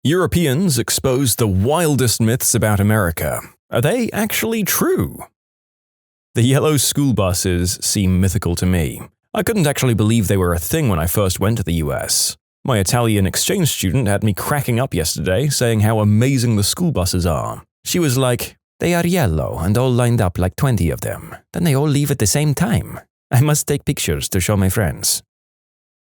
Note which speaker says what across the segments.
Speaker 1: Europeans exposed the wildest myths about America. Are they actually true? The yellow school buses seem mythical to me. I couldn't actually believe they were a thing when I first went to the US. My Italian exchange student had me cracking up yesterday, saying how amazing the school buses are. She was like, "They are yellow and all lined up like 20 of them. Then they all leave at the same time. I must take pictures to show my friends."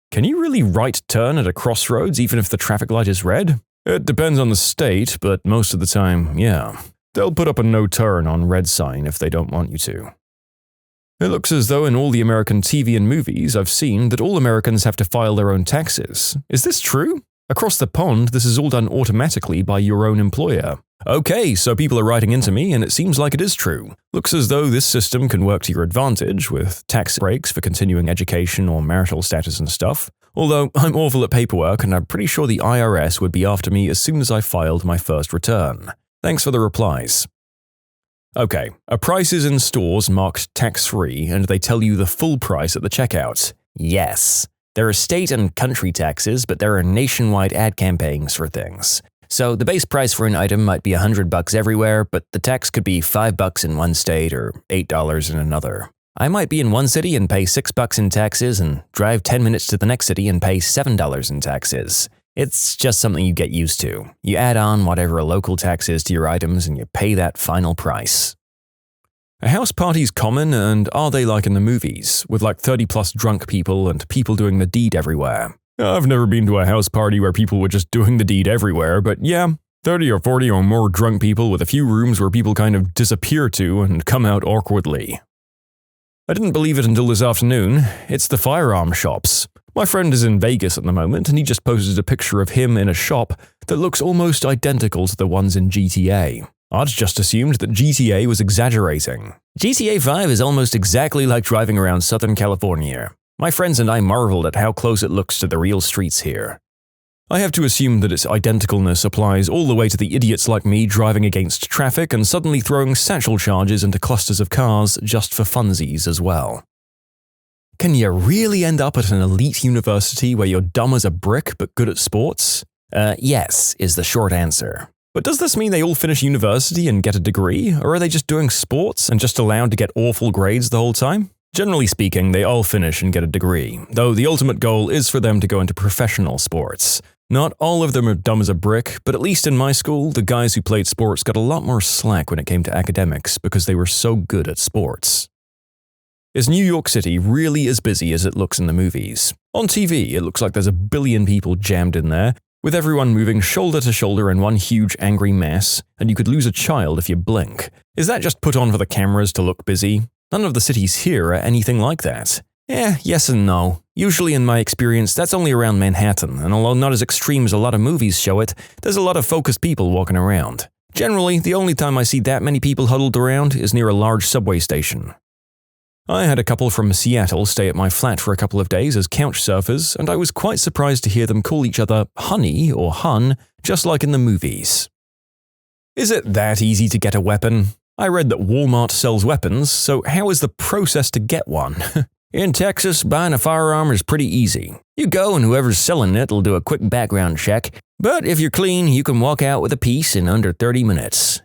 Speaker 1: Can you really right turn at a crossroads even if the traffic light is red? It depends on the state, but most of the time, yeah. They'll put up a no turn on red sign if they don't want you to. It looks as though in all the American TV and movies I've seen that all Americans have to file their own taxes. Is this true? Across the pond, this is all done automatically by your own employer. Okay, so people are writing into me and it seems like it is true. Looks as though this system can work to your advantage with tax breaks for continuing education or marital status and stuff. Although I'm awful at paperwork and I'm pretty sure the IRS would be after me as soon as I filed my first return. Thanks for the replies. Okay, a price is in stores marked tax-free and they tell you the full price at the checkout. Yes. There are state and country taxes, but there are nationwide ad campaigns for things. So the base price for an item might be $100 everywhere, but the tax could be $5 in one state or $8 in another. I might be in one city and pay $6 in taxes and drive 10 minutes to the next city and pay $7 in taxes. It's just something you get used to. You add on whatever a local tax is to your items and you pay that final price. Are house parties common and are they like in the movies, with like 30+ drunk people and people doing the deed everywhere? I've never been to a house party where people were just doing the deed everywhere, but yeah, 30 or 40 or more drunk people with a few rooms where people kind of disappear to and come out awkwardly. I didn't believe it until this afternoon. It's the firearm shops. My friend is in Vegas at the moment and he just posted a picture of him in a shop that looks almost identical to the ones in GTA. I'd just assumed that GTA was exaggerating. GTA 5 is almost exactly like driving around Southern California. My friends and I marveled at how close it looks to the real streets here. I have to assume that its identicalness applies all the way to the idiots like me driving against traffic and suddenly throwing satchel charges into clusters of cars just for funsies as well. Can you really end up at an elite university where you're dumb as a brick but good at sports? Yes, is the short answer. But does this mean they all finish university and get a degree, or are they just doing sports and just allowed to get awful grades the whole time? Generally speaking, they all finish and get a degree, though the ultimate goal is for them to go into professional sports. Not all of them are dumb as a brick, but at least in my school, the guys who played sports got a lot more slack when it came to academics because they were so good at sports. Is New York City really as busy as it looks in the movies? On TV, it looks like there's a billion people jammed in there, with everyone moving shoulder to shoulder in one huge angry mess, and you could lose a child if you blink. Is that just put on for the cameras to look busy? None of the cities here are anything like that. Yes and no. Usually in my experience, that's only around Manhattan, and although not as extreme as a lot of movies show it, there's a lot of focused people walking around. Generally, the only time I see that many people huddled around is near a large subway station. I had a couple from Seattle stay at my flat for a couple of days as couch surfers, and I was quite surprised to hear them call each other honey or hun, just like in the movies. Is it that easy to get a weapon? I read that Walmart sells weapons, so how is the process to get one? In Texas, buying a firearm is pretty easy. You go and whoever's selling it will do a quick background check, but if you're clean, you can walk out with a piece in under 30 minutes.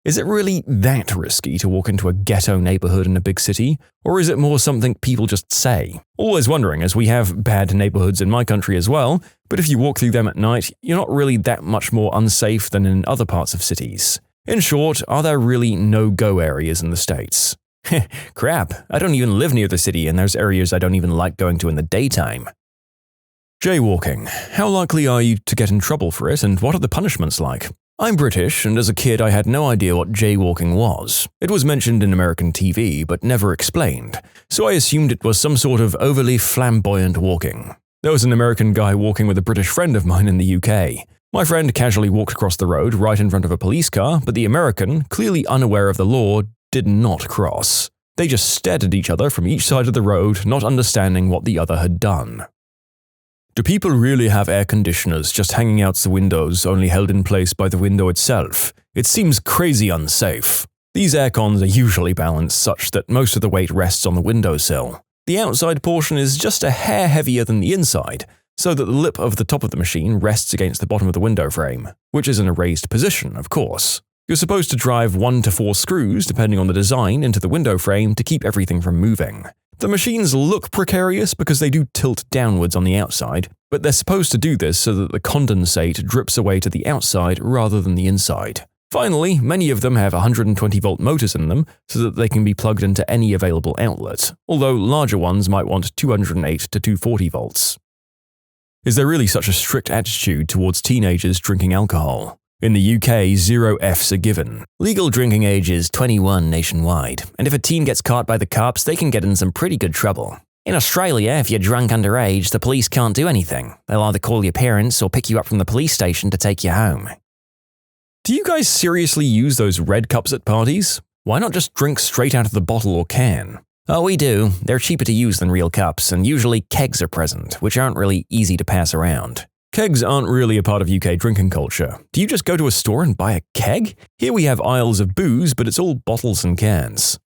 Speaker 1: Is it really that risky to walk into a ghetto neighborhood in a big city, or is it more something people just say? Always wondering, as we have bad neighborhoods in my country as well, but if you walk through them at night, you're not really that much more unsafe than in other parts of cities. In short, are there really no-go areas in the States? Crap, I don't even live near the city and there's areas I don't even like going to in the daytime. Jaywalking. How likely are you to get in trouble for it and what are the punishments like? I'm British, and as a kid I had no idea what jaywalking was. It was mentioned in American TV, but never explained, so I assumed it was some sort of overly flamboyant walking. There was an American guy walking with a British friend of mine in the UK. My friend casually walked across the road right in front of a police car, but the American, clearly unaware of the law, did not cross. They just stared at each other from each side of the road, not understanding what the other had done. Do people really have air conditioners just hanging out the windows, only held in place by the window itself? It seems crazy unsafe. These air cons are usually balanced such that most of the weight rests on the windowsill. The outside portion is just a hair heavier than the inside, so that the lip of the top of the machine rests against the bottom of the window frame, which is in a raised position, of course. You're supposed to drive 1 to 4 screws, depending on the design, into the window frame to keep everything from moving. The machines look precarious because they do tilt downwards on the outside, but they're supposed to do this so that the condensate drips away to the outside rather than the inside. Finally, many of them have 120-volt motors in them so that they can be plugged into any available outlet, although larger ones might want 208 to 240 volts. Is there really such a strict attitude towards teenagers drinking alcohol? In the UK, 0 Fs are given. Legal drinking age is 21 nationwide, and if a teen gets caught by the cops, they can get in some pretty good trouble. In Australia, if you're drunk underage, the police can't do anything. They'll either call your parents or pick you up from the police station to take you home. Do you guys seriously use those red cups at parties? Why not just drink straight out of the bottle or can? Oh, we do. They're cheaper to use than real cups, and usually kegs are present, which aren't really easy to pass around. Kegs aren't really a part of UK drinking culture. Do you just go to a store and buy a keg? Here we have aisles of booze, but it's all bottles and cans.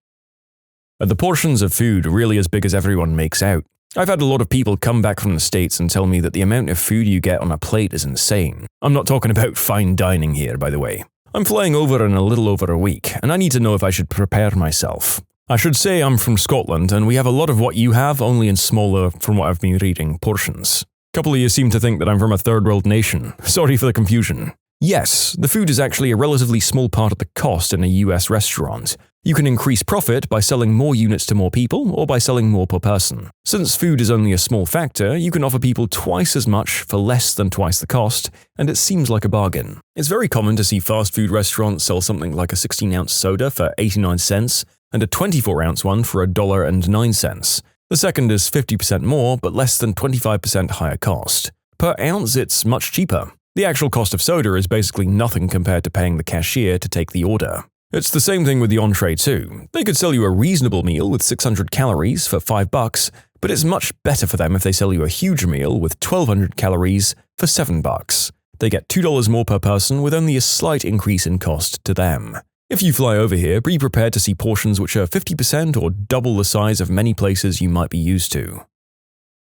Speaker 1: Are the portions of food really as big as everyone makes out? I've had a lot of people come back from the States and tell me that the amount of food you get on a plate is insane. I'm not talking about fine dining here, by the way. I'm flying over in a little over a week, and I need to know if I should prepare myself. I should say I'm from Scotland, and we have a lot of what you have, only in smaller, from what I've been reading, portions. A couple of you seem to think that I'm from a third world nation. Sorry for the confusion. Yes, the food is actually a relatively small part of the cost in a US restaurant. You can increase profit by selling more units to more people or by selling more per person. Since food is only a small factor, you can offer people twice as much for less than twice the cost, and it seems like a bargain. It's very common to see fast food restaurants sell something like a 16-ounce soda for 89 cents and a 24-ounce one for $1.09. The second is 50% more, but less than 25% higher cost. Per ounce, it's much cheaper. The actual cost of soda is basically nothing compared to paying the cashier to take the order. It's the same thing with the entree too. They could sell you a reasonable meal with 600 calories for $5, but it's much better for them if they sell you a huge meal with 1,200 calories for $7. They get $2 more per person with only a slight increase in cost to them. If you fly over here, be prepared to see portions which are 50% or double the size of many places you might be used to.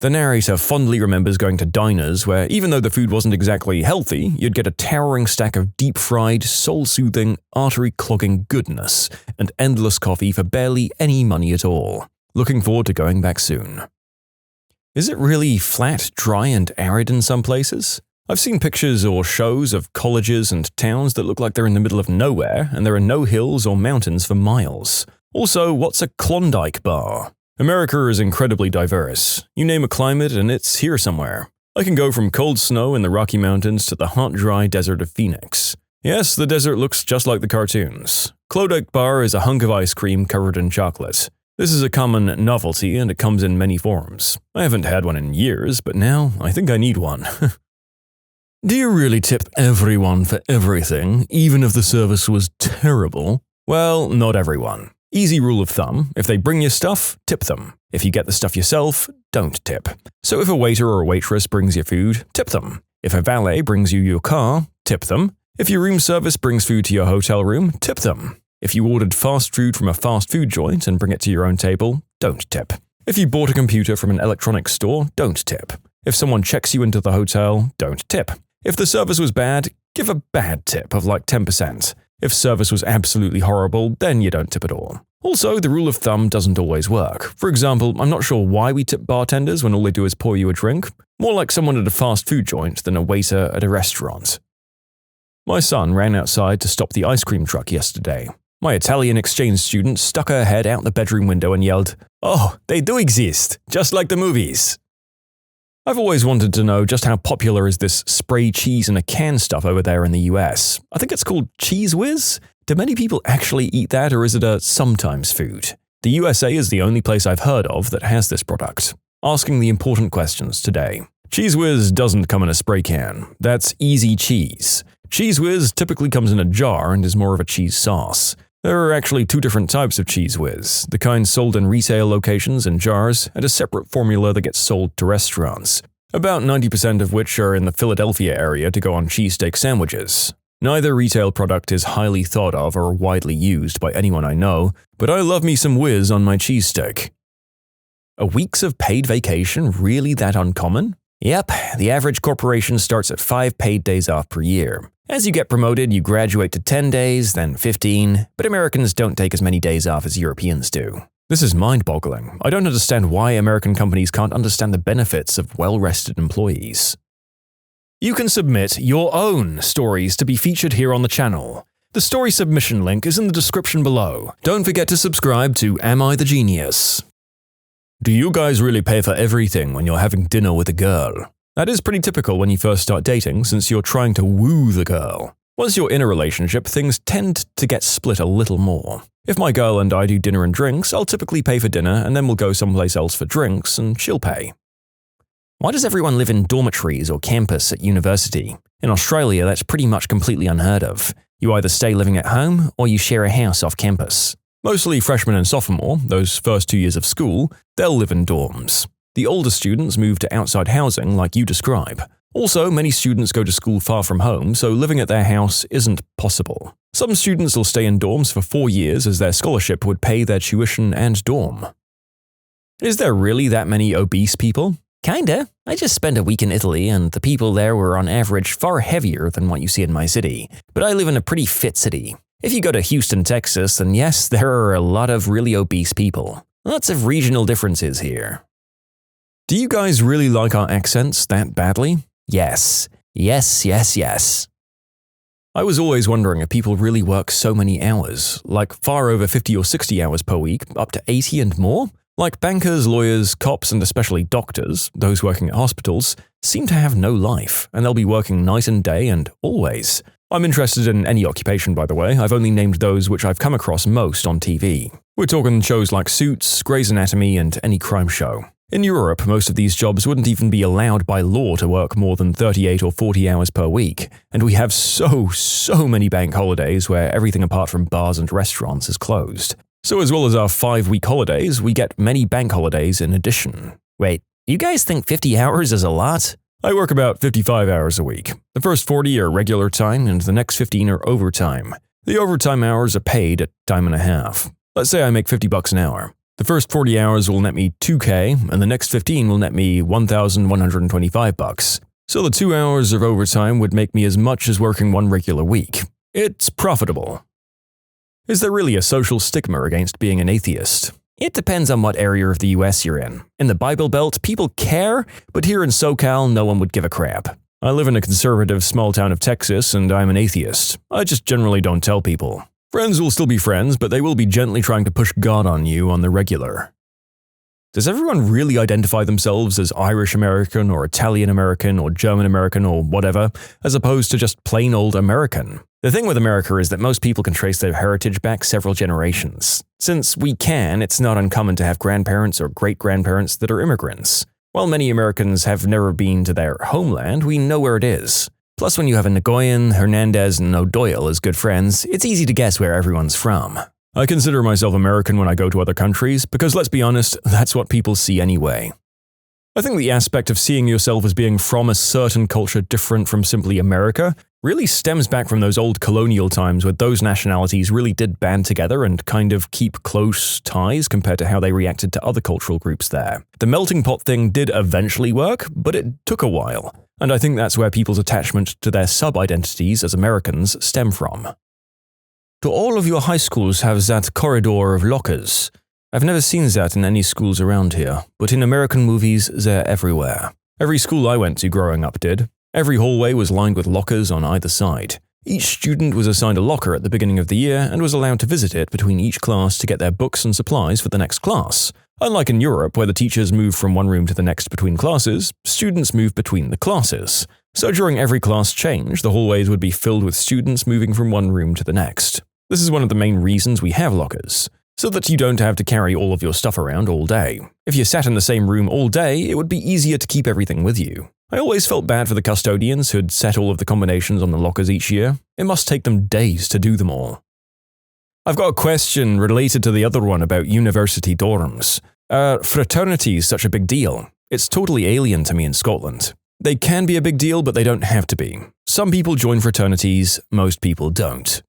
Speaker 1: The narrator fondly remembers going to diners where, even though the food wasn't exactly healthy, you'd get a towering stack of deep-fried, soul-soothing, artery-clogging goodness and endless coffee for barely any money at all. Looking forward to going back soon. Is it really flat, dry, and arid in some places? I've seen pictures or shows of colleges and towns that look like they're in the middle of nowhere and there are no hills or mountains for miles. Also, what's a Klondike bar? America is incredibly diverse. You name a climate and it's here somewhere. I can go from cold snow in the Rocky Mountains to the hot, dry desert of Phoenix. Yes, the desert looks just like the cartoons. Klondike bar is a hunk of ice cream covered in chocolate. This is a common novelty and it comes in many forms. I haven't had one in years, but now I think I need one. Do you really tip everyone for everything, even if the service was terrible? Well, not everyone. Easy rule of thumb, if they bring you stuff, tip them. If you get the stuff yourself, don't tip. So if a waiter or a waitress brings you food, tip them. If a valet brings you your car, tip them. If your room service brings food to your hotel room, tip them. If you ordered fast food from a fast food joint and bring it to your own table, don't tip. If you bought a computer from an electronics store, don't tip. If someone checks you into the hotel, don't tip. If the service was bad, give a bad tip of like 10%. If service was absolutely horrible, then you don't tip at all. Also, the rule of thumb doesn't always work. For example, I'm not sure why we tip bartenders when all they do is pour you a drink. More like someone at a fast food joint than a waiter at a restaurant. My son ran outside to stop the ice cream truck yesterday. My Italian exchange student stuck her head out the bedroom window and yelled, "Oh, they do exist, just like the movies." I've always wanted to know just how popular is this spray cheese in a can stuff over there in the US. I think it's called Cheese Whiz. Do many people actually eat that, or is it a sometimes food? The USA is the only place I've heard of that has this product. Asking the important questions today. Cheese Whiz doesn't come in a spray can. That's easy cheese. Cheese Whiz typically comes in a jar and is more of a cheese sauce. There are actually two different types of Cheese Whiz, the kind sold in retail locations in jars, and a separate formula that gets sold to restaurants, about 90% of which are in the Philadelphia area to go on cheesesteak sandwiches. Neither retail product is highly thought of or widely used by anyone I know, but I love me some whiz on my cheesesteak. Are weeks of paid vacation really that uncommon? Yep, the average corporation starts at 5 paid days off per year. As you get promoted, you graduate to 10 days, then 15, but Americans don't take as many days off as Europeans do. This is mind-boggling. I don't understand why American companies can't understand the benefits of well-rested employees. You can submit your own stories to be featured here on the channel. The story submission link is in the description below. Don't forget to subscribe to Am I the Genius? Do you guys really pay for everything when you're having dinner with a girl? That is pretty typical when you first start dating, since you're trying to woo the girl. Once you're in a relationship, things tend to get split a little more. If my girl and I do dinner and drinks, I'll typically pay for dinner and then we'll go someplace else for drinks and she'll pay. Why does everyone live in dormitories or campus at university? In Australia, that's pretty much completely unheard of. You either stay living at home or you share a house off campus. Mostly freshmen and sophomore, those first 2 years of school, they'll live in dorms. The older students move to outside housing like you describe. Also, many students go to school far from home, so living at their house isn't possible. Some students will stay in dorms for 4 years as their scholarship would pay their tuition and dorm. Is there really that many obese people? Kinda. I just spent a week in Italy and the people there were on average far heavier than what you see in my city. But I live in a pretty fit city. If you go to Houston, Texas, then yes, there are a lot of really obese people. Lots of regional differences here. Do you guys really like our accents that badly? Yes. Yes, yes, yes. I was always wondering if people really work so many hours, like far over 50 or 60 hours per week, up to 80 and more? Like bankers, lawyers, cops, and especially doctors, those working at hospitals, seem to have no life, and they'll be working night and day and always. I'm interested in any occupation, by the way. I've only named those which I've come across most on TV. We're talking shows like Suits, Grey's Anatomy, and any crime show. In Europe, most of these jobs wouldn't even be allowed by law to work more than 38 or 40 hours per week, and we have so many bank holidays where everything apart from bars and restaurants is closed. So as well as our 5-week holidays, we get many bank holidays in addition. Wait, you guys think 50 hours is a lot? I work about 55 hours a week. The first 40 are regular time and the next 15 are overtime. The overtime hours are paid at time and a half. Let's say I make $50 an hour. The first 40 hours will net me $2,000 and the next 15 will net me $1,125. So the 2 hours of overtime would make me as much as working one regular week. It's profitable. Is there really a social stigma against being an atheist? It depends on what area of the US you're in. In the Bible Belt, people care, but here in SoCal, no one would give a crap. I live in a conservative small town of Texas and I'm an atheist. I just generally don't tell people. Friends will still be friends, but they will be gently trying to push God on you on the regular. Does everyone really identify themselves as Irish American or Italian American or German American or whatever, as opposed to just plain old American? The thing with America is that most people can trace their heritage back several generations. Since we can, it's not uncommon to have grandparents or great-grandparents that are immigrants. While many Americans have never been to their homeland, we know where it is. Plus, when you have a Nagoyan, Hernandez, and O'Doyle as good friends, it's easy to guess where everyone's from. I consider myself American when I go to other countries, because let's be honest, that's what people see anyway. I think the aspect of seeing yourself as being from a certain culture different from simply America really stems back from those old colonial times where those nationalities really did band together and kind of keep close ties compared to how they reacted to other cultural groups there. The melting pot thing did eventually work, but it took a while, and I think that's where people's attachment to their sub-identities as Americans stem from. Do all of your high schools have that corridor of lockers? I've never seen that in any schools around here, but in American movies, they're everywhere. Every school I went to growing up did. Every hallway was lined with lockers on either side. Each student was assigned a locker at the beginning of the year and was allowed to visit it between each class to get their books and supplies for the next class. Unlike in Europe, where the teachers move from one room to the next between classes, students move between the classes. So during every class change, the hallways would be filled with students moving from one room to the next. This is one of the main reasons we have lockers, so that you don't have to carry all of your stuff around all day. If you sat in the same room all day, it would be easier to keep everything with you. I always felt bad for the custodians who'd set all of the combinations on the lockers each year. It must take them days to do them all. I've got a question related to the other one about university dorms. Are fraternities such a big deal? It's totally alien to me in Scotland. They can be a big deal, but they don't have to be. Some people join fraternities, most people don't.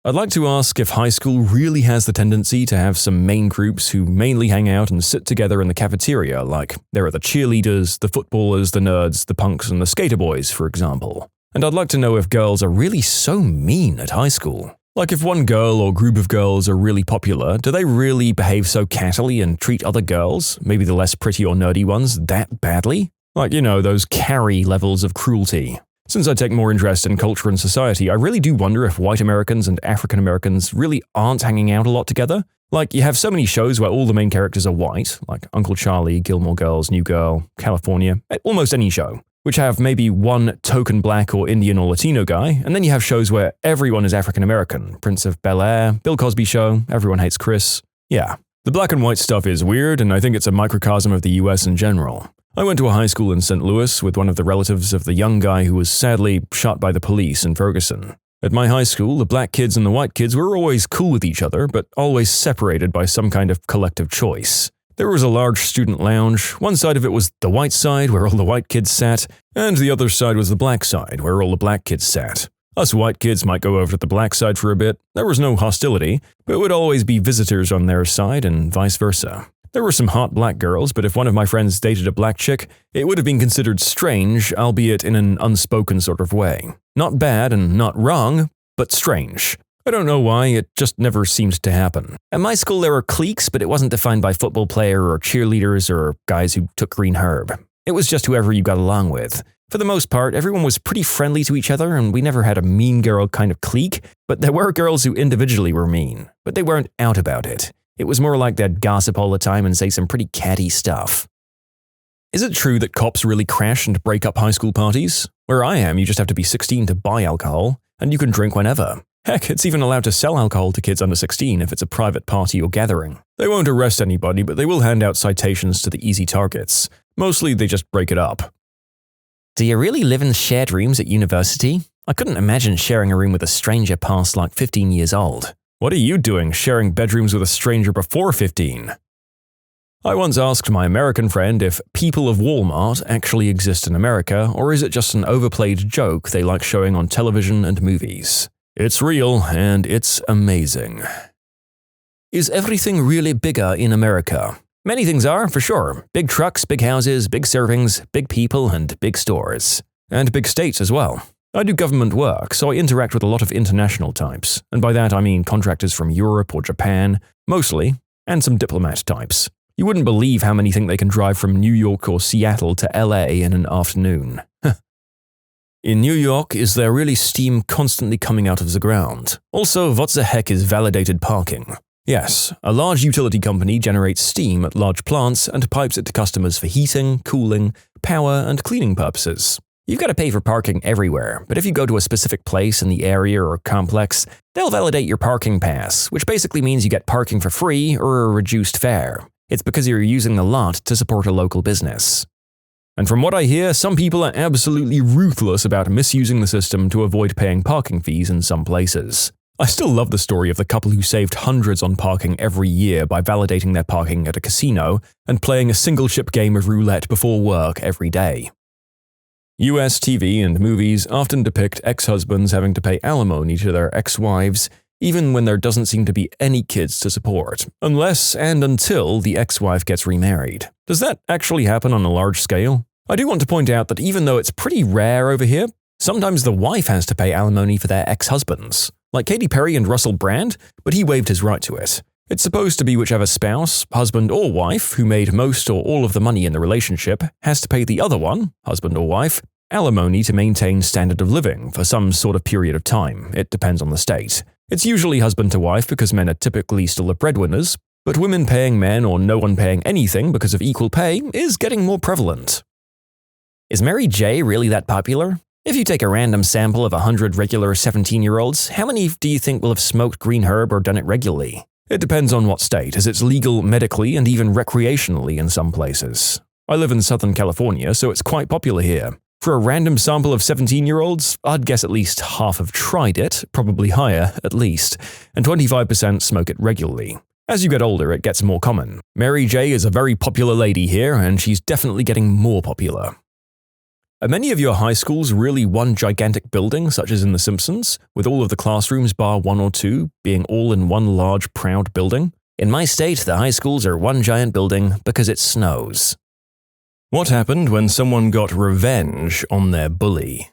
Speaker 1: I'd like to ask if high school really has the tendency to have some main groups who mainly hang out and sit together in the cafeteria, like there are the cheerleaders, the footballers, the nerds, the punks, and the skater boys, for example. And I'd like to know if girls are really so mean at high school. Like if one girl or group of girls are really popular, do they really behave so cattily and treat other girls, maybe the less pretty or nerdy ones, that badly? Like, those Carrie levels of cruelty. Since I take more interest in culture and society, I really do wonder if white Americans and African Americans really aren't hanging out a lot together. Like, you have so many shows where all the main characters are white, like Uncle Charlie, Gilmore Girls, New Girl, California, almost any show, which have maybe one token black or Indian or Latino guy, and then you have shows where everyone is African American, Prince of Bel-Air, Bill Cosby Show, Everyone Hates Chris. Yeah, the black and white stuff is weird, and I think it's a microcosm of the US in general. I went to a high school in St. Louis with one of the relatives of the young guy who was sadly shot by the police in Ferguson. At my high school, the black kids and the white kids were always cool with each other, but always separated by some kind of collective choice. There was a large student lounge. One side of it was the white side, where all the white kids sat, and the other side was the black side, where all the black kids sat. Us white kids might go over to the black side for a bit. There was no hostility, but it would always be visitors on their side and vice versa. There were some hot black girls, but if one of my friends dated a black chick, it would have been considered strange, albeit in an unspoken sort of way. Not bad and not wrong, but strange. I don't know why, it just never seemed to happen. At my school there were cliques, but it wasn't defined by football player or cheerleaders or guys who took green herb. It was just whoever you got along with. For the most part, everyone was pretty friendly to each other, and we never had a mean girl kind of clique, but there were girls who individually were mean, but they weren't out about it. It was more like they'd gossip all the time and say some pretty catty stuff. Is it true that cops really crash and break up high school parties? Where I am, you just have to be 16 to buy alcohol, and you can drink whenever. Heck, it's even allowed to sell alcohol to kids under 16 if it's a private party or gathering. They won't arrest anybody, but they will hand out citations to the easy targets. Mostly, they just break it up. Do you really live in shared rooms at university? I couldn't imagine sharing a room with a stranger past like 15 years old. What are you doing sharing bedrooms with a stranger before 15? I once asked my American friend if people of Walmart actually exist in America, or is it just an overplayed joke they like showing on television and movies. It's real, and it's amazing. Is everything really bigger in America? Many things are, for sure. Big trucks, big houses, big servings, big people, and big stores. And big states as well. I do government work, so I interact with a lot of international types, and by that I mean contractors from Europe or Japan, mostly, and some diplomat types. You wouldn't believe how many think they can drive from New York or Seattle to LA in an afternoon. In New York, is there really steam constantly coming out of the ground? Also, what the heck is validated parking? Yes, a large utility company generates steam at large plants and pipes it to customers for heating, cooling, power, and cleaning purposes. You've got to pay for parking everywhere, but if you go to a specific place in the area or complex, they'll validate your parking pass, which basically means you get parking for free or a reduced fare. It's because you're using the lot to support a local business. And from what I hear, some people are absolutely ruthless about misusing the system to avoid paying parking fees in some places. I still love the story of the couple who saved hundreds on parking every year by validating their parking at a casino and playing a single-chip game of roulette before work every day. US TV and movies often depict ex-husbands having to pay alimony to their ex-wives, even when there doesn't seem to be any kids to support, unless and until the ex-wife gets remarried. Does that actually happen on a large scale? I do want to point out that even though it's pretty rare over here, sometimes the wife has to pay alimony for their ex-husbands, like Katy Perry and Russell Brand, but he waived his right to it. It's supposed to be whichever spouse, husband or wife, who made most or all of the money in the relationship, has to pay the other one, husband or wife, alimony to maintain standard of living for some sort of period of time. It depends on the state. It's usually husband to wife because men are typically still the breadwinners, but women paying men or no one paying anything because of equal pay is getting more prevalent. Is Mary J. really that popular? If you take a random sample of 100 regular 17-year-olds, how many do you think will have smoked green herb or done it regularly? It depends on what state, as it's legal medically and even recreationally in some places. I live in Southern California, so it's quite popular here. For a random sample of 17-year-olds, I'd guess at least half have tried it, probably higher, at least, and 25% smoke it regularly. As you get older, it gets more common. Mary J is a very popular lady here, and she's definitely getting more popular. Are many of your high schools really one gigantic building, such as in The Simpsons, with all of the classrooms bar one or two being all in one large, proud building? In my state, the high schools are one giant building because it snows. What happened when someone got revenge on their bully?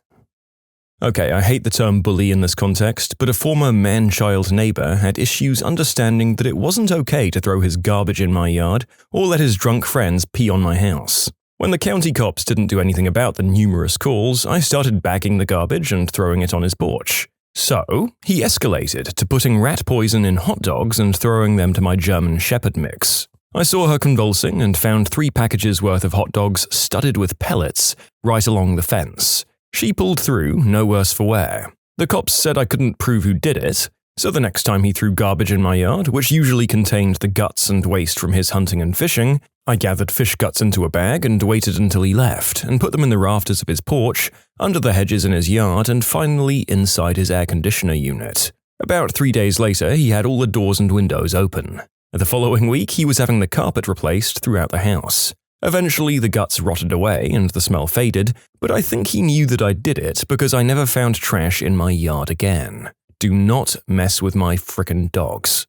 Speaker 1: Okay, I hate the term bully in this context, but a former man-child neighbor had issues understanding that it wasn't okay to throw his garbage in my yard or let his drunk friends pee on my house. When the county cops didn't do anything about the numerous calls, I started bagging the garbage and throwing it on his porch. So, he escalated to putting rat poison in hot dogs and throwing them to my German Shepherd mix. I saw her convulsing and found 3 packages worth of hot dogs studded with pellets right along the fence. She pulled through, no worse for wear. The cops said I couldn't prove who did it, so the next time he threw garbage in my yard, which usually contained the guts and waste from his hunting and fishing, I gathered fish guts into a bag and waited until he left, and put them in the rafters of his porch, under the hedges in his yard, and finally inside his air conditioner unit. About 3 days later, he had all the doors and windows open. The following week, he was having the carpet replaced throughout the house. Eventually, the guts rotted away and the smell faded, but I think he knew that I did it because I never found trash in my yard again. Do not mess with my frickin' dogs.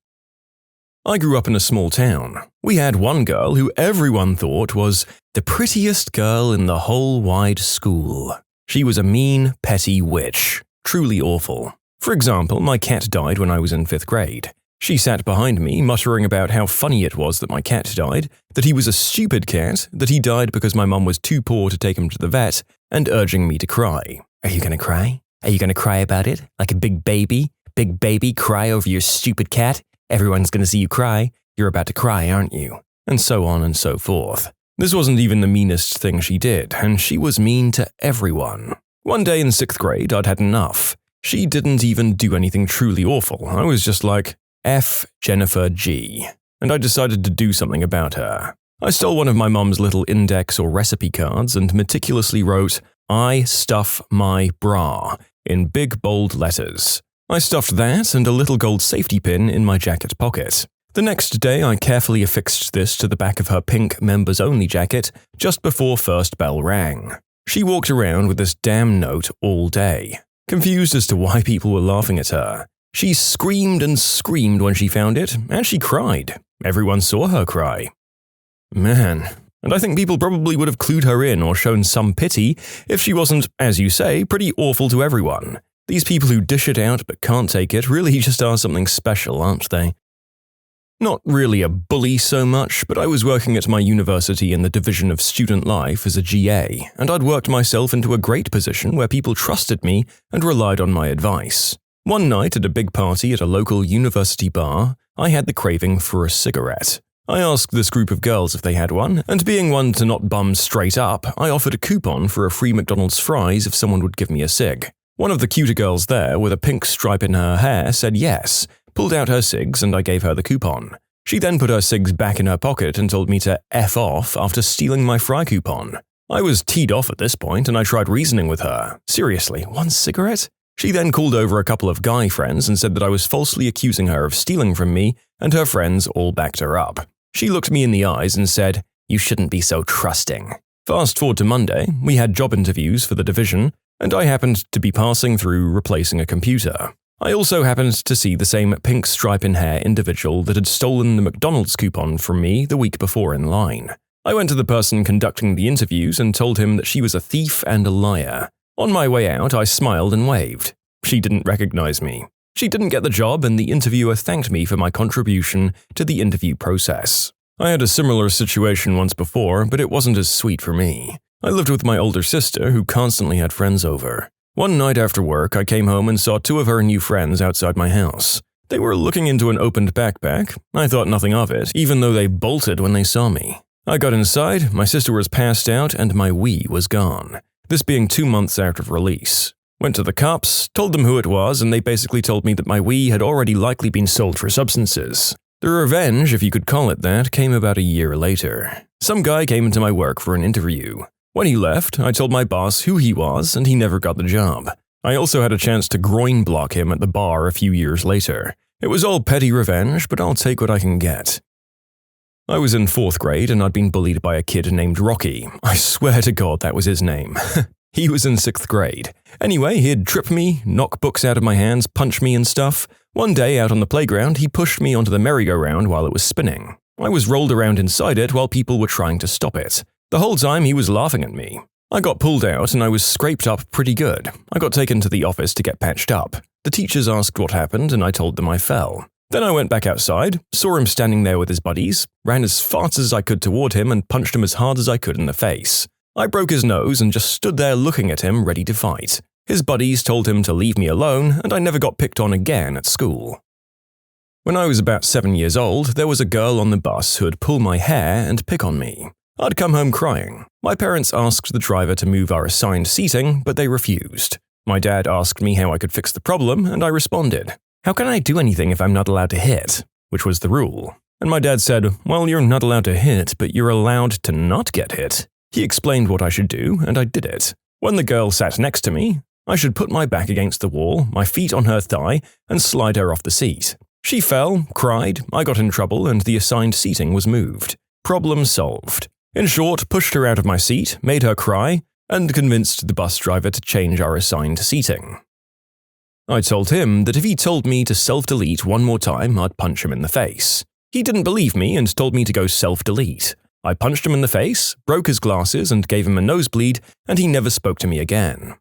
Speaker 1: I grew up in a small town. We had one girl who everyone thought was the prettiest girl in the whole wide school. She was a mean, petty witch. Truly awful. For example, my cat died when I was in 5th grade. She sat behind me, muttering about how funny it was that my cat died, that he was a stupid cat, that he died because my mum was too poor to take him to the vet, and urging me to cry. Are you gonna cry? Are you gonna cry about it? Like a big baby? Big baby, cry over your stupid cat? Everyone's gonna see you cry. You're about to cry, aren't you? And so on and so forth. This wasn't even the meanest thing she did, and she was mean to everyone. One day in 6th grade, I'd had enough. She didn't even do anything truly awful. I was just like, F Jennifer G. And I decided to do something about her. I stole one of my mum's little index or recipe cards and meticulously wrote, I stuff my bra, in big bold letters. I stuffed that and a little gold safety pin in my jacket pocket. The next day, I carefully affixed this to the back of her pink members-only jacket just before first bell rang. She walked around with this damn note all day, confused as to why people were laughing at her. She screamed and screamed when she found it, and she cried. Everyone saw her cry. Man, and I think people probably would have clued her in or shown some pity if she wasn't, as you say, pretty awful to everyone. These people who dish it out but can't take it really just are something special, aren't they? Not really a bully so much, but I was working at my university in the Division of Student Life as a GA, and I'd worked myself into a great position where people trusted me and relied on my advice. One night at a big party at a local university bar, I had the craving for a cigarette. I asked this group of girls if they had one, and being one to not bum straight up, I offered a coupon for a free McDonald's fries if someone would give me a cig. One of the cuter girls there, with a pink stripe in her hair, said yes, pulled out her cigs, and I gave her the coupon. She then put her cigs back in her pocket and told me to F off after stealing my fry coupon. I was teed off at this point, and I tried reasoning with her. Seriously, 1 cigarette? She then called over a couple of guy friends and said that I was falsely accusing her of stealing from me, and her friends all backed her up. She looked me in the eyes and said, "You shouldn't be so trusting." Fast forward to Monday, we had job interviews for the division, and I happened to be passing through replacing a computer. I also happened to see the same pink stripe in hair individual that had stolen the McDonald's coupon from me the week before in line. I went to the person conducting the interviews and told him that she was a thief and a liar. On my way out, I smiled and waved. She didn't recognize me. She didn't get the job, and the interviewer thanked me for my contribution to the interview process. I had a similar situation once before, but it wasn't as sweet for me. I lived with my older sister, who constantly had friends over. One night after work, I came home and saw 2 of her new friends outside my house. They were looking into an opened backpack. I thought nothing of it, even though they bolted when they saw me. I got inside, my sister was passed out, and my Wii was gone. This being 2 months out of release. Went to the cops, told them who it was, and they basically told me that my Wii had already likely been sold for substances. The revenge, if you could call it that, came about a year later. Some guy came into my work for an interview. When he left, I told my boss who he was, and he never got the job. I also had a chance to groin block him at the bar a few years later. It was all petty revenge, but I'll take what I can get. I was in 4th grade and I'd been bullied by a kid named Rocky. I swear to God that was his name. He was in 6th grade. Anyway, he'd trip me, knock books out of my hands, punch me and stuff. One day out on the playground, he pushed me onto the merry-go-round while it was spinning. I was rolled around inside it while people were trying to stop it. The whole time he was laughing at me. I got pulled out and I was scraped up pretty good. I got taken to the office to get patched up. The teachers asked what happened and I told them I fell. Then I went back outside, saw him standing there with his buddies, ran as fast as I could toward him and punched him as hard as I could in the face. I broke his nose and just stood there looking at him ready to fight. His buddies told him to leave me alone and I never got picked on again at school. When I was about 7 years old, there was a girl on the bus who would pull my hair and pick on me. I'd come home crying. My parents asked the driver to move our assigned seating, but they refused. My dad asked me how I could fix the problem, and I responded, "How can I do anything if I'm not allowed to hit?" Which was the rule. And my dad said, "Well, you're not allowed to hit, but you're allowed to not get hit." He explained what I should do, and I did it. When the girl sat next to me, I should put my back against the wall, my feet on her thigh, and slide her off the seat. She fell, cried, I got in trouble, and the assigned seating was moved. Problem solved. In short, pushed her out of my seat, made her cry, and convinced the bus driver to change our assigned seating. I told him that if he told me to self-delete one more time, I'd punch him in the face. He didn't believe me and told me to go self-delete. I punched him in the face, broke his glasses, and gave him a nosebleed, and he never spoke to me again.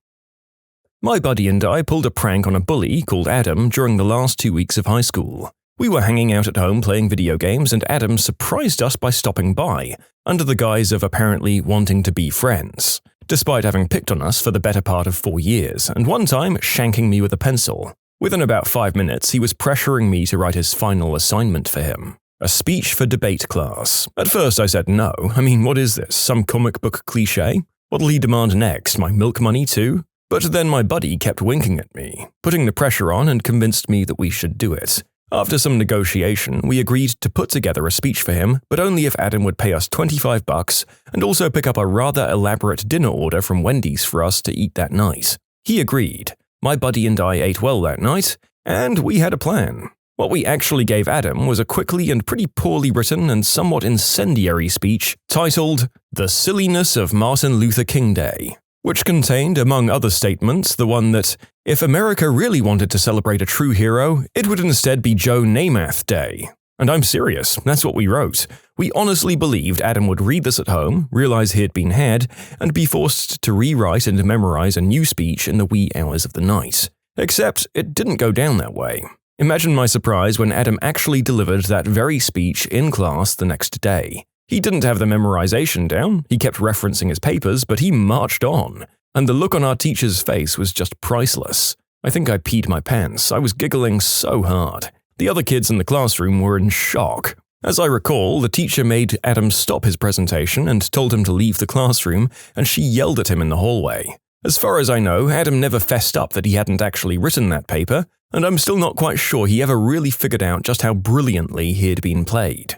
Speaker 1: My buddy and I pulled a prank on a bully called Adam during the last 2 weeks of high school. We were hanging out at home playing video games and Adam surprised us by stopping by, under the guise of apparently wanting to be friends, despite having picked on us for the better part of 4 years, and one time shanking me with a pencil. Within about 5 minutes, he was pressuring me to write his final assignment for him. A speech for debate class. At first I said no. I mean, what is this, some comic book cliché? What'll he demand next, my milk money too? But then my buddy kept winking at me, putting the pressure on and convinced me that we should do it. After some negotiation, we agreed to put together a speech for him, but only if Adam would pay us $25 and also pick up a rather elaborate dinner order from Wendy's for us to eat that night. He agreed. My buddy and I ate well that night, and we had a plan. What we actually gave Adam was a quickly and pretty poorly written and somewhat incendiary speech titled The Silliness of Martin Luther King Day, which contained, among other statements, the one that, if America really wanted to celebrate a true hero, it would instead be Joe Namath Day. And I'm serious, that's what we wrote. We honestly believed Adam would read this at home, realize he had been had, and be forced to rewrite and memorize a new speech in the wee hours of the night. Except, it didn't go down that way. Imagine my surprise when Adam actually delivered that very speech in class the next day. He didn't have the memorization down, he kept referencing his papers, but he marched on. And the look on our teacher's face was just priceless. I think I peed my pants, I was giggling so hard. The other kids in the classroom were in shock. As I recall, the teacher made Adam stop his presentation and told him to leave the classroom, and she yelled at him in the hallway. As far as I know, Adam never fessed up that he hadn't actually written that paper, and I'm still not quite sure he ever really figured out just how brilliantly he had been played.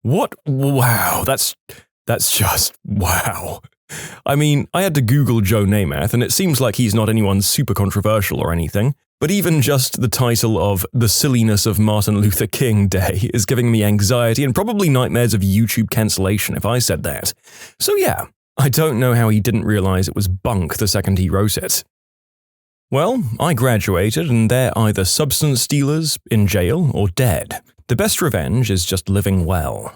Speaker 1: What? Wow, that's just wow. I mean, I had to Google Joe Namath, and it seems like he's not anyone super controversial or anything, but even just the title of The Silliness of Martin Luther King Day is giving me anxiety and probably nightmares of YouTube cancellation if I said that. So yeah, I don't know how he didn't realize it was bunk the second he wrote it. Well, I graduated and they're either substance dealers, in jail, or dead. The best revenge is just living well.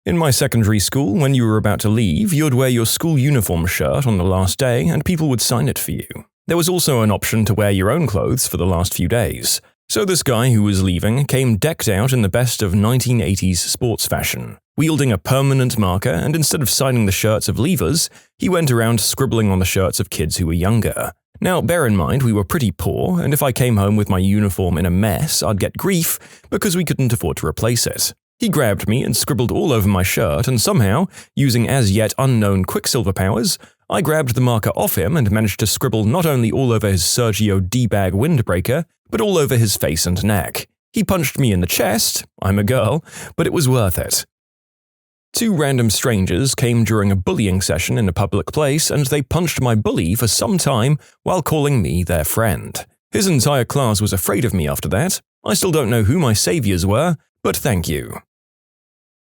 Speaker 1: In my secondary school, when you were about to leave, you would wear your school uniform shirt on the last day and people would sign it for you. There was also an option to wear your own clothes for the last few days. So this guy who was leaving came decked out in the best of 1980s sports fashion, wielding a permanent marker, and instead of signing the shirts of leavers, he went around scribbling on the shirts of kids who were younger. Now, bear in mind, we were pretty poor, and if I came home with my uniform in a mess, I'd get grief because we couldn't afford to replace it. He grabbed me and scribbled all over my shirt, and somehow, using as yet unknown Quicksilver powers, I grabbed the marker off him and managed to scribble not only all over his Sergio D-bag windbreaker, but all over his face and neck. He punched me in the chest, I'm a girl, but it was worth it. 2 random strangers came during a bullying session in a public place and they punched my bully for some time while calling me their friend. His entire class was afraid of me after that. I still don't know who my saviors were, but thank you.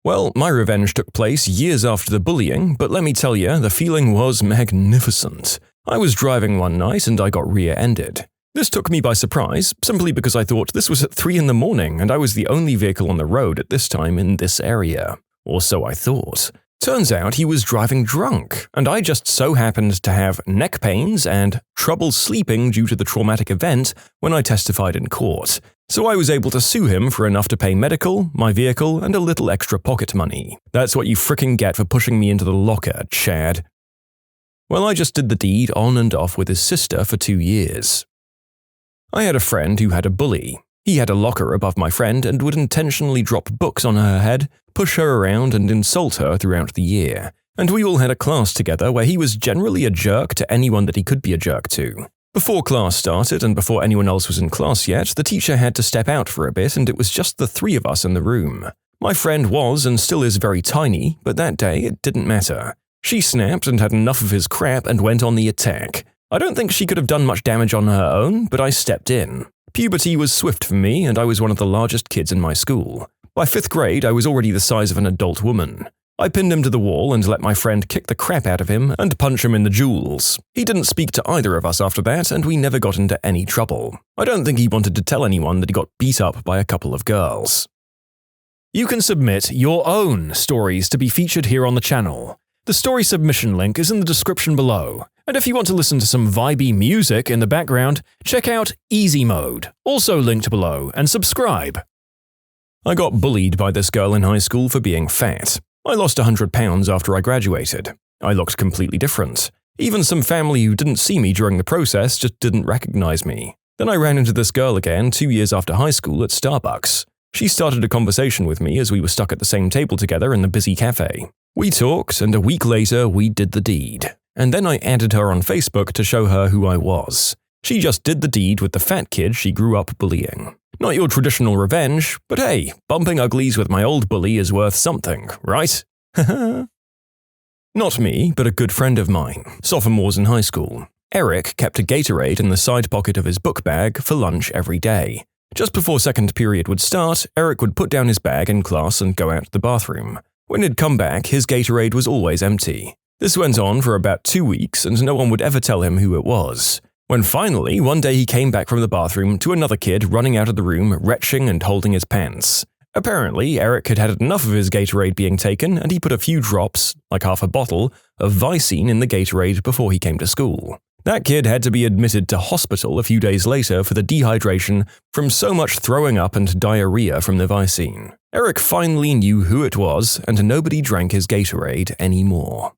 Speaker 1: Well, my revenge took place years after the bullying, but let me tell you, the feeling was magnificent. I was driving one night and I got rear-ended. This took me by surprise, simply because I thought this was at 3 in the morning and I was the only vehicle on the road at this time in this area. Or so I thought. Turns out he was driving drunk, and I just so happened to have neck pains and trouble sleeping due to the traumatic event when I testified in court. So I was able to sue him for enough to pay medical, my vehicle, and a little extra pocket money. That's what you fricking get for pushing me into the locker, Chad. Well, I just did the deed on and off with his sister for 2 years. I had a friend who had a bully. He had a locker above my friend and would intentionally drop books on her head, push her around, and insult her throughout the year. And we all had a class together where he was generally a jerk to anyone that he could be a jerk to. Before class started and before anyone else was in class yet, the teacher had to step out for a bit and it was just the 3 of us in the room. My friend was and still is very tiny, but that day it didn't matter. She snapped and had enough of his crap and went on the attack. I don't think she could have done much damage on her own, but I stepped in. Puberty was swift for me and I was one of the largest kids in my school. By 5th grade, I was already the size of an adult woman. I pinned him to the wall and let my friend kick the crap out of him and punch him in the jewels. He didn't speak to either of us after that and we never got into any trouble. I don't think he wanted to tell anyone that he got beat up by a couple of girls. You can submit your own stories to be featured here on the channel. The story submission link is in the description below. And if you want to listen to some vibey music in the background, check out easymode, also linked below, and subscribe. I got bullied by this girl in high school for being fat. I lost 100 pounds after I graduated. I looked completely different. Even some family who didn't see me during the process just didn't recognize me. Then I ran into this girl again 2 years after high school at Starbucks. She started a conversation with me as we were stuck at the same table together in the busy cafe. We talked, and a week later we did the deed. And then I added her on Facebook to show her who I was. She just did the deed with the fat kid she grew up bullying. Not your traditional revenge, but hey, bumping uglies with my old bully is worth something, right? Not me, but a good friend of mine, sophomores in high school. Eric kept a Gatorade in the side pocket of his book bag for lunch every day. Just before second period would start, Eric would put down his bag in class and go out to the bathroom. When he'd come back, his Gatorade was always empty. This went on for about 2 weeks and no one would ever tell him who it was. When finally, one day he came back from the bathroom to another kid running out of the room, retching and holding his pants. Apparently, Eric had had enough of his Gatorade being taken and he put a few drops, like half a bottle, of Vicine in the Gatorade before he came to school. That kid had to be admitted to hospital a few days later for the dehydration from so much throwing up and diarrhea from the Vicine. Eric finally knew who it was and nobody drank his Gatorade anymore.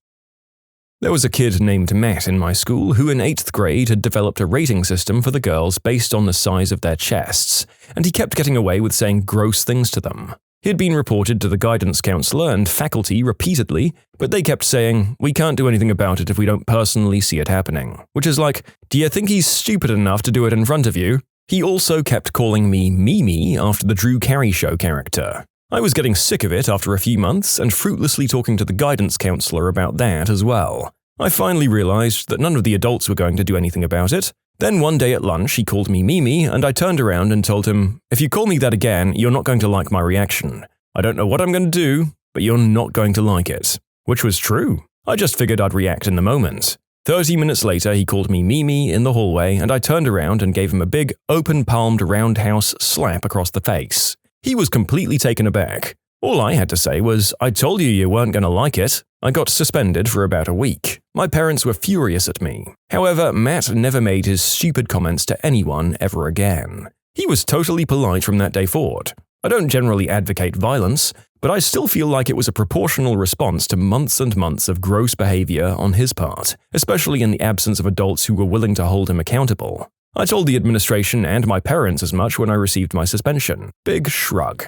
Speaker 1: There was a kid named Matt in my school who in 8th grade had developed a rating system for the girls based on the size of their chests, and he kept getting away with saying gross things to them. He had been reported to the guidance counselor and faculty repeatedly, but they kept saying, "We can't do anything about it if we don't personally see it happening." Which is like, do you think he's stupid enough to do it in front of you? He also kept calling me Mimi after the Drew Carey Show character. I was getting sick of it after a few months and fruitlessly talking to the guidance counselor about that as well. I finally realized that none of the adults were going to do anything about it. Then one day at lunch he called me Mimi and I turned around and told him, "If you call me that again, you're not going to like my reaction. I don't know what I'm going to do, but you're not going to like it." Which was true. I just figured I'd react in the moment. 30 minutes later he called me Mimi in the hallway and I turned around and gave him a big, open-palmed roundhouse slap across the face. He was completely taken aback. All I had to say was, "I told you you weren't going to like it." I got suspended for about a week. My parents were furious at me. However, Matt never made his stupid comments to anyone ever again. He was totally polite from that day forward. I don't generally advocate violence, but I still feel like it was a proportional response to months and months of gross behavior on his part, especially in the absence of adults who were willing to hold him accountable. I told the administration and my parents as much when I received my suspension. Big shrug.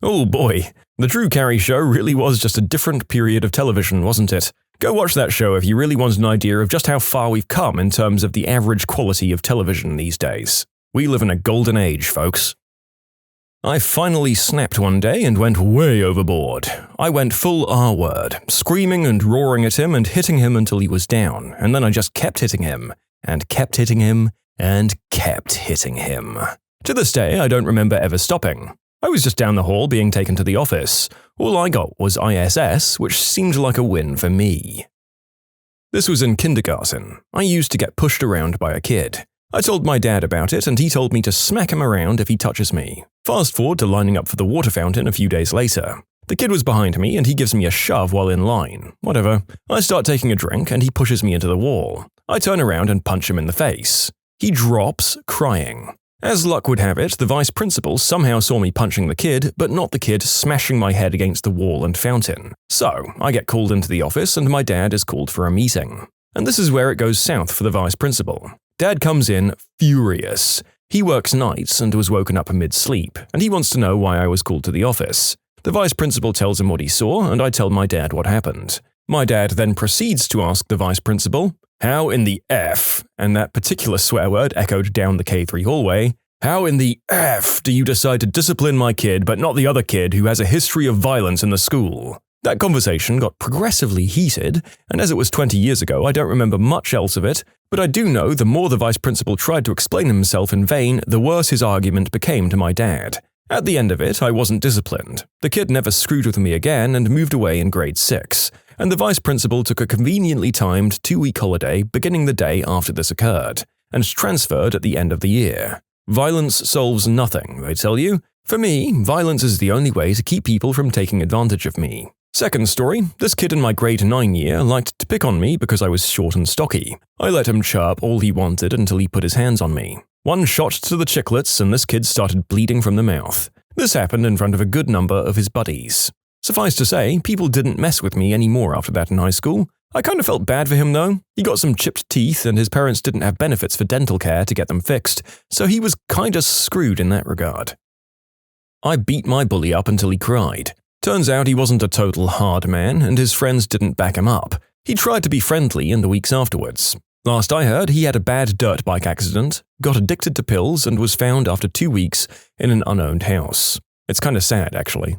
Speaker 1: Oh boy, the Drew Carey Show really was just a different period of television, wasn't it? Go watch that show if you really want an idea of just how far we've come in terms of the average quality of television these days. We live in a golden age, folks. I finally snapped one day and went way overboard. I went full R-word, screaming and roaring at him and hitting him until he was down, and then I just kept hitting him, and kept hitting him, and kept hitting him. To this day, I don't remember ever stopping. I was just down the hall being taken to the office. All I got was ISS, which seemed like a win for me. This was in kindergarten. I used to get pushed around by a kid. I told my dad about it and he told me to smack him around if he touches me. Fast forward to lining up for the water fountain a few days later. The kid was behind me and he gives me a shove while in line. Whatever. I start taking a drink and he pushes me into the wall. I turn around and punch him in the face. He drops, crying. As luck would have it, the vice principal somehow saw me punching the kid, but not the kid smashing my head against the wall and fountain. So, I get called into the office and my dad is called for a meeting. And this is where it goes south for the vice principal. Dad comes in furious. He works nights and was woken up mid-sleep, and he wants to know why I was called to the office. The vice principal tells him what he saw, and I tell my dad what happened. My dad then proceeds to ask the vice principal, "How in the F," and that particular swear word echoed down the K3 hallway, "How in the F do you decide to discipline my kid but not the other kid who has a history of violence in the school?" That conversation got progressively heated, and as it was 20 years ago, I don't remember much else of it, but I do know the more the vice principal tried to explain himself in vain, the worse his argument became to my dad. At the end of it, I wasn't disciplined. The kid never screwed with me again and moved away in grade 6, and the vice principal took a conveniently timed 2-week holiday beginning the day after this occurred, and transferred at the end of the year. Violence solves nothing, they tell you. For me, violence is the only way to keep people from taking advantage of me. Second story, this kid in my grade 9 year liked to pick on me because I was short and stocky. I let him chirp all he wanted until he put his hands on me. One shot to the chiclets and this kid started bleeding from the mouth. This happened in front of a good number of his buddies. Suffice to say, people didn't mess with me anymore after that in high school. I kind of felt bad for him though. He got some chipped teeth and his parents didn't have benefits for dental care to get them fixed, so he was kinda screwed in that regard. I beat my bully up until he cried. Turns out he wasn't a total hard man, and his friends didn't back him up. He tried to be friendly in the weeks afterwards. Last I heard, he had a bad dirt bike accident, got addicted to pills, and was found after 2 weeks in an unowned house. It's kinda sad, actually.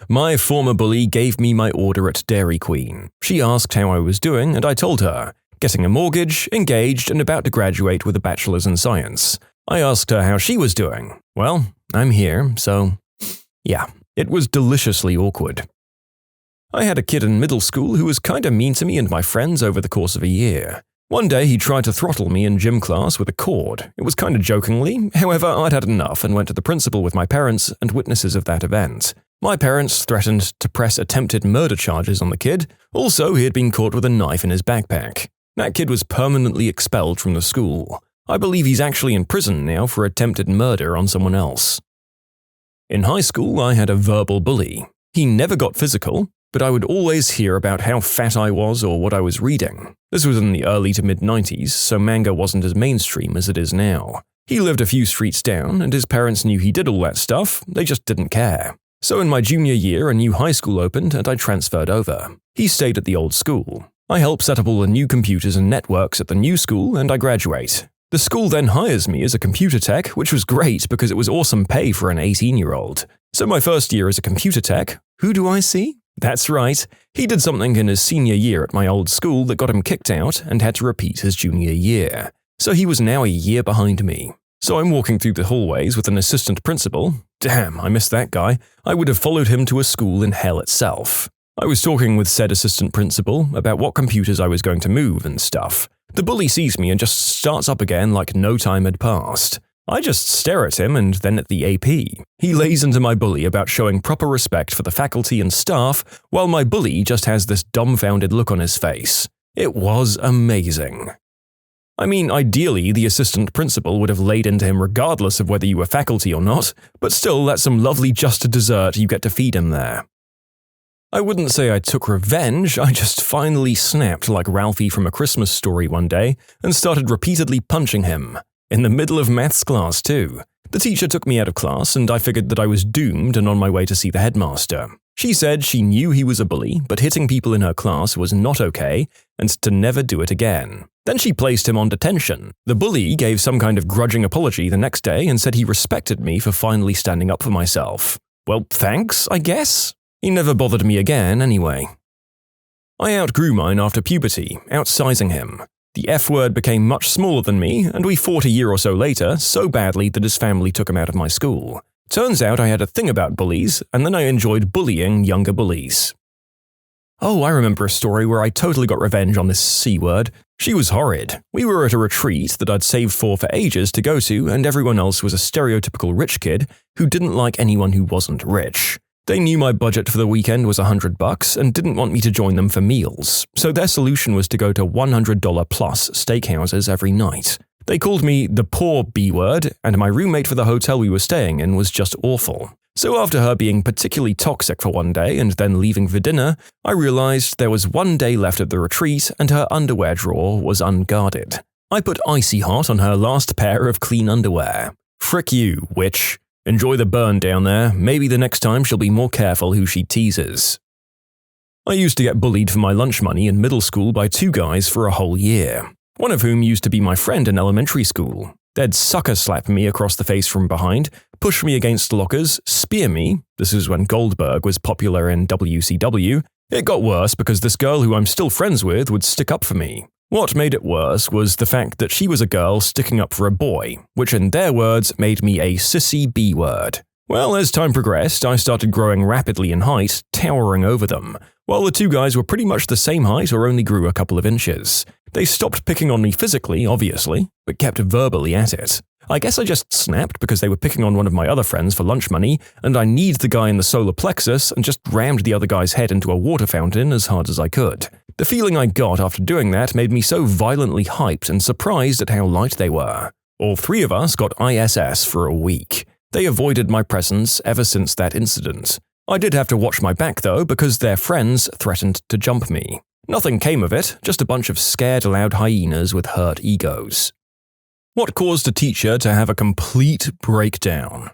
Speaker 1: My former bully gave me my order at Dairy Queen. She asked how I was doing, and I told her, getting a mortgage, engaged, and about to graduate with a bachelor's in science. I asked her how she was doing. Well, I'm here, so... yeah, it was deliciously awkward. I had a kid in middle school who was kinda mean to me and my friends over the course of a year. One day he tried to throttle me in gym class with a cord. It was kinda jokingly, however I'd had enough and went to the principal with my parents and witnesses of that event. My parents threatened to press attempted murder charges on the kid, also he had been caught with a knife in his backpack. That kid was permanently expelled from the school. I believe he's actually in prison now for attempted murder on someone else. In high school, I had a verbal bully. He never got physical, but I would always hear about how fat I was or what I was reading. This was in the early to mid-90s, so manga wasn't as mainstream as it is now. He lived a few streets down, and his parents knew he did all that stuff, they just didn't care. So in my junior year, a new high school opened and I transferred over. He stayed at the old school. I help set up all the new computers and networks at the new school, and I graduate. The school then hires me as a computer tech, which was great because it was awesome pay for an 18-year-old. So my first year as a computer tech, who do I see? That's right, he did something in his senior year at my old school that got him kicked out and had to repeat his junior year. So he was now a year behind me. So I'm walking through the hallways with an assistant principal. Damn, I missed that guy. I would have followed him to a school in hell itself. I was talking with said assistant principal about what computers I was going to move and stuff. The bully sees me and just starts up again like no time had passed. I just stare at him and then at the AP. He lays into my bully about showing proper respect for the faculty and staff, while my bully just has this dumbfounded look on his face. It was amazing. I mean, ideally, the assistant principal would have laid into him regardless of whether you were faculty or not, but still, that's some lovely just dessert you get to feed him there. I wouldn't say I took revenge, I just finally snapped like Ralphie from A Christmas Story one day and started repeatedly punching him. In the middle of maths class, too. The teacher took me out of class and I figured that I was doomed and on my way to see the headmaster. She said she knew he was a bully, but hitting people in her class was not okay and to never do it again. Then she placed him on detention. The bully gave some kind of grudging apology the next day and said he respected me for finally standing up for myself. Well, thanks, I guess. He never bothered me again anyway. I outgrew mine after puberty, outsizing him. The F-word became much smaller than me, and we fought a year or so later so badly that his family took him out of my school. Turns out I had a thing about bullies, and then I enjoyed bullying younger bullies. Oh, I remember a story where I totally got revenge on this C-word. She was horrid. We were at a retreat that I'd saved for ages to go to, and everyone else was a stereotypical rich kid who didn't like anyone who wasn't rich. They knew my budget for the weekend was $100 and didn't want me to join them for meals, so their solution was to go to $100 plus steakhouses every night. They called me the poor B-word, and my roommate for the hotel we were staying in was just awful. So after her being particularly toxic for one day and then leaving for dinner, I realized there was one day left at the retreat and her underwear drawer was unguarded. I put icy hot on her last pair of clean underwear. Frick you, witch. Enjoy the burn down there. Maybe the next time she'll be more careful who she teases. I used to get bullied for my lunch money in middle school by two guys for a whole year, one of whom used to be my friend in elementary school. They'd sucker slap me across the face from behind, push me against lockers, spear me. This is when Goldberg was popular in WCW. It got worse because this girl who I'm still friends with would stick up for me. What made it worse was the fact that she was a girl sticking up for a boy, which in their words made me a sissy B-word. Well, as time progressed, I started growing rapidly in height, towering over them, while the two guys were pretty much the same height or only grew a couple of inches. They stopped picking on me physically, obviously, but kept verbally at it. I guess I just snapped because they were picking on one of my other friends for lunch money, and I kneed the guy in the solar plexus and just rammed the other guy's head into a water fountain as hard as I could. The feeling I got after doing that made me so violently hyped and surprised at how light they were. All three of us got ISS for a week. They avoided my presence ever since that incident. I did have to watch my back though because their friends threatened to jump me. Nothing came of it, just a bunch of scared loud hyenas with hurt egos. What caused a teacher to have a complete breakdown?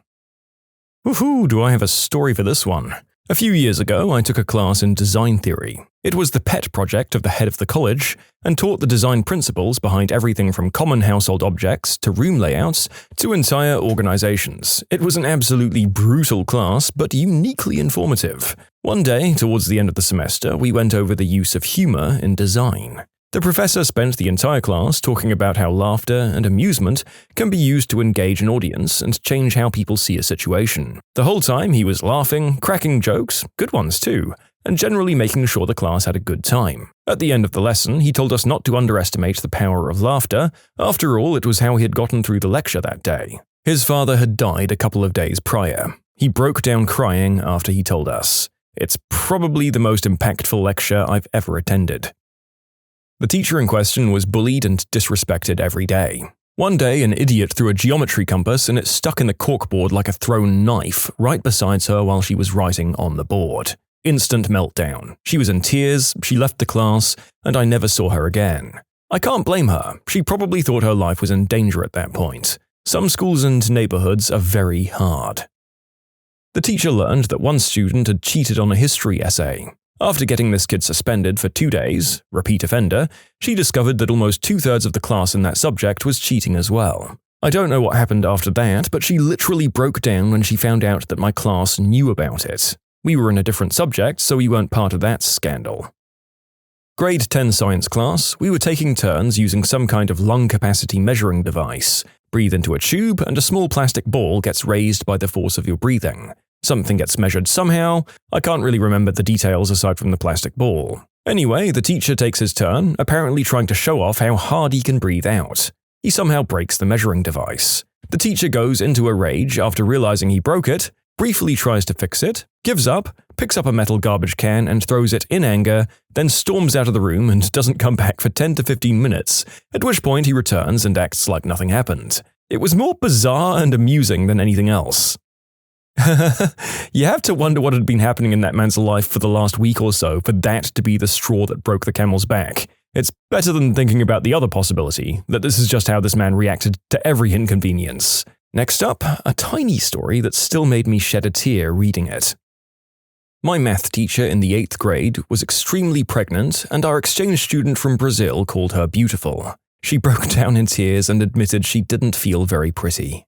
Speaker 1: Woohoo, do I have a story for this one? A few years ago, I took a class in design theory. It was the pet project of the head of the college and taught the design principles behind everything from common household objects to room layouts to entire organizations. It was an absolutely brutal class, but uniquely informative. One day, towards the end of the semester, we went over the use of humor in design. The professor spent the entire class talking about how laughter and amusement can be used to engage an audience and change how people see a situation. The whole time he was laughing, cracking jokes, good ones too, and generally making sure the class had a good time. At the end of the lesson, he told us not to underestimate the power of laughter. After all, it was how he had gotten through the lecture that day. His father had died a couple of days prior. He broke down crying after he told us. It's probably the most impactful lecture I've ever attended. The teacher in question was bullied and disrespected every day. One day, an idiot threw a geometry compass and it stuck in the corkboard like a thrown knife right beside her while she was writing on the board. Instant meltdown. She was in tears, she left the class, and I never saw her again. I can't blame her. She probably thought her life was in danger at that point. Some schools and neighborhoods are very hard. The teacher learned that one student had cheated on a history essay. After getting this kid suspended for 2 days, repeat offender, she discovered that almost 2/3 of the class in that subject was cheating as well. I don't know what happened after that, but she literally broke down when she found out that my class knew about it. We were in a different subject, so we weren't part of that scandal. Grade 10 science class, we were taking turns using some kind of lung capacity measuring device. Breathe into a tube, and a small plastic ball gets raised by the force of your breathing. Something gets measured somehow. I can't really remember the details aside from the plastic ball. Anyway, the teacher takes his turn, apparently trying to show off how hard he can breathe out. He somehow breaks the measuring device. The teacher goes into a rage after realizing he broke it, briefly tries to fix it, gives up, picks up a metal garbage can and throws it in anger, then storms out of the room and doesn't come back for 10 to 15 minutes, at which point he returns and acts like nothing happened. It was more bizarre and amusing than anything else. You have to wonder what had been happening in that man's life for the last week or so for that to be the straw that broke the camel's back. It's better than thinking about the other possibility, that this is just how this man reacted to every inconvenience. Next up, a tiny story that still made me shed a tear reading it. My math teacher in the 8th grade was extremely pregnant, and our exchange student from Brazil called her beautiful. She broke down in tears and admitted she didn't feel very pretty.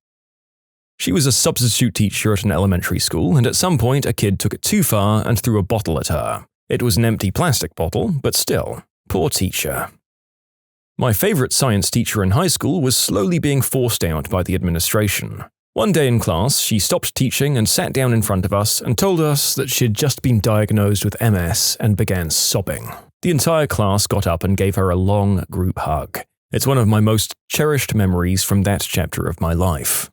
Speaker 1: She was a substitute teacher at an elementary school, and at some point a kid took it too far and threw a bottle at her. It was an empty plastic bottle, but still, poor teacher. My favorite science teacher in high school was slowly being forced out by the administration. One day in class, she stopped teaching and sat down in front of us and told us that she had just been diagnosed with MS and began sobbing. The entire class got up and gave her a long group hug. It's one of my most cherished memories from that chapter of my life.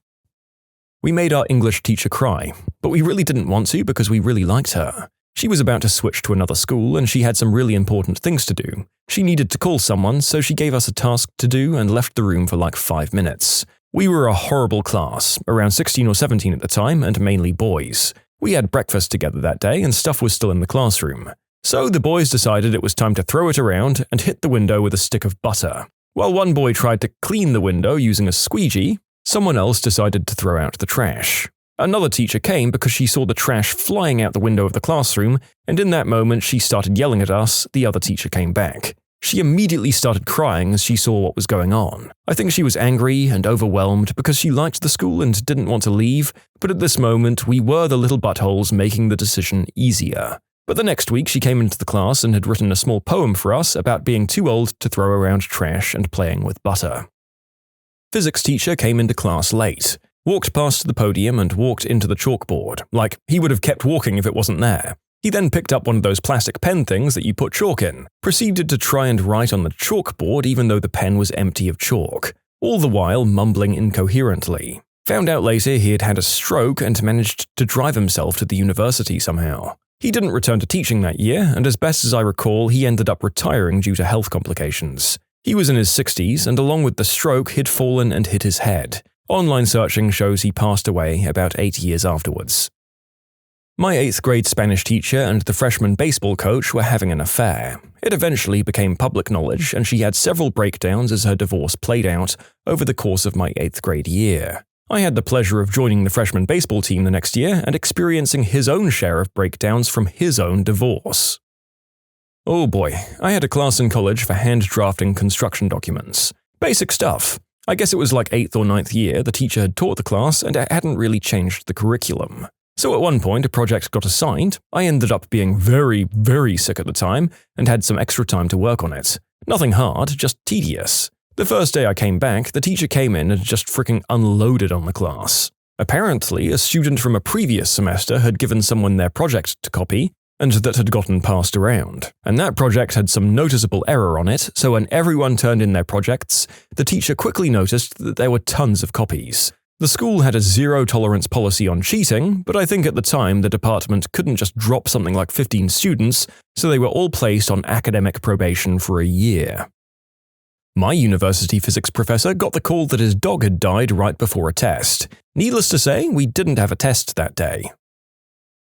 Speaker 1: We made our English teacher cry, but we really didn't want to because we really liked her. She was about to switch to another school and she had some really important things to do. She needed to call someone, so she gave us a task to do and left the room for like 5 minutes. We were a horrible class, around 16 or 17 at the time, and mainly boys. We had breakfast together that day and stuff was still in the classroom. So the boys decided it was time to throw it around and hit the window with a stick of butter. While one boy tried to clean the window using a squeegee, someone else decided to throw out the trash. Another teacher came because she saw the trash flying out the window of the classroom, and in that moment she started yelling at us. The other teacher came back. She immediately started crying as she saw what was going on. I think she was angry and overwhelmed because she liked the school and didn't want to leave, but at this moment we were the little buttholes making the decision easier. But the next week she came into the class and had written a small poem for us about being too old to throw around trash and playing with butter. Physics teacher came into class late, walked past the podium and walked into the chalkboard, like he would have kept walking if it wasn't there. He then picked up one of those plastic pen things that you put chalk in, proceeded to try and write on the chalkboard even though the pen was empty of chalk, all the while mumbling incoherently. Found out later he had had a stroke and managed to drive himself to the university somehow. He didn't return to teaching that year, and as best as I recall, he ended up retiring due to health complications. He was in his 60s, and along with the stroke, he'd fallen and hit his head. Online searching shows he passed away about 8 years afterwards. My 8th grade Spanish teacher and the freshman baseball coach were having an affair. It eventually became public knowledge, and she had several breakdowns as her divorce played out over the course of my 8th grade year. I had the pleasure of joining the freshman baseball team the next year and experiencing his own share of breakdowns from his own divorce. Oh boy, I had a class in college for hand drafting construction documents. Basic stuff. I guess it was like 8th or 9th year the teacher had taught the class and it hadn't really changed the curriculum. So at one point a project got assigned. I ended up being very sick at the time and had some extra time to work on it. Nothing hard, just tedious. The first day I came back, the teacher came in and just freaking unloaded on the class. Apparently, a student from a previous semester had given someone their project to copy, and that had gotten passed around. And that project had some noticeable error on it, so when everyone turned in their projects, the teacher quickly noticed that there were tons of copies. The school had a zero-tolerance policy on cheating, but I think at the time the department couldn't just drop something like 15 students, so they were all placed on academic probation for a year. My university physics professor got the call that his dog had died right before a test. Needless to say, we didn't have a test that day.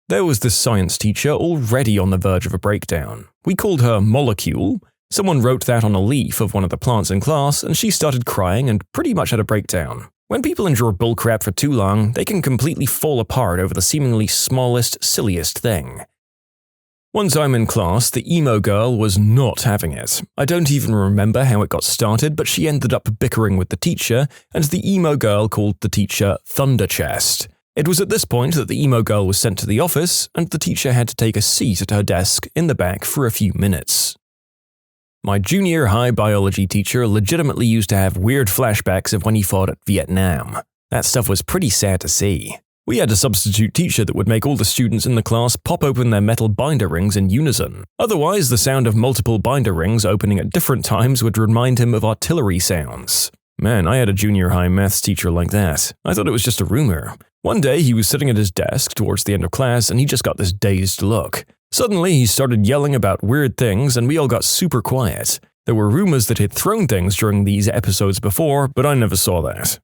Speaker 1: There was this science teacher already on the verge of a breakdown. We called her Molecule. Someone wrote that on a leaf of one of the plants in class, and she started crying and pretty much had a breakdown. When people endure bullcrap for too long, they can completely fall apart over the seemingly smallest, silliest thing. One time in class, the emo girl was not having it. I don't even remember how it got started, but she ended up bickering with the teacher, and the emo girl called the teacher Thunder Chest. It was at this point that the emo girl was sent to the office, and the teacher had to take a seat at her desk in the back for a few minutes. My junior high biology teacher legitimately used to have weird flashbacks of when he fought at Vietnam. That stuff was pretty sad to see. We had a substitute teacher that would make all the students in the class pop open their metal binder rings in unison. Otherwise, the sound of multiple binder rings opening at different times would remind him of artillery sounds. Man, I had a junior high maths teacher like that. I thought it was just a rumor. One day, he was sitting at his desk towards the end of class and he just got this dazed look. Suddenly, he started yelling about weird things and we all got super quiet. There were rumors that he'd thrown things during these episodes before, but I never saw that.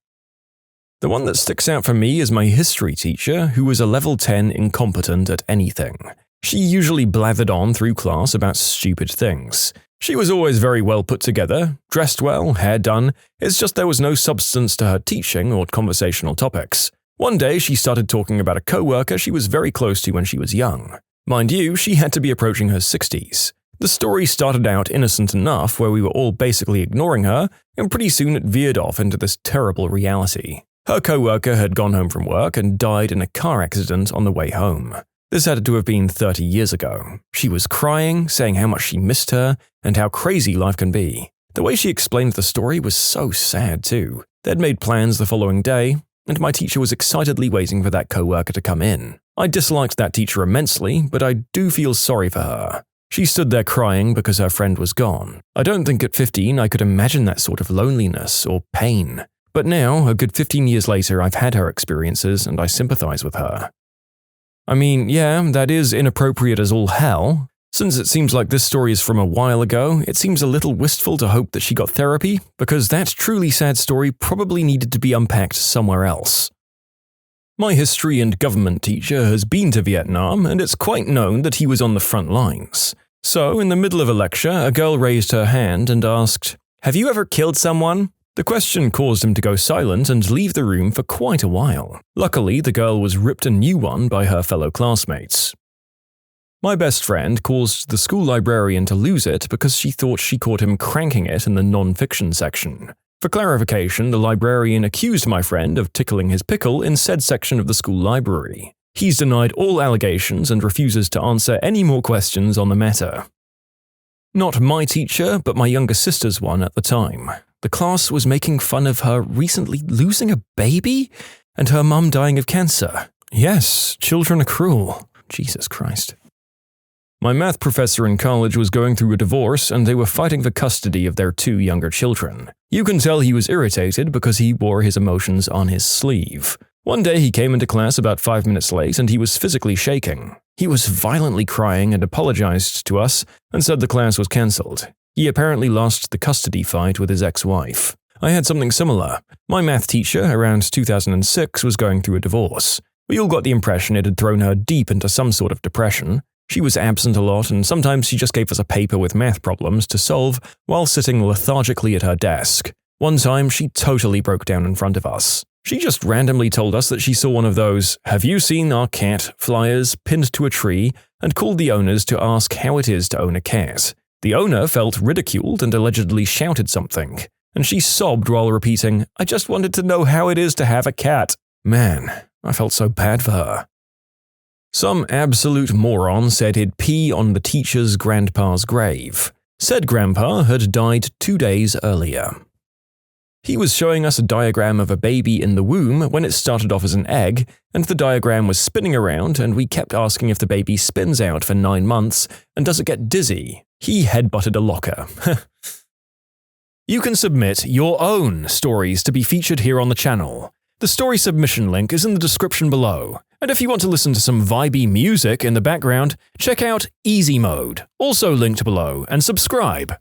Speaker 1: The one that sticks out for me is my history teacher, who was a level 10 incompetent at anything. She usually blathered on through class about stupid things. She was always very well put together, dressed well, hair done. It's just there was no substance to her teaching or conversational topics. One day, she started talking about a coworker she was very close to when she was young. Mind you, she had to be approaching her 60s. The story started out innocent enough where we were all basically ignoring her, and pretty soon it veered off into this terrible reality. Her coworker had gone home from work and died in a car accident on the way home. This had to have been 30 years ago. She was crying, saying how much she missed her, and how crazy life can be. The way she explained the story was so sad too. They'd made plans the following day, and my teacher was excitedly waiting for that coworker to come in. I disliked that teacher immensely, but I do feel sorry for her. She stood there crying because her friend was gone. I don't think at 15 I could imagine that sort of loneliness or pain. But now, a good 15 years later, I've had her experiences and I sympathize with her. I mean, yeah, that is inappropriate as all hell. Since it seems like this story is from a while ago, it seems a little wistful to hope that she got therapy, because that truly sad story probably needed to be unpacked somewhere else. My history and government teacher has been to Vietnam, and it's quite known that he was on the front lines. So, in the middle of a lecture, a girl raised her hand and asked, "Have you ever killed someone?" The question caused him to go silent and leave the room for quite a while. Luckily, the girl was ripped a new one by her fellow classmates. My best friend caused the school librarian to lose it because she thought she caught him cranking it in the non-fiction section. For clarification, the librarian accused my friend of tickling his pickle in said section of the school library. He's denied all allegations and refuses to answer any more questions on the matter. Not my teacher, but my younger sister's one at the time. The class was making fun of her recently losing a baby and her mum dying of cancer. Yes, children are cruel. Jesus Christ. My math professor in college was going through a divorce and they were fighting for custody of their 2 younger children. You can tell he was irritated because he wore his emotions on his sleeve. One day he came into class about 5 minutes late and he was physically shaking. He was violently crying and apologized to us and said the class was cancelled. He apparently lost the custody fight with his ex-wife. I had something similar. My math teacher, around 2006, was going through a divorce. We all got the impression it had thrown her deep into some sort of depression. She was absent a lot, and sometimes she just gave us a paper with math problems to solve while sitting lethargically at her desk. One time, she totally broke down in front of us. She just randomly told us that she saw one of those "Have you seen our cat?" flyers pinned to a tree and called the owners to ask how it is to own a cat. The owner felt ridiculed and allegedly shouted something, and she sobbed while repeating, "I just wanted to know how it is to have a cat." Man, I felt so bad for her. Some absolute moron said he'd pee on the teacher's grandpa's grave. Said grandpa had died 2 days earlier. He was showing us a diagram of a baby in the womb when it started off as an egg, and the diagram was spinning around, and we kept asking if the baby spins out for 9 months and does it get dizzy. He headbutted a locker. You can submit your own stories to be featured here on the channel. The story submission link is in the description below. And if you want to listen to some vibey music in the background, check out easymode, also linked below, and subscribe.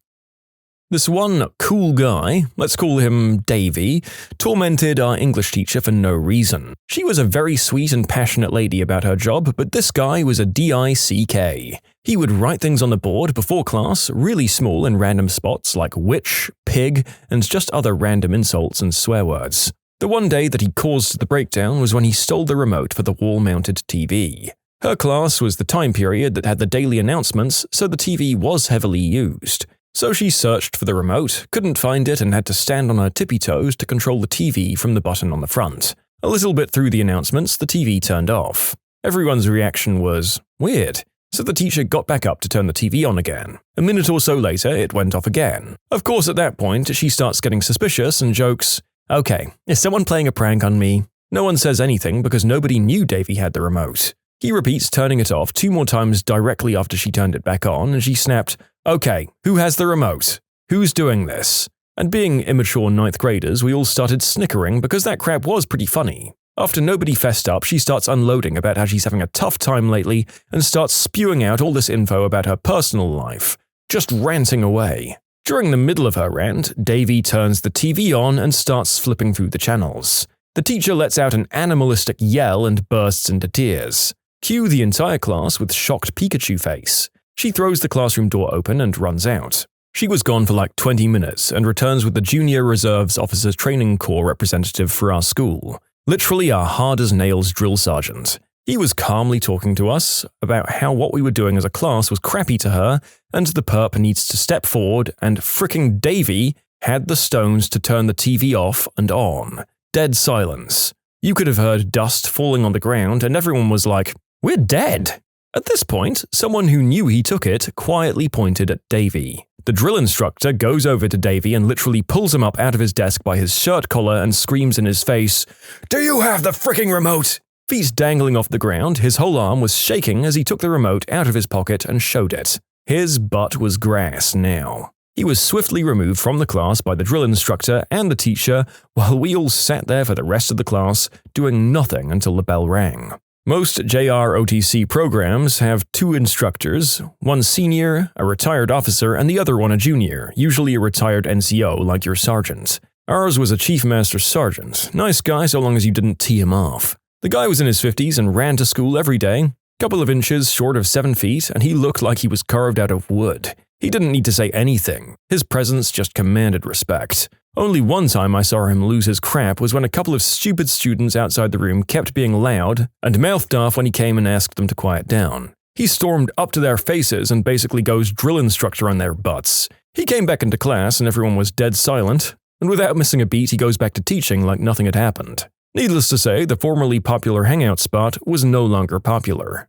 Speaker 1: This one cool guy, let's call him Davey, tormented our English teacher for no reason. She was a very sweet and passionate lady about her job, but this guy was a DICK. He would write things on the board before class, really small in random spots like witch, pig, and just other random insults and swear words. The one day that he caused the breakdown was when he stole the remote for the wall-mounted TV. Her class was the time period that had the daily announcements, so the TV was heavily used. So she searched for the remote, couldn't find it, and had to stand on her tippy toes to control the TV from the button on the front. A little bit through the announcements, the TV turned off. Everyone's reaction was, "Weird." So the teacher got back up to turn the TV on again. A minute or so later, it went off again. Of course, at that point, she starts getting suspicious and jokes, "Okay, is someone playing a prank on me?" No one says anything because nobody knew Davey had the remote. He repeats turning it off 2 more times directly after she turned it back on, and she snapped, "Okay, who has the remote? Who's doing this?" And being immature 9th graders, we all started snickering because that crap was pretty funny. After nobody fessed up, she starts unloading about how she's having a tough time lately and starts spewing out all this info about her personal life, just ranting away. During the middle of her rant, Davey turns the TV on and starts flipping through the channels. The teacher lets out an animalistic yell and bursts into tears. Cue the entire class with shocked Pikachu face. She throws the classroom door open and runs out. She was gone for like 20 minutes and returns with the Junior Reserves Officers Training Corps representative for our school. Literally our hard-as-nails drill sergeant. He was calmly talking to us about how what we were doing as a class was crappy to her and the perp needs to step forward, and fricking Davey had the stones to turn the TV off and on. Dead silence. You could have heard dust falling on the ground and everyone was like, "We're dead." At this point, someone who knew he took it quietly pointed at Davey. The drill instructor goes over to Davy and literally pulls him up out of his desk by his shirt collar and screams in his face, "Do you have the fricking remote?" Feet dangling off the ground, his whole arm was shaking as he took the remote out of his pocket and showed it. His butt was grass now. He was swiftly removed from the class by the drill instructor and the teacher, while we all sat there for the rest of the class, doing nothing until the bell rang. Most JROTC programs have two instructors, one senior, a retired officer, and the other one a junior, usually a retired NCO like your sergeant. Ours was a Chief Master Sergeant. Nice guy so long as you didn't tee him off. The guy was in his 50s and ran to school every day, couple of inches short of 7 feet, and he looked like he was carved out of wood. He didn't need to say anything. His presence just commanded respect. Only one time I saw him lose his crap was when a couple of stupid students outside the room kept being loud and mouthed off when he came and asked them to quiet down. He stormed up to their faces and basically goes drill instructor on their butts. He came back into class and everyone was dead silent, and without missing a beat he goes back to teaching like nothing had happened. Needless to say, the formerly popular hangout spot was no longer popular.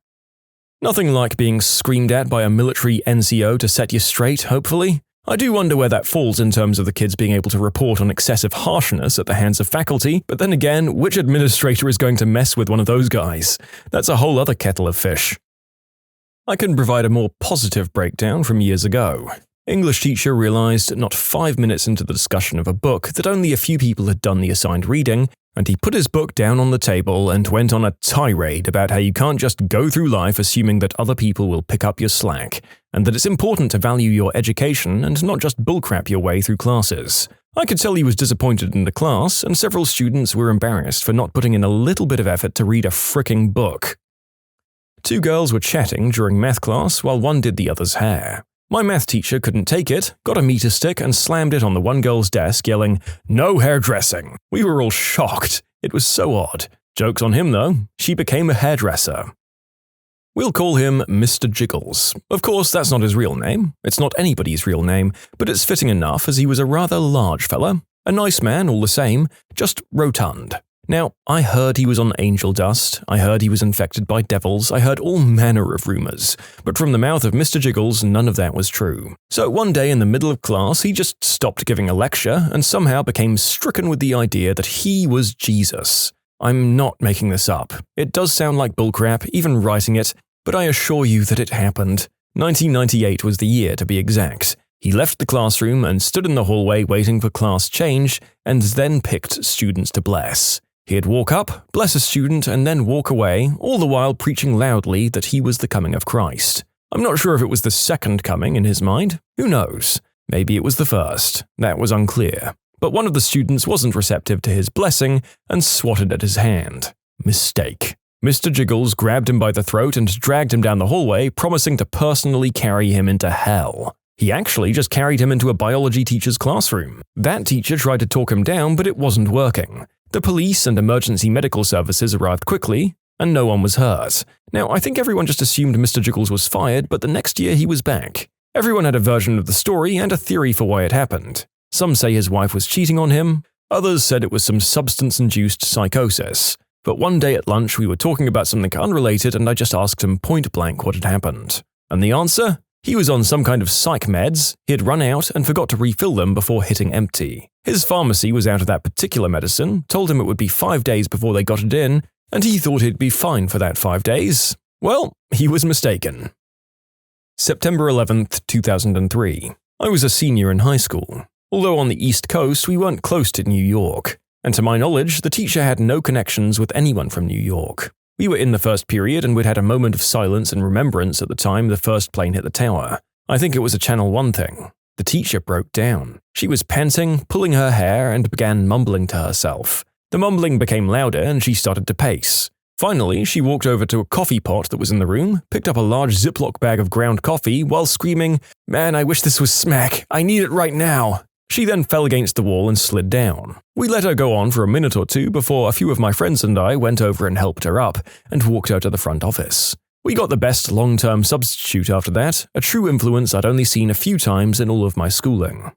Speaker 1: Nothing like being screamed at by a military NCO to set you straight, hopefully. I do wonder where that falls in terms of the kids being able to report on excessive harshness at the hands of faculty, but then again, which administrator is going to mess with one of those guys? That's a whole other kettle of fish. I can provide a more positive breakdown from years ago. English teacher realized not 5 minutes into the discussion of a book that only a few people had done the assigned reading, and he put his book down on the table and went on a tirade about how you can't just go through life assuming that other people will pick up your slack, and that it's important to value your education and not just bullcrap your way through classes. I could tell he was disappointed in the class, and several students were embarrassed for not putting in a little bit of effort to read a fricking book. 2 girls were chatting during math class while one did the other's hair. My math teacher couldn't take it, got a meter stick and slammed it on the one girl's desk, yelling, "No hairdressing." We were all shocked. It was so odd. Joke's on him though, she became a hairdresser. We'll call him Mr. Jiggles. Of course, that's not his real name. It's not anybody's real name, but it's fitting enough as he was a rather large fella. A nice man all the same, just rotund. Now, I heard he was on angel dust, I heard he was infected by devils, I heard all manner of rumors, but from the mouth of Mr. Jiggles, none of that was true. So one day in the middle of class, he just stopped giving a lecture and somehow became stricken with the idea that he was Jesus. I'm not making this up. It does sound like bullcrap, even writing it, but I assure you that it happened. 1998 was the year, to be exact. He left the classroom and stood in the hallway waiting for class change, and then picked students to bless. He'd walk up, bless a student, and then walk away, all the while preaching loudly that he was the coming of Christ. I'm not sure if it was the second coming in his mind. Who knows? Maybe it was the first. That was unclear. But one of the students wasn't receptive to his blessing and swatted at his hand. Mistake. Mr. Jiggles grabbed him by the throat and dragged him down the hallway, promising to personally carry him into hell. He actually just carried him into a biology teacher's classroom. That teacher tried to talk him down, but it wasn't working. The police and emergency medical services arrived quickly, and no one was hurt. Now, I think everyone just assumed Mr. Jiggles was fired, but the next year he was back. Everyone had a version of the story and a theory for why it happened. Some say his wife was cheating on him, others said it was some substance-induced psychosis. But one day at lunch we were talking about something unrelated and I just asked him point blank what had happened. And the answer? He was on some kind of psych meds, he had run out and forgot to refill them before hitting empty. His pharmacy was out of that particular medicine, told him it would be 5 days before they got it in, and he thought he'd be fine for that 5 days. Well, he was mistaken. September 11th, 2003. I was a senior in high school. Although on the East Coast, we weren't close to New York. And to my knowledge, the teacher had no connections with anyone from New York. We were in the first period and we'd had a moment of silence and remembrance at the time the first plane hit the tower. I think it was a Channel 1 thing. The teacher broke down. She was panting, pulling her hair, and began mumbling to herself. The mumbling became louder and she started to pace. Finally, she walked over to a coffee pot that was in the room, picked up a large Ziploc bag of ground coffee while screaming, "Man, I wish this was smack. I need it right now." She then fell against the wall and slid down. We let her go on for a minute or two before a few of my friends and I went over and helped her up and walked her to the front office. We got the best long-term substitute after that, a true influence I'd only seen a few times in all of my schooling.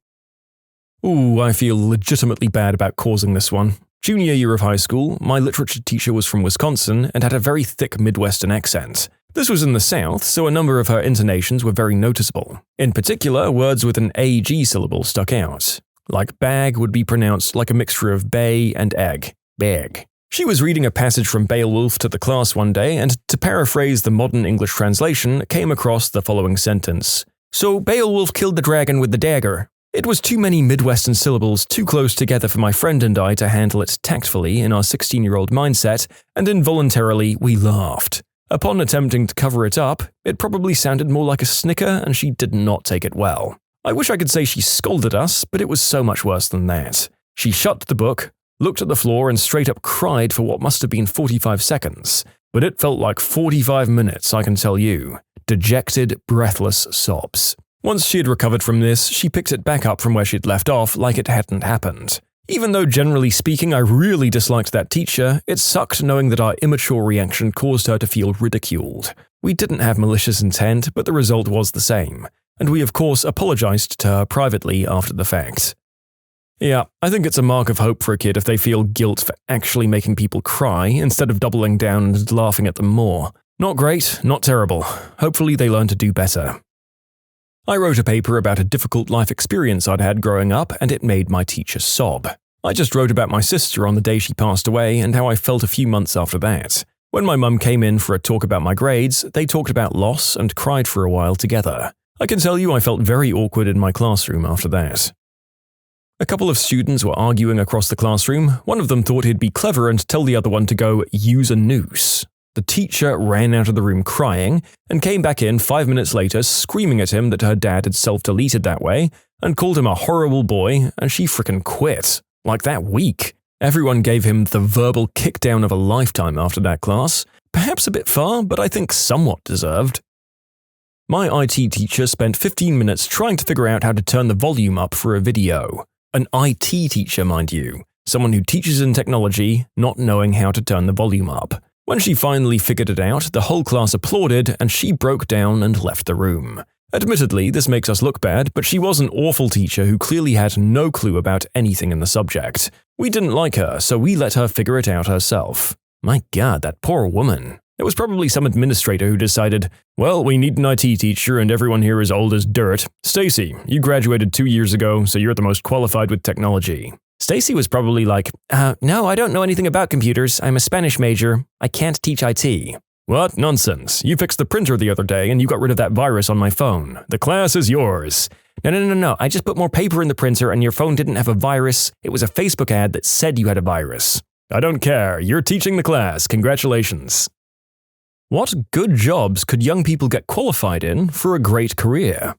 Speaker 1: Ooh, I feel legitimately bad about causing this one. Junior year of high school, my literature teacher was from Wisconsin and had a very thick Midwestern accent. This was in the South, so a number of her intonations were very noticeable. In particular, words with an AG syllable stuck out. Like bag would be pronounced like a mixture of bay and egg. Bag. She was reading a passage from Beowulf to the class one day, and to paraphrase the modern English translation, came across the following sentence. So Beowulf killed the dragon with the dagger. It was too many Midwestern syllables too close together for my friend and I to handle it tactfully in our 16-year-old mindset, and involuntarily we laughed. Upon attempting to cover it up, it probably sounded more like a snicker, and she did not take it well. I wish I could say she scolded us, but it was so much worse than that. She shut the book, looked at the floor, and straight up cried for what must have been 45 seconds. But it felt like 45 minutes, I can tell you. Dejected, breathless sobs. Once she had recovered from this, she picked it back up from where she'd left off like it hadn't happened. Even though generally speaking I really disliked that teacher, it sucked knowing that our immature reaction caused her to feel ridiculed. We didn't have malicious intent, but the result was the same. And we of course apologized to her privately after the fact. Yeah, I think it's a mark of hope for a kid if they feel guilt for actually making people cry instead of doubling down and laughing at them more. Not great, not terrible. Hopefully they learn to do better. I wrote a paper about a difficult life experience I'd had growing up, and it made my teacher sob. I just wrote about my sister on the day she passed away and how I felt a few months after that. When my mum came in for a talk about my grades, they talked about loss and cried for a while together. I can tell you I felt very awkward in my classroom after that. A couple of students were arguing across the classroom. One of them thought he'd be clever and tell the other one to go use a noose. The teacher ran out of the room crying and came back in 5 minutes later screaming at him that her dad had self-deleted that way and called him a horrible boy, and she frickin' quit. Like that week. Everyone gave him the verbal kickdown of a lifetime after that class. Perhaps a bit far, but I think somewhat deserved. My IT teacher spent 15 minutes trying to figure out how to turn the volume up for a video. An IT teacher, mind you. Someone who teaches in technology, not knowing how to turn the volume up. When she finally figured it out, the whole class applauded and she broke down and left the room. Admittedly, this makes us look bad, but she was an awful teacher who clearly had no clue about anything in the subject. We didn't like her, so we let her figure it out herself. My God, that poor woman. It was probably some administrator who decided, well, we need an IT teacher and everyone here is old as dirt. Stacy, you graduated 2 years ago, so you're the most qualified with technology. Stacy was probably like, no, I don't know anything about computers. I'm a Spanish major. I can't teach IT. What? Nonsense. You fixed the printer the other day and you got rid of that virus on my phone. The class is yours. No. I just put more paper in the printer and your phone didn't have a virus. It was a Facebook ad that said you had a virus. I don't care. You're teaching the class. Congratulations. What good jobs could young people get qualified in for a great career?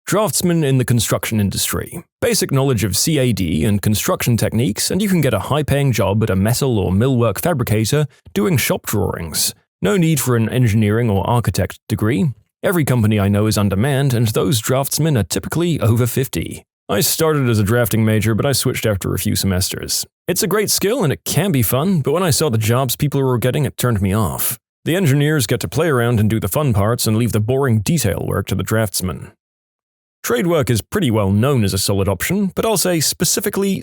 Speaker 1: Draftsman in the construction industry. Basic knowledge of CAD and construction techniques, and you can get a high-paying job at a metal or millwork fabricator doing shop drawings. No need for an engineering or architect degree. Every company I know is on demand, and those draftsmen are typically over 50. I started as a drafting major, but I switched after a few semesters. It's a great skill and it can be fun, but when I saw the jobs people were getting, it turned me off. The engineers get to play around and do the fun parts and leave the boring detail work to the draftsmen. Trade work is pretty well known as a solid option, but I'll say specifically,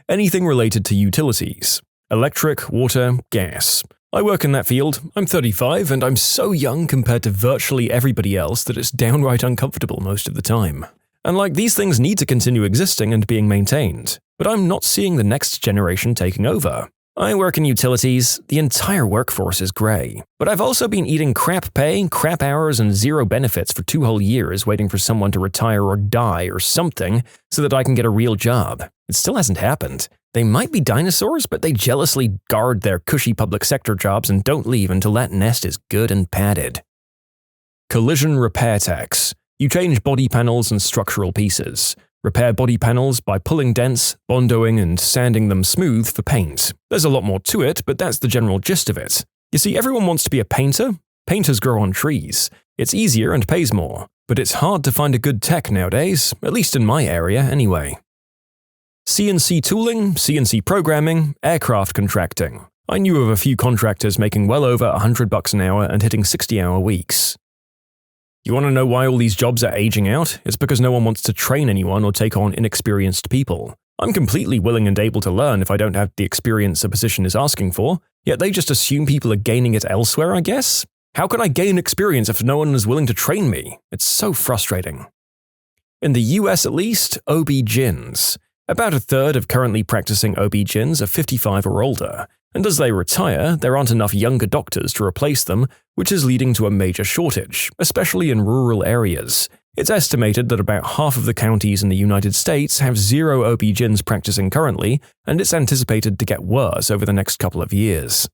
Speaker 1: anything related to utilities. Electric, water, gas. I work in that field. I'm 35 and I'm so young compared to virtually everybody else that it's downright uncomfortable most of the time. And these things need to continue existing and being maintained, but I'm not seeing the next generation taking over. I work in utilities. The entire workforce is grey. But I've also been eating crap pay, crap hours, and zero benefits for 2 whole years waiting for someone to retire or die or something so that I can get a real job. It still hasn't happened. They might be dinosaurs, but they jealously guard their cushy public sector jobs and don't leave until that nest is good and padded. Collision repair techs. You change body panels and structural pieces. Repair body panels by pulling dents, bondoing, and sanding them smooth for paint. There's a lot more to it, but that's the general gist of it. You see, everyone wants to be a painter. Painters grow on trees. It's easier and pays more. But it's hard to find a good tech nowadays, at least in my area anyway. CNC tooling, CNC programming, aircraft contracting. I knew of a few contractors making well over $100 an hour and hitting 60-hour weeks. You want to know why all these jobs are aging out? It's because no one wants to train anyone or take on inexperienced people. I'm completely willing and able to learn if I don't have the experience a position is asking for, yet they just assume people are gaining it elsewhere, I guess? How can I gain experience if no one is willing to train me? It's so frustrating. In the US at least, OB-GYNs. About a third of currently practicing OB-GYNs are 55 or older, and as they retire, there aren't enough younger doctors to replace them, which is leading to a major shortage, especially in rural areas. It's estimated that about half of the counties in the United States have 0 OB-GYNs practicing currently, and it's anticipated to get worse over the next couple of years.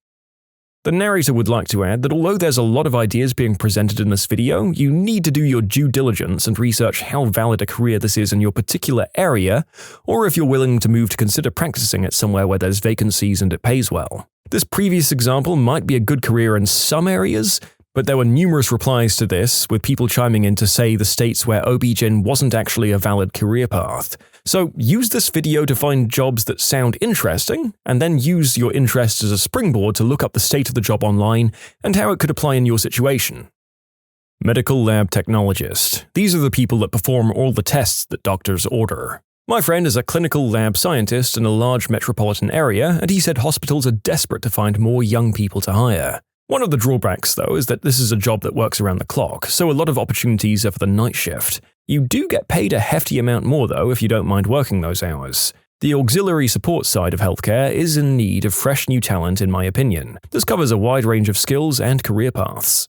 Speaker 1: The narrator would like to add that although there's a lot of ideas being presented in this video, you need to do your due diligence and research how valid a career this is in your particular area, or if you're willing to move to consider practicing it somewhere where there's vacancies and it pays well. This previous example might be a good career in some areas, but there were numerous replies to this, with people chiming in to say the states where OB-GYN wasn't actually a valid career path. So use this video to find jobs that sound interesting, and then use your interest as a springboard to look up the state of the job online and how it could apply in your situation. Medical lab technologist. These are the people that perform all the tests that doctors order. My friend is a clinical lab scientist in a large metropolitan area, and he said hospitals are desperate to find more young people to hire. One of the drawbacks, though, is that this is a job that works around the clock, so a lot of opportunities are for the night shift. You do get paid a hefty amount more, though, if you don't mind working those hours. The auxiliary support side of healthcare is in need of fresh new talent, in my opinion. This covers a wide range of skills and career paths.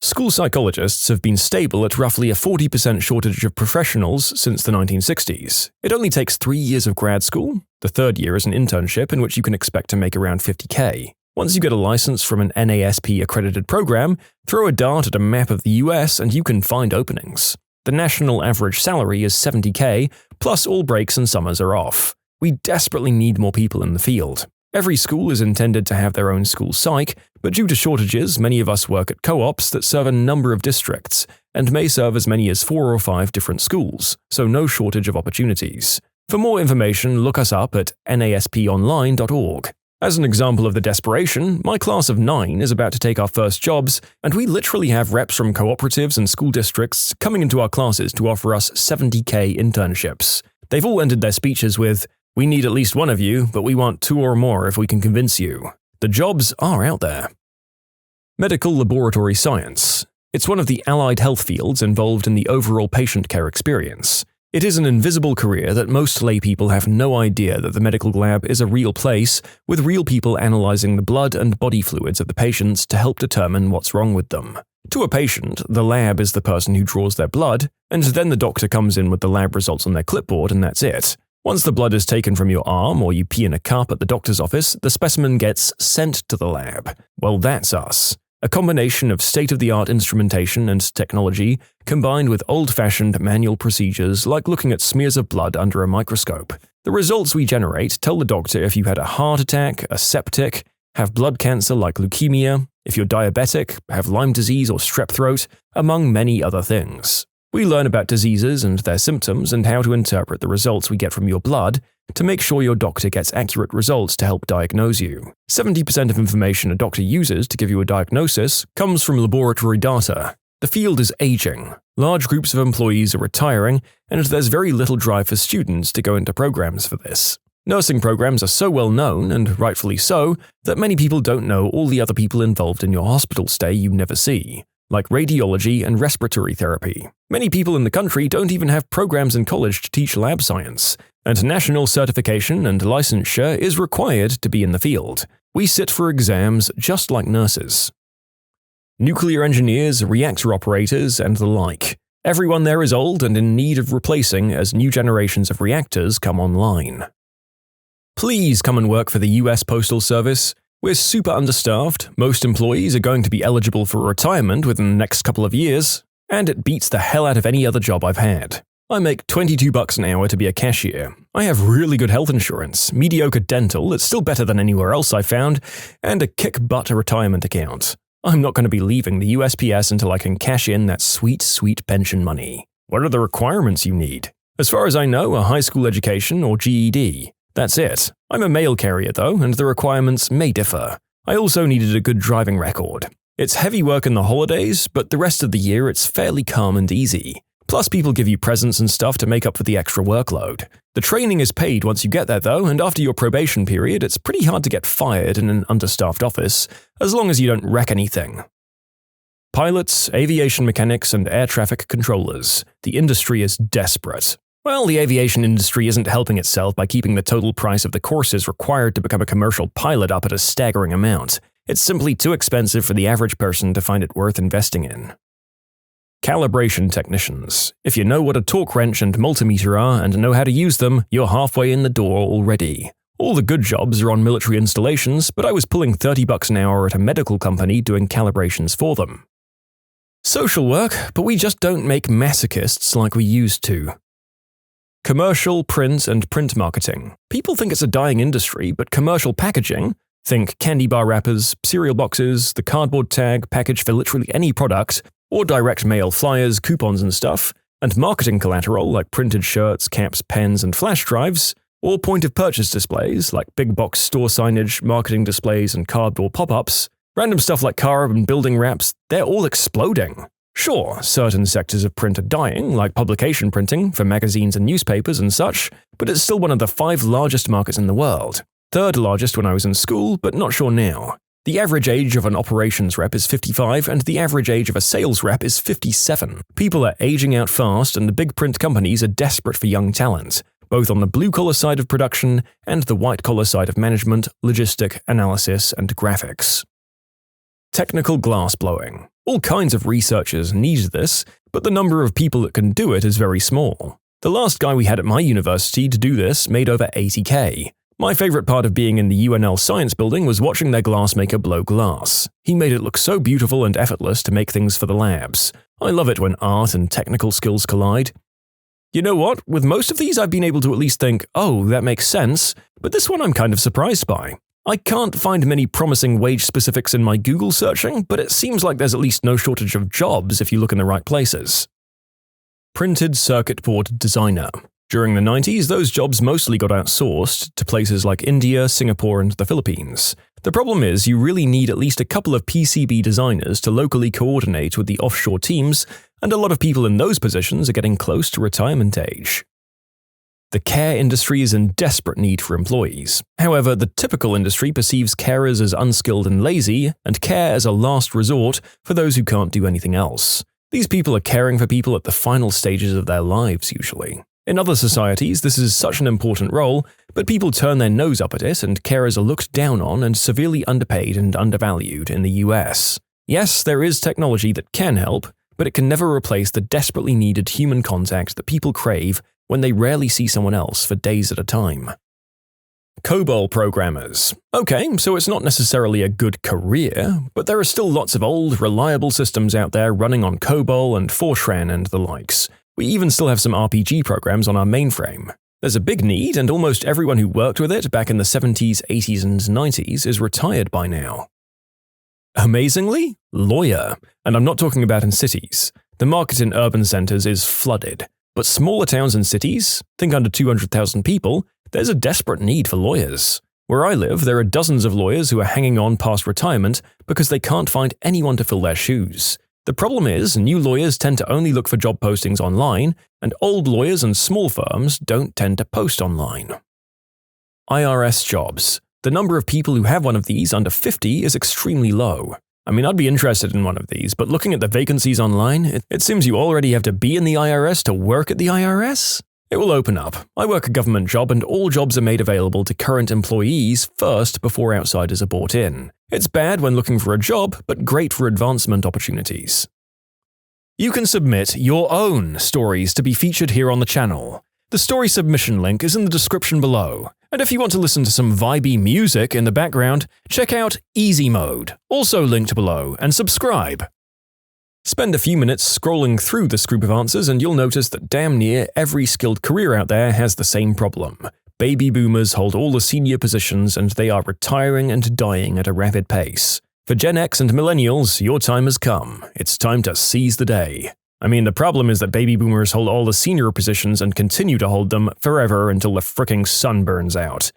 Speaker 1: School psychologists have been stable at roughly a 40% shortage of professionals since the 1960s. It only takes 3 years of grad school. The third year is an internship in which you can expect to make around $50K. Once you get a license from an NASP-accredited program, throw a dart at a map of the US and you can find openings. The national average salary is $70K, plus all breaks and summers are off. We desperately need more people in the field. Every school is intended to have their own school psych, but due to shortages, many of us work at co-ops that serve a number of districts, and may serve as many as 4 or 5 different schools, so no shortage of opportunities. For more information, look us up at nasponline.org. As an example of the desperation, my class of 9 is about to take our first jobs, and we literally have reps from cooperatives and school districts coming into our classes to offer us $70K internships. They've all ended their speeches with, "We need at least one of you, but we want 2 or more if we can convince you." The jobs are out there. Medical laboratory science. It's one of the allied health fields involved in the overall patient care experience. It is an invisible career that most laypeople have no idea that the medical lab is a real place, with real people analyzing the blood and body fluids of the patients to help determine what's wrong with them. To a patient, the lab is the person who draws their blood, and then the doctor comes in with the lab results on their clipboard and that's it. Once the blood is taken from your arm or you pee in a cup at the doctor's office, the specimen gets sent to the lab. Well, that's us. A combination of state-of-the-art instrumentation and technology combined with old-fashioned manual procedures like looking at smears of blood under a microscope. The results we generate tell the doctor if you had a heart attack, a septic, have blood cancer like leukemia, if you're diabetic, have Lyme disease or strep throat, among many other things. We learn about diseases and their symptoms and how to interpret the results we get from your blood to make sure your doctor gets accurate results to help diagnose you. 70% of information a doctor uses to give you a diagnosis comes from laboratory data. The field is aging. Large groups of employees are retiring, and there's very little drive for students to go into programs for this. Nursing programs are so well known, and rightfully so, that many people don't know all the other people involved in your hospital stay you never see, like radiology and respiratory therapy. Many people in the country don't even have programs in college to teach lab science, and national certification and licensure is required to be in the field. We sit for exams just like nurses. Nuclear engineers, reactor operators, and the like. Everyone there is old and in need of replacing as new generations of reactors come online. Please come and work for the US Postal Service. We're super understaffed, most employees are going to be eligible for retirement within the next couple of years, and it beats the hell out of any other job I've had. I make $22 an hour to be a cashier. I have really good health insurance, mediocre dental, it's still better than anywhere else I've found, and a kick-butt retirement account. I'm not going to be leaving the USPS until I can cash in that sweet, sweet pension money. What are the requirements you need? As far as I know, a high school education or GED. That's it. I'm a mail carrier though, and the requirements may differ. I also needed a good driving record. It's heavy work in the holidays, but the rest of the year it's fairly calm and easy. Plus, people give you presents and stuff to make up for the extra workload. The training is paid once you get there though, and after your probation period, it's pretty hard to get fired in an understaffed office, as long as you don't wreck anything. Pilots, aviation mechanics, and air traffic controllers. The industry is desperate. Well, the aviation industry isn't helping itself by keeping the total price of the courses required to become a commercial pilot up at a staggering amount. It's simply too expensive for the average person to find it worth investing in. Calibration technicians. If you know what a torque wrench and multimeter are and know how to use them, you're halfway in the door already. All the good jobs are on military installations, but I was pulling $30 an hour at a medical company doing calibrations for them. Social work, but we just don't make masochists like we used to. Commercial, print, and print marketing. People think it's a dying industry, but commercial packaging, think candy bar wrappers, cereal boxes, the cardboard tag package for literally any product, or direct mail flyers, coupons and stuff, and marketing collateral like printed shirts, caps, pens, and flash drives, or point-of-purchase displays like big box store signage, marketing displays, and cardboard pop-ups, random stuff like car and building wraps, they're all exploding. Sure, certain sectors of print are dying, like publication printing for magazines and newspapers and such, but it's still one of the 5 largest markets in the world. 3rd largest when I was in school, but not sure now. The average age of an operations rep is 55, and the average age of a sales rep is 57. People are aging out fast, and the big print companies are desperate for young talent, both on the blue-collar side of production and the white-collar side of management, logistic, analysis, and graphics. Technical glass blowing. All kinds of researchers need this, but the number of people that can do it is very small. The last guy we had at my university to do this made over $80K. My favorite part of being in the UNL science building was watching their glassmaker blow glass. He made it look so beautiful and effortless to make things for the labs. I love it when art and technical skills collide. You know what? With most of these I've been able to at least think, oh, that makes sense, but this one I'm kind of surprised by. I can't find many promising wage specifics in my Google searching, but it seems like there's at least no shortage of jobs if you look in the right places. Printed circuit board designer. During the 90s, those jobs mostly got outsourced to places like India, Singapore, and the Philippines. The problem is you really need at least a couple of PCB designers to locally coordinate with the offshore teams, and a lot of people in those positions are getting close to retirement age. The care industry is in desperate need for employees. However, the typical industry perceives carers as unskilled and lazy, and care as a last resort for those who can't do anything else. These people are caring for people at the final stages of their lives, usually. In other societies, this is such an important role, but people turn their nose up at it, and carers are looked down on and severely underpaid and undervalued in the US. Yes, there is technology that can help, but it can never replace the desperately needed human contact that people crave when they rarely see someone else for days at a time. COBOL programmers. Okay, so it's not necessarily a good career, but there are still lots of old, reliable systems out there running on COBOL and Fortran and the likes. We even still have some RPG programs on our mainframe. There's a big need, and almost everyone who worked with it back in the 70s, 80s, and 90s is retired by now. Amazingly, lawyer. And I'm not talking about in cities. The market in urban centers is flooded. But smaller towns and cities, think under 200,000 people, there's a desperate need for lawyers. Where I live, there are dozens of lawyers who are hanging on past retirement because they can't find anyone to fill their shoes. The problem is, new lawyers tend to only look for job postings online, and old lawyers and small firms don't tend to post online. IRS jobs. The number of people who have one of these under 50 is extremely low. I mean, I'd be interested in one of these, but looking at the vacancies online, it seems you already have to be in the IRS to work at the IRS? It will open up. I work a government job, and all jobs are made available to current employees first before outsiders are brought in. It's bad when looking for a job, but great for advancement opportunities. You can submit your own stories to be featured here on the channel. The story submission link is in the description below. And if you want to listen to some vibey music in the background, check out easymode, also linked below, and subscribe. Spend a few minutes scrolling through this group of answers and you'll notice that damn near every skilled career out there has the same problem. Baby boomers hold all the senior positions and they are retiring and dying at a rapid pace. For Gen X and millennials, your time has come. It's time to seize the day. I mean, the problem is that baby boomers hold all the senior positions and continue to hold them forever until the fricking sun burns out.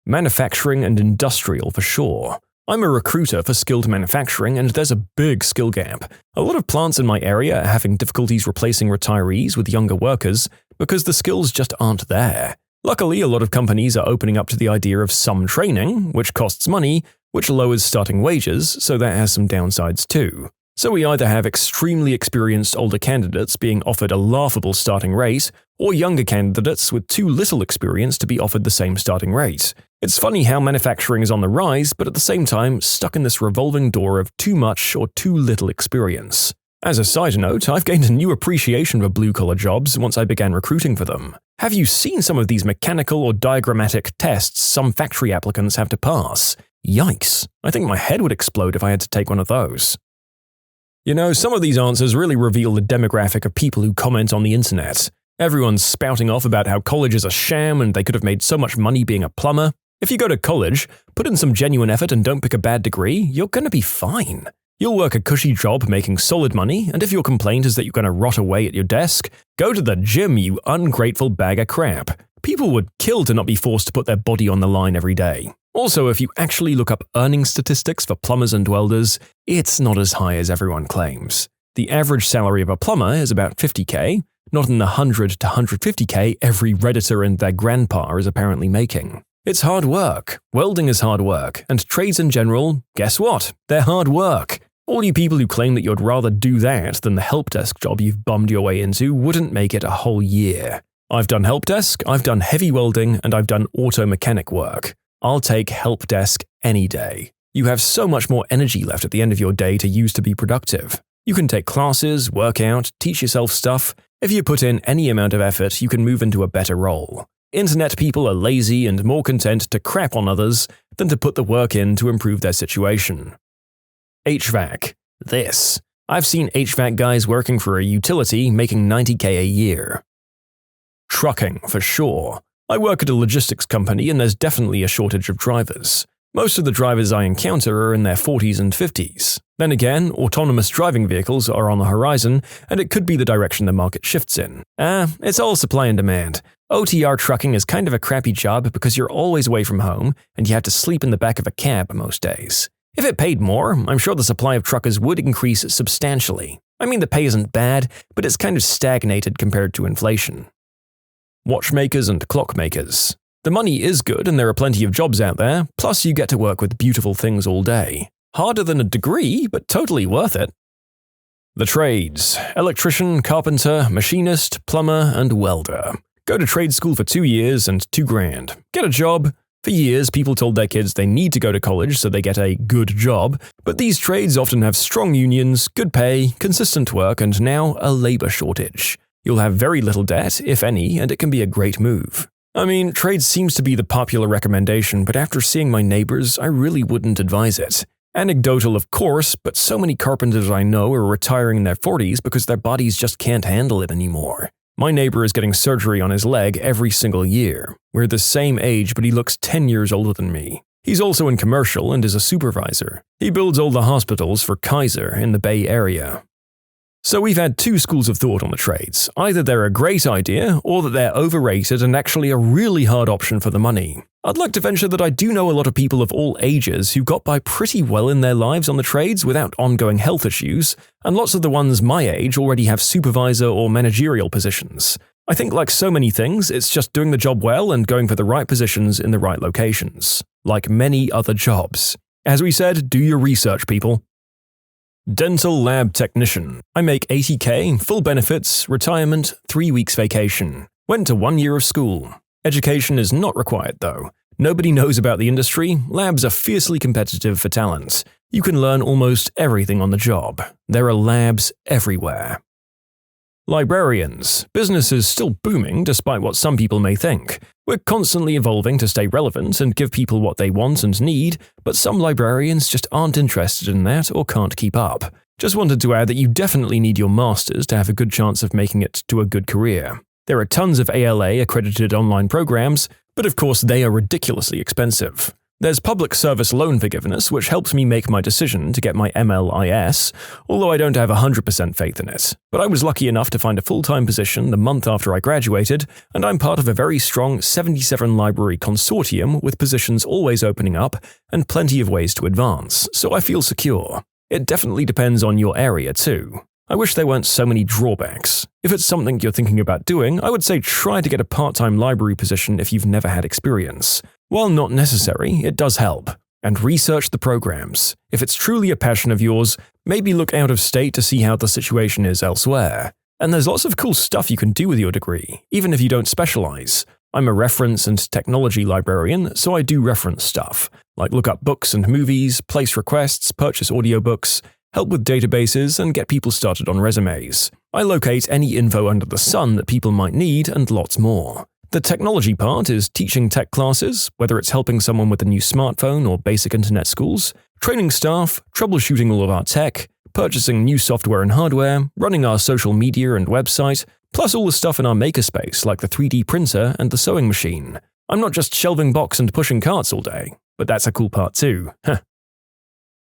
Speaker 1: Manufacturing and industrial for sure. I'm a recruiter for skilled manufacturing, and there's a big skill gap. A lot of plants in my area are having difficulties replacing retirees with younger workers because the skills just aren't there. Luckily, a lot of companies are opening up to the idea of some training, which costs money, which lowers starting wages, so that has some downsides too. So we either have extremely experienced older candidates being offered a laughable starting rate, or younger candidates with too little experience to be offered the same starting rate. It's funny how manufacturing is on the rise, but at the same time stuck in this revolving door of too much or too little experience. As a side note, I've gained a new appreciation for blue-collar jobs once I began recruiting for them. Have you seen some of these mechanical or diagrammatic tests some factory applicants have to pass? Yikes, I think my head would explode if I had to take one of those. You know, some of these answers really reveal the demographic of people who comment on the internet. Everyone's spouting off about how college is a sham and they could have made so much money being a plumber. If you go to college, put in some genuine effort and don't pick a bad degree, you're gonna be fine. You'll work a cushy job making solid money, and if your complaint is that you're gonna rot away at your desk, go to the gym, you ungrateful bag of crap. People would kill to not be forced to put their body on the line every day. Also, if you actually look up earning statistics for plumbers and welders, it's not as high as everyone claims. The average salary of a plumber is about $50K, not in the $100 to $150K every Redditor and their grandpa is apparently making. It's hard work. Welding is hard work, and trades in general, guess what? They're hard work. All you people who claim that you'd rather do that than the help desk job you've bummed your way into wouldn't make it a whole year. I've done help desk, I've done heavy welding, and I've done auto mechanic work. I'll take help desk any day. You have so much more energy left at the end of your day to use to be productive. You can take classes, work out, teach yourself stuff. If you put in any amount of effort, you can move into a better role. Internet people are lazy and more content to crap on others than to put the work in to improve their situation. HVAC. This. I've seen HVAC guys working for a utility making $90K a year. Trucking, for sure. I work at a logistics company and there's definitely a shortage of drivers. Most of the drivers I encounter are in their 40s and 50s. Then again, autonomous driving vehicles are on the horizon, and it could be the direction the market shifts in. It's all supply and demand. OTR trucking is kind of a crappy job because you're always away from home, and you have to sleep in the back of a cab most days. If it paid more, I'm sure the supply of truckers would increase substantially. I mean, the pay isn't bad, but it's kind of stagnated compared to inflation. Watchmakers and clockmakers. The money is good and there are plenty of jobs out there, plus you get to work with beautiful things all day. Harder than a degree, but totally worth it. The trades: electrician, carpenter, machinist, plumber, and welder. Go to trade school for 2 years and $2,000. Get a job. For years, people told their kids they need to go to college so they get a good job, but these trades often have strong unions, good pay, consistent work, and now a labor shortage. You'll have very little debt, if any, and it can be a great move. I mean, trades seems to be the popular recommendation, but after seeing my neighbors, I really wouldn't advise it. Anecdotal, of course, but so many carpenters I know are retiring in their 40s because their bodies just can't handle it anymore. My neighbor is getting surgery on his leg every single year. We're the same age, but he looks 10 years older than me. He's also in commercial and is a supervisor. He builds all the hospitals for Kaiser in the Bay Area. So we've had two schools of thought on the trades. Either they're a great idea, or that they're overrated and actually a really hard option for the money. I'd like to venture that I do know a lot of people of all ages who got by pretty well in their lives on the trades without ongoing health issues, and lots of the ones my age already have supervisor or managerial positions. I think like so many things, it's just doing the job well and going for the right positions in the right locations. Like many other jobs. As we said, do your research, people. Dental lab technician. I make $80K, full benefits, retirement, 3 weeks vacation. Went to 1 year of school. Education is not required though. Nobody knows about the industry. Labs are fiercely competitive for talent. You can learn almost everything on the job. There are labs everywhere. Librarians. Business is still booming despite what some people may think. We're constantly evolving to stay relevant and give people what they want and need, but some librarians just aren't interested in that or can't keep up. Just wanted to add that you definitely need your masters to have a good chance of making it to a good career. There are tons of ALA accredited online programs, but of course they are ridiculously expensive. There's public service loan forgiveness, which helps me make my decision to get my MLIS, although I don't have 100% faith in it. But I was lucky enough to find a full-time position the month after I graduated, and I'm part of a very strong 77 library consortium with positions always opening up and plenty of ways to advance, so I feel secure. It definitely depends on your area too. I wish there weren't so many drawbacks. If it's something you're thinking about doing, I would say try to get a part-time library position if you've never had experience. While not necessary, it does help. And research the programs. If it's truly a passion of yours, maybe look out of state to see how the situation is elsewhere. And there's lots of cool stuff you can do with your degree, even if you don't specialize. I'm a reference and technology librarian, so I do reference stuff, like look up books and movies, place requests, purchase audiobooks, help with databases, and get people started on resumes. I locate any info under the sun that people might need, and lots more. The technology part is teaching tech classes, whether it's helping someone with a new smartphone or basic internet schools, training staff, troubleshooting all of our tech, purchasing new software and hardware, running our social media and website, plus all the stuff in our makerspace like the 3D printer and the sewing machine. I'm not just shelving box and pushing carts all day, but that's a cool part too.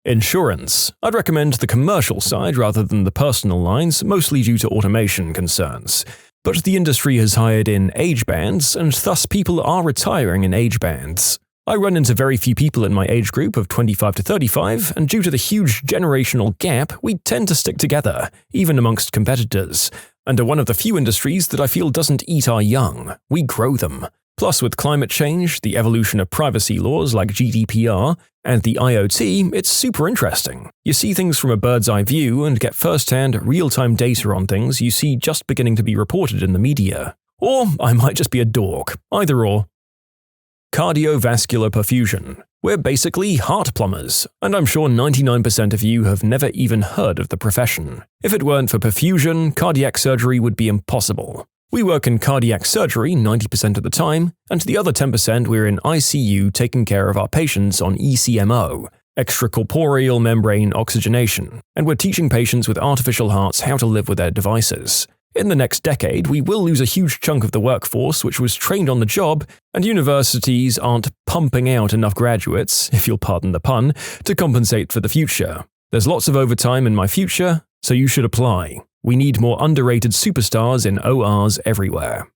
Speaker 1: Insurance. I'd recommend the commercial side rather than the personal lines, mostly due to automation concerns. But the industry has hired in age bands, and thus people are retiring in age bands. I run into very few people in my age group of 25 to 35, and due to the huge generational gap, we tend to stick together, even amongst competitors, and are one of the few industries that I feel doesn't eat our young. We grow them. Plus, with climate change, the evolution of privacy laws like GDPR, and the IoT, it's super interesting. You see things from a bird's eye view and get first-hand, real-time data on things you see just beginning to be reported in the media. Or I might just be a dork. Either or. Cardiovascular perfusion. We're basically heart plumbers, and I'm sure 99% of you have never even heard of the profession. If it weren't for perfusion, cardiac surgery would be impossible. We work in cardiac surgery 90% of the time, and the other 10% we're in ICU taking care of our patients on ECMO, extracorporeal membrane oxygenation, and we're teaching patients with artificial hearts how to live with their devices. In the next decade, we will lose a huge chunk of the workforce which was trained on the job, and universities aren't pumping out enough graduates, if you'll pardon the pun, to compensate for the future. There's lots of overtime in my future, so you should apply. We need more underrated superstars in ORs everywhere.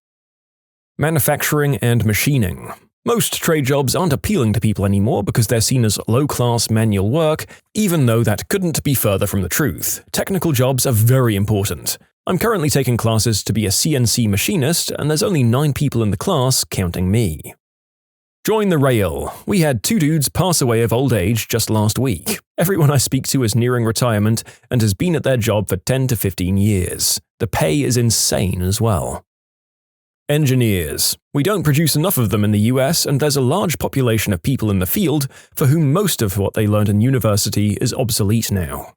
Speaker 1: Manufacturing and machining. Most trade jobs aren't appealing to people anymore because they're seen as low-class manual work, even though that couldn't be further from the truth. Technical jobs are very important. I'm currently taking classes to be a CNC machinist, and there's only 9 people in the class, counting me. Join the rail. We had 2 dudes pass away of old age just last week. Everyone I speak to is nearing retirement and has been at their job for 10 to 15 years. The pay is insane as well. Engineers. We don't produce enough of them in the US, and there's a large population of people in the field for whom most of what they learned in university is obsolete now.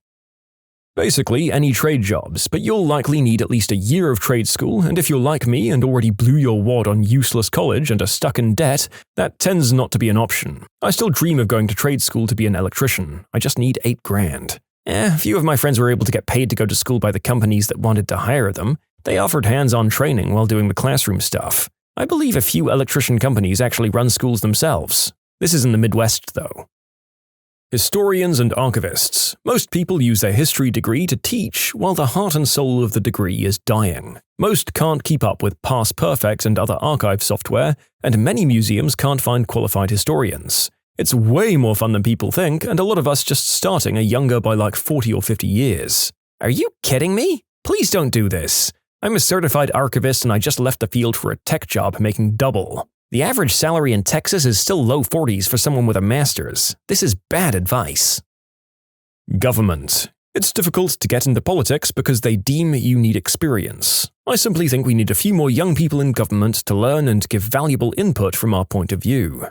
Speaker 1: Basically, any trade jobs, but you'll likely need at least a year of trade school, and if you're like me and already blew your wad on useless college and are stuck in debt, that tends not to be an option. I still dream of going to trade school to be an electrician. I just need $8,000. A few of my friends were able to get paid to go to school by the companies that wanted to hire them. They offered hands-on training while doing the classroom stuff. I believe a few electrician companies actually run schools themselves. This is in the Midwest, though. Historians and archivists. Most people use their history degree to teach, while the heart and soul of the degree is dying. Most can't keep up with Past Perfect and other archive software, and many museums can't find qualified historians. It's way more fun than people think, and a lot of us just starting are younger by like 40 or 50 years. Are you kidding me? Please don't do this. I'm a certified archivist and I just left the field for a tech job making double. The average salary in Texas is still low 40s for someone with a master's. This is bad advice. Government. It's difficult to get into politics because they deem you need experience. I simply think we need a few more young people in government to learn and give valuable input from our point of view.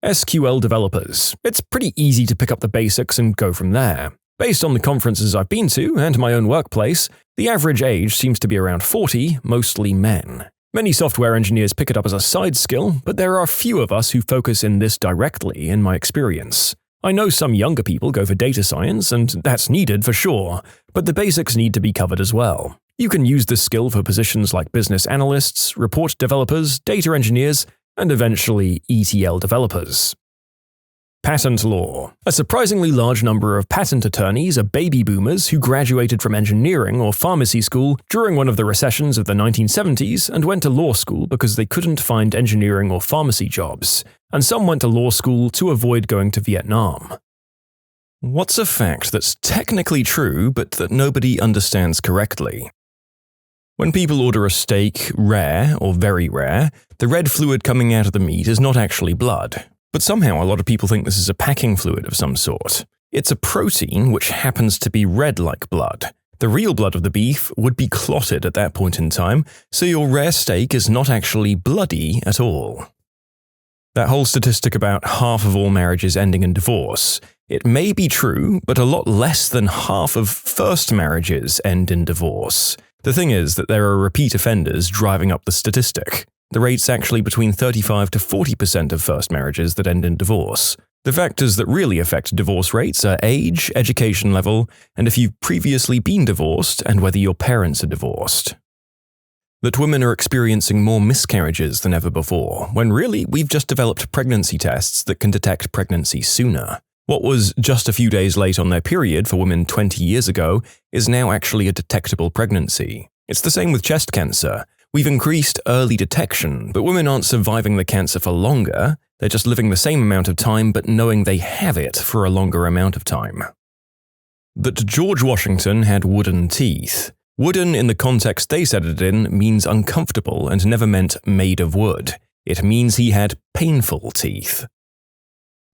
Speaker 1: SQL developers. It's pretty easy to pick up the basics and go from there. Based on the conferences I've been to and my own workplace, the average age seems to be around 40, mostly men. Many software engineers pick it up as a side skill, but there are few of us who focus in this directly, in my experience. I know some younger people go for data science, and that's needed for sure, but the basics need to be covered as well. You can use this skill for positions like business analysts, report developers, data engineers, and eventually ETL developers. Patent law. A surprisingly large number of patent attorneys are baby boomers who graduated from engineering or pharmacy school during one of the recessions of the 1970s and went to law school because they couldn't find engineering or pharmacy jobs, and some went to law school to avoid going to Vietnam. What's a fact that's technically true but that nobody understands correctly? When people order a steak rare or very rare, the red fluid coming out of the meat is not actually blood. But somehow a lot of people think this is a packing fluid of some sort. It's a protein which happens to be red like blood. The real blood of the beef would be clotted at that point in time, so your rare steak is not actually bloody at all. That whole statistic about half of all marriages ending in divorce, it may be true, but a lot less than half of first marriages end in divorce. The thing is that there are repeat offenders driving up the statistic. The rate's actually between 35 to 40% of first marriages that end in divorce. The factors that really affect divorce rates are age, education level, and if you've previously been divorced and whether your parents are divorced. That women are experiencing more miscarriages than ever before, when really we've just developed pregnancy tests that can detect pregnancy sooner. What was just a few days late on their period for women 20 years ago is now actually a detectable pregnancy. It's the same with chest cancer. We've increased early detection, but women aren't surviving the cancer for longer, they're just living the same amount of time but knowing they have it for a longer amount of time. That George Washington had wooden teeth. Wooden in the context they said it in means uncomfortable and never meant made of wood. It means he had painful teeth.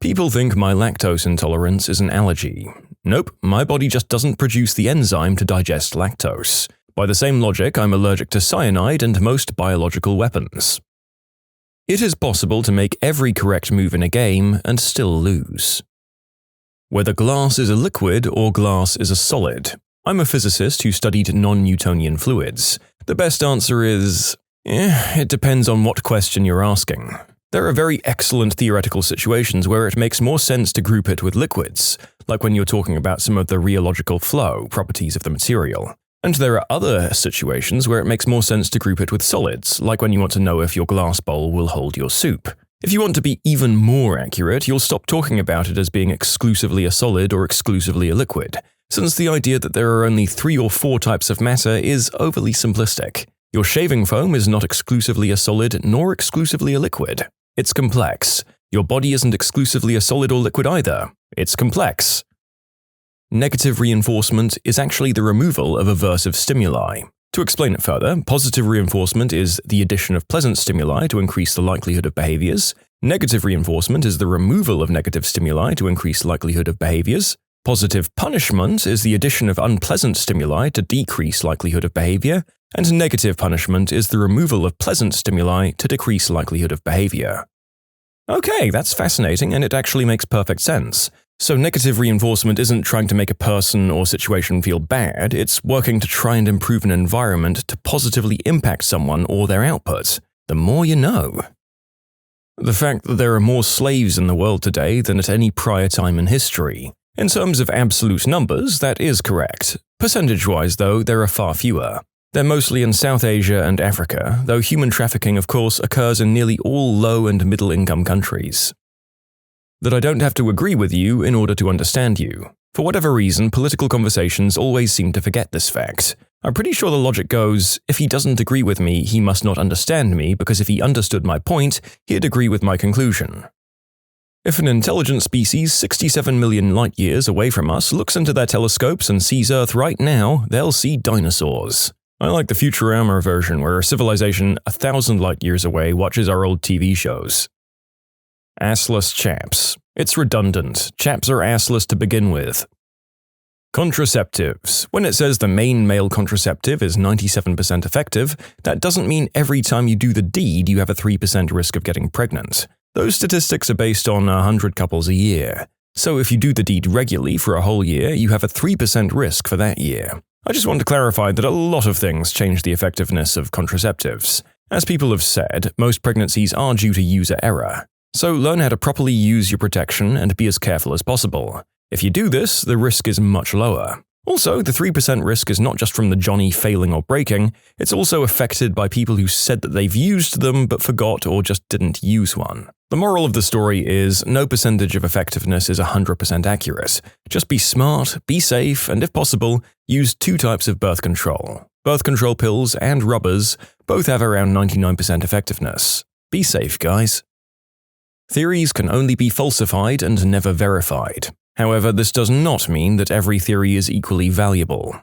Speaker 1: People think my lactose intolerance is an allergy. Nope, my body just doesn't produce the enzyme to digest lactose. By the same logic, I'm allergic to cyanide and most biological weapons. It is possible to make every correct move in a game and still lose. Whether glass is a liquid or glass is a solid. I'm a physicist who studied non-Newtonian fluids. The best answer is, it depends on what question you're asking. There are very excellent theoretical situations where it makes more sense to group it with liquids, like when you're talking about some of the rheological flow properties of the material. And there are other situations where it makes more sense to group it with solids, like when you want to know if your glass bowl will hold your soup. If you want to be even more accurate, you'll stop talking about it as being exclusively a solid or exclusively a liquid, since the idea that there are only 3 or 4 types of matter is overly simplistic. Your shaving foam is not exclusively a solid nor exclusively a liquid. It's complex. Your body isn't exclusively a solid or liquid either. It's complex. Negative reinforcement is actually the removal of aversive stimuli. To explain it further, positive reinforcement is the addition of pleasant stimuli to increase the likelihood of behaviors. Negative reinforcement is the removal of negative stimuli to increase likelihood of behaviors. Positive punishment is the addition of unpleasant stimuli to decrease likelihood of behavior. And negative punishment is the removal of pleasant stimuli to decrease likelihood of behavior. Okay, that's fascinating and it actually makes perfect sense. So negative reinforcement isn't trying to make a person or situation feel bad, it's working to try and improve an environment to positively impact someone or their output. The more you know. The fact that there are more slaves in the world today than at any prior time in history. In terms of absolute numbers, that is correct. Percentage-wise, though, there are far fewer. They're mostly in South Asia and Africa, though human trafficking, of course, occurs in nearly all low- and middle-income countries. That I don't have to agree with you in order to understand you. For whatever reason, political conversations always seem to forget this fact. I'm pretty sure the logic goes, if he doesn't agree with me, he must not understand me, because if he understood my point, he'd agree with my conclusion. If an intelligent species 67 million light-years away from us looks into their telescopes and sees Earth right now, they'll see dinosaurs. I like the Futurama version where a civilization 1,000 light-years away watches our old TV shows. Assless chaps. It's redundant. Chaps are assless to begin with. Contraceptives. When it says the main male contraceptive is 97% effective, that doesn't mean every time you do the deed you have a 3% risk of getting pregnant. Those statistics are based on 100 couples a year. So if you do the deed regularly for a whole year, you have a 3% risk for that year. I just want to clarify that a lot of things change the effectiveness of contraceptives. As people have said, most pregnancies are due to user error. So learn how to properly use your protection and be as careful as possible. If you do this, the risk is much lower. Also, the 3% risk is not just from the Johnny failing or breaking, it's also affected by people who said that they've used them but forgot or just didn't use one. The moral of the story is no percentage of effectiveness is 100% accurate. Just be smart, be safe, and if possible, use 2 types of birth control. Birth control pills and rubbers both have around 99% effectiveness. Be safe, guys. Theories can only be falsified and never verified. However, this does not mean that every theory is equally valuable.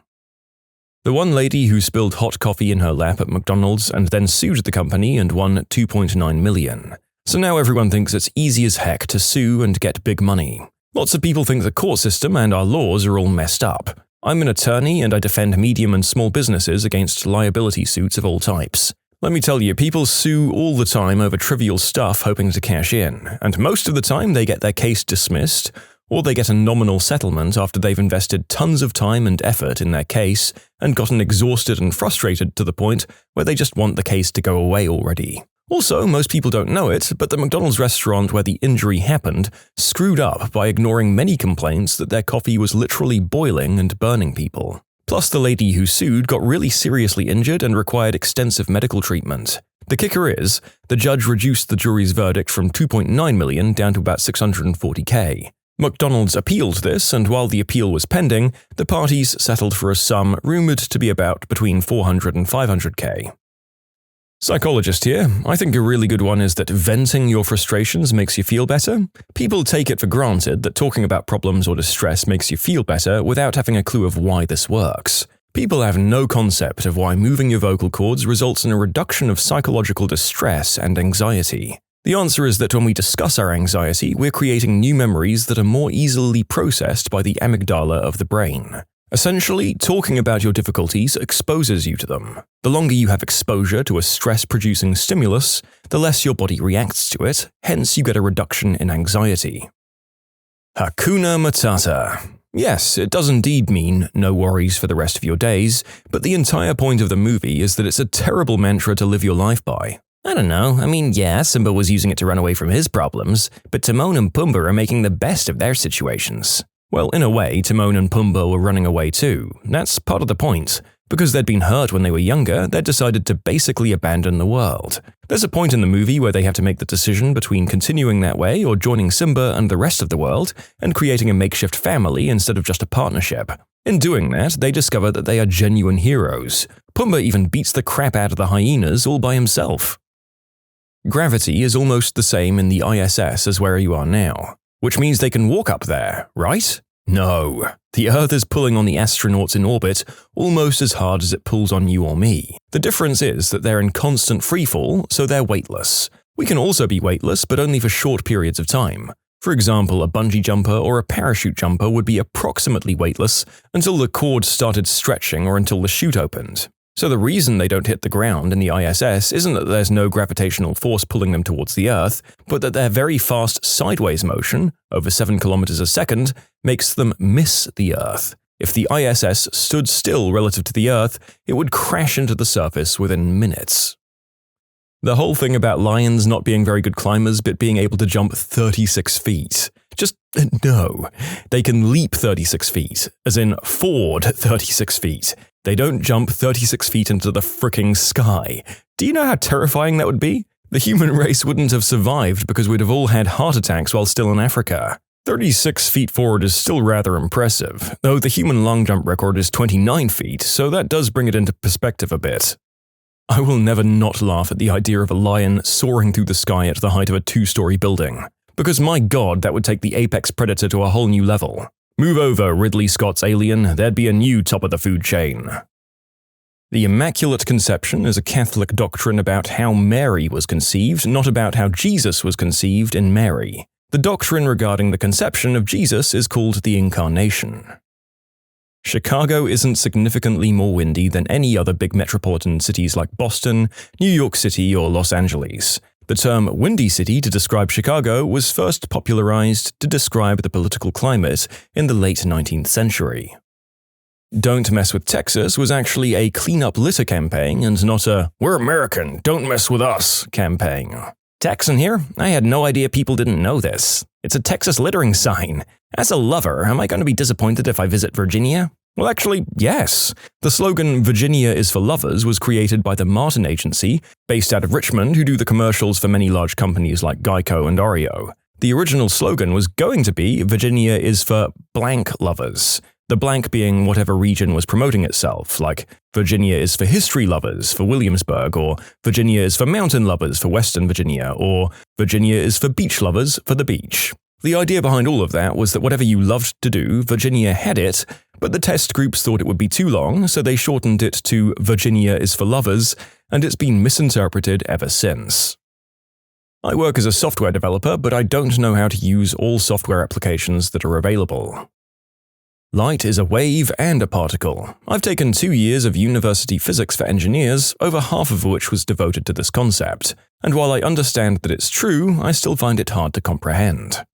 Speaker 1: The one lady who spilled hot coffee in her lap at McDonald's and then sued the company and won $2.9 million. So now everyone thinks it's easy as heck to sue and get big money. Lots of people think the court system and our laws are all messed up. I'm an attorney and I defend medium and small businesses against liability suits of all types. Let me tell you, people sue all the time over trivial stuff hoping to cash in, and most of the time they get their case dismissed, or they get a nominal settlement after they've invested tons of time and effort in their case and gotten exhausted and frustrated to the point where they just want the case to go away already. Also, most people don't know it, but the McDonald's restaurant where the injury happened screwed up by ignoring many complaints that their coffee was literally boiling and burning people. Plus, the lady who sued got really seriously injured and required extensive medical treatment. The kicker is, the judge reduced the jury's verdict from $2.9 million down to about $640K. McDonald's appealed this, and while the appeal was pending, the parties settled for a sum rumored to be about between $400 and $500K. Psychologist here. I think a really good one is that venting your frustrations makes you feel better. People take it for granted that talking about problems or distress makes you feel better without having a clue of why this works. People have no concept of why moving your vocal cords results in a reduction of psychological distress and anxiety. The answer is that when we discuss our anxiety, we're creating new memories that are more easily processed by the amygdala of the brain. Essentially, talking about your difficulties exposes you to them. The longer you have exposure to a stress-producing stimulus, the less your body reacts to it, hence you get a reduction in anxiety. Hakuna Matata. Yes, it does indeed mean no worries for the rest of your days, but the entire point of the movie is that it's a terrible mantra to live your life by. I don't know, yeah, Simba was using it to run away from his problems, but Timon and Pumbaa are making the best of their situations. Well, in a way, Timon and Pumbaa were running away too. That's part of the point. Because they'd been hurt when they were younger, they'd decided to basically abandon the world. There's a point in the movie where they have to make the decision between continuing that way or joining Simba and the rest of the world and creating a makeshift family instead of just a partnership. In doing that, they discover that they are genuine heroes. Pumbaa even beats the crap out of the hyenas all by himself. Gravity is almost the same in the ISS as where you are now, which means they can walk up there, right? No. The Earth is pulling on the astronauts in orbit almost as hard as it pulls on you or me. The difference is that they're in constant freefall, so they're weightless. We can also be weightless, but only for short periods of time. For example, a bungee jumper or a parachute jumper would be approximately weightless until the cord started stretching or until the chute opened. So the reason they don't hit the ground in the ISS isn't that there's no gravitational force pulling them towards the Earth, but that their very fast sideways motion, over 7 kilometers a second, makes them miss the Earth. If the ISS stood still relative to the Earth, it would crash into the surface within minutes. The whole thing about lions not being very good climbers but being able to jump 36 feet. Just no. They can leap 36 feet, as in ford 36 feet. They don't jump 36 feet into the fricking sky. Do you know how terrifying that would be? The human race wouldn't have survived because we'd have all had heart attacks while still in Africa. 36 feet forward is still rather impressive, though the human long jump record is 29 feet, so that does bring it into perspective a bit. I will never not laugh at the idea of a lion soaring through the sky at the height of a 2-story building, because my god, that would take the apex predator to a whole new level. Move over, Ridley Scott's Alien, there'd be a new top of the food chain. The Immaculate Conception is a Catholic doctrine about how Mary was conceived, not about how Jesus was conceived in Mary. The doctrine regarding the conception of Jesus is called the Incarnation. Chicago isn't significantly more windy than any other big metropolitan cities like Boston, New York City, or Los Angeles. The term Windy City to describe Chicago was first popularized to describe the political climate in the late 19th century. Don't Mess with Texas was actually a clean-up litter campaign and not a "We're American, don't mess with us" campaign. Texan here? I had no idea people didn't know this. It's a Texas littering sign. As a lover, am I going to be disappointed if I visit Virginia? Well, actually, yes. The slogan "Virginia is for lovers" was created by the Martin Agency, based out of Richmond, who do the commercials for many large companies like Geico and Oreo. The original slogan was going to be "Virginia is for blank lovers," the blank being whatever region was promoting itself, like Virginia is for history lovers for Williamsburg, or Virginia is for mountain lovers for Western Virginia, or Virginia is for beach lovers for the beach. The idea behind all of that was that whatever you loved to do, Virginia had it, but the test groups thought it would be too long, so they shortened it to "Virginia is for lovers," and it's been misinterpreted ever since. I work as a software developer, but I don't know how to use all software applications that are available. Light is a wave and a particle. I've taken 2 years of university physics for engineers, over half of which was devoted to this concept, and while I understand that it's true, I still find it hard to comprehend.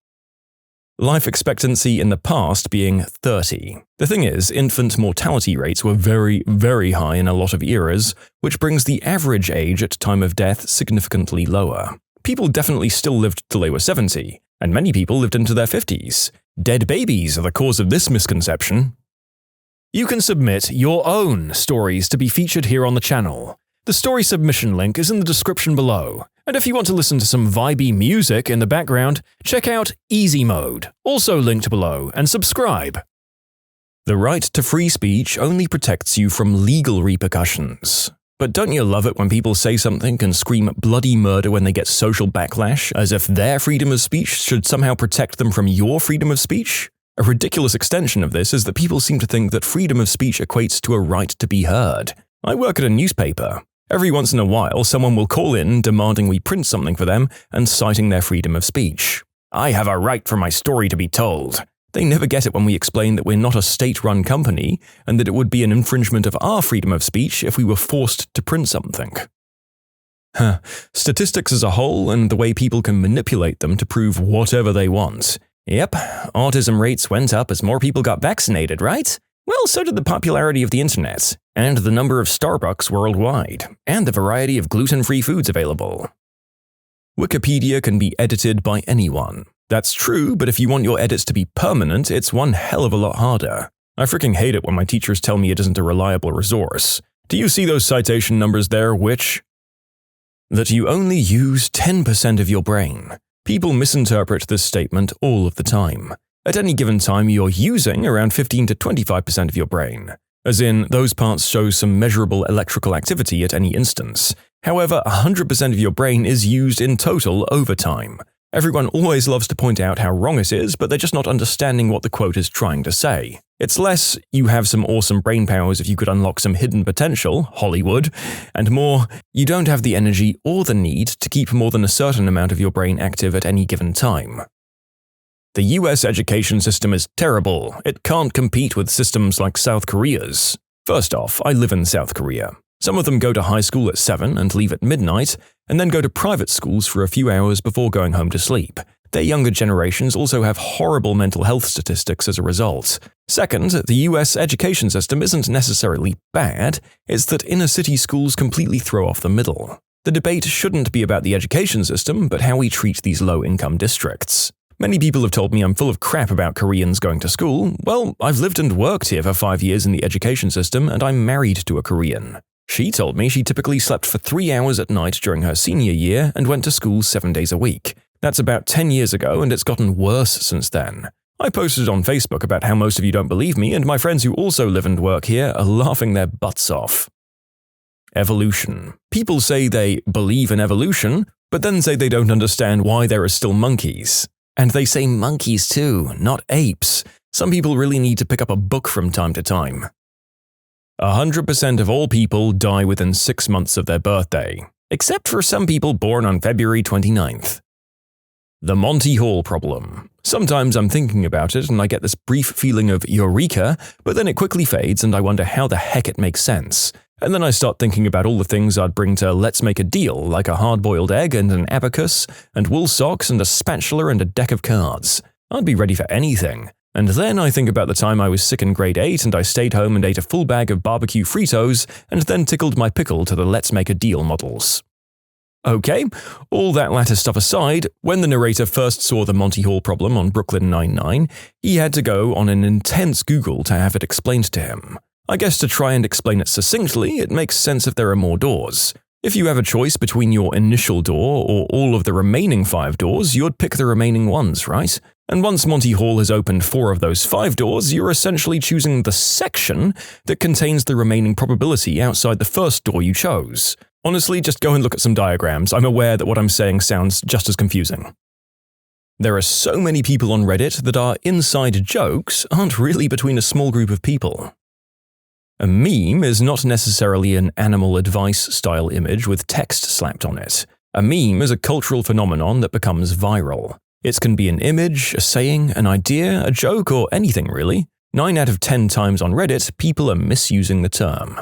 Speaker 1: Life expectancy in the past being 30. The thing is, infant mortality rates were very, very high in a lot of eras, which brings the average age at time of death significantly lower. People definitely still lived till they were 70, and many people lived into their 50s. Dead babies are the cause of this misconception. You can submit your own stories to be featured here on the channel. The story submission link is in the description below, and if you want to listen to some vibey music in the background, check out easymode, also linked below, and subscribe. The right to free speech only protects you from legal repercussions. But don't you love it when people say something and scream bloody murder when they get social backlash, as if their freedom of speech should somehow protect them from your freedom of speech? A ridiculous extension of this is that people seem to think that freedom of speech equates to a right to be heard. I work at a newspaper. Every once in a while, someone will call in demanding we print something for them and citing their freedom of speech. I have a right for my story to be told. They never get it when we explain that we're not a state-run company and that it would be an infringement of our freedom of speech if we were forced to print something. Statistics as a whole and the way people can manipulate them to prove whatever they want. Yep, autism rates went up as more people got vaccinated, right? Well, so did the popularity of the internet, and the number of Starbucks worldwide, and the variety of gluten-free foods available. Wikipedia can be edited by anyone. That's true, but if you want your edits to be permanent, it's one hell of a lot harder. I freaking hate it when my teachers tell me it isn't a reliable resource. Do you see those citation numbers there, witch? That you only use 10% of your brain. People misinterpret this statement all of the time. At any given time, you're using around 15 to 25% of your brain. As in, those parts show some measurable electrical activity at any instance. However, 100% of your brain is used in total over time. Everyone always loves to point out how wrong it is, but they're just not understanding what the quote is trying to say. It's less, you have some awesome brain powers if you could unlock some hidden potential, Hollywood, and more, you don't have the energy or the need to keep more than a certain amount of your brain active at any given time. The US education system is terrible. It can't compete with systems like South Korea's. First off, I live in South Korea. Some of them go to high school at 7 and leave at midnight, and then go to private schools for a few hours before going home to sleep. Their younger generations also have horrible mental health statistics as a result. Second, the US education system isn't necessarily bad, it's that inner-city schools completely throw off the middle. The debate shouldn't be about the education system, but how we treat these low-income districts. Many people have told me I'm full of crap about Koreans going to school. Well, I've lived and worked here for 5 years in the education system, and I'm married to a Korean. She told me she typically slept for 3 hours at night during her senior year and went to school 7 days a week. That's about 10 years ago, and it's gotten worse since then. I posted on Facebook about how most of you don't believe me, and my friends who also live and work here are laughing their butts off. Evolution. People say they believe in evolution, but then say they don't understand why there are still monkeys. And they say monkeys too, not apes. Some people really need to pick up a book from time to time. 100% of all people die within 6 months of their birthday, except for some people born on February 29th. The Monty Hall problem. Sometimes I'm thinking about it and I get this brief feeling of eureka, but then it quickly fades and I wonder how the heck it makes sense. And then I start thinking about all the things I'd bring to Let's Make a Deal, like a hard-boiled egg and an abacus, and wool socks and a spatula and a deck of cards. I'd be ready for anything. And then I think about the time I was sick in grade 8 and I stayed home and ate a full bag of barbecue Fritos and then tickled my pickle to the Let's Make a Deal models. Okay, all that latter stuff aside, when the narrator first saw the Monty Hall problem on Brooklyn Nine-Nine, he had to go on an intense Google to have it explained to him. I guess to try and explain it succinctly, it makes sense if there are more doors. If you have a choice between your initial door or all of the remaining 5 doors, you'd pick the remaining ones, right? And once Monty Hall has opened 4 of those 5 doors, you're essentially choosing the section that contains the remaining probability outside the first door you chose. Honestly, just go and look at some diagrams. I'm aware that what I'm saying sounds just as confusing. There are so many people on Reddit that our inside jokes aren't really between a small group of people. A meme is not necessarily an animal advice-style image with text slapped on it. A meme is a cultural phenomenon that becomes viral. It can be an image, a saying, an idea, a joke, or anything really. 9 out of 10 times on Reddit, people are misusing the term.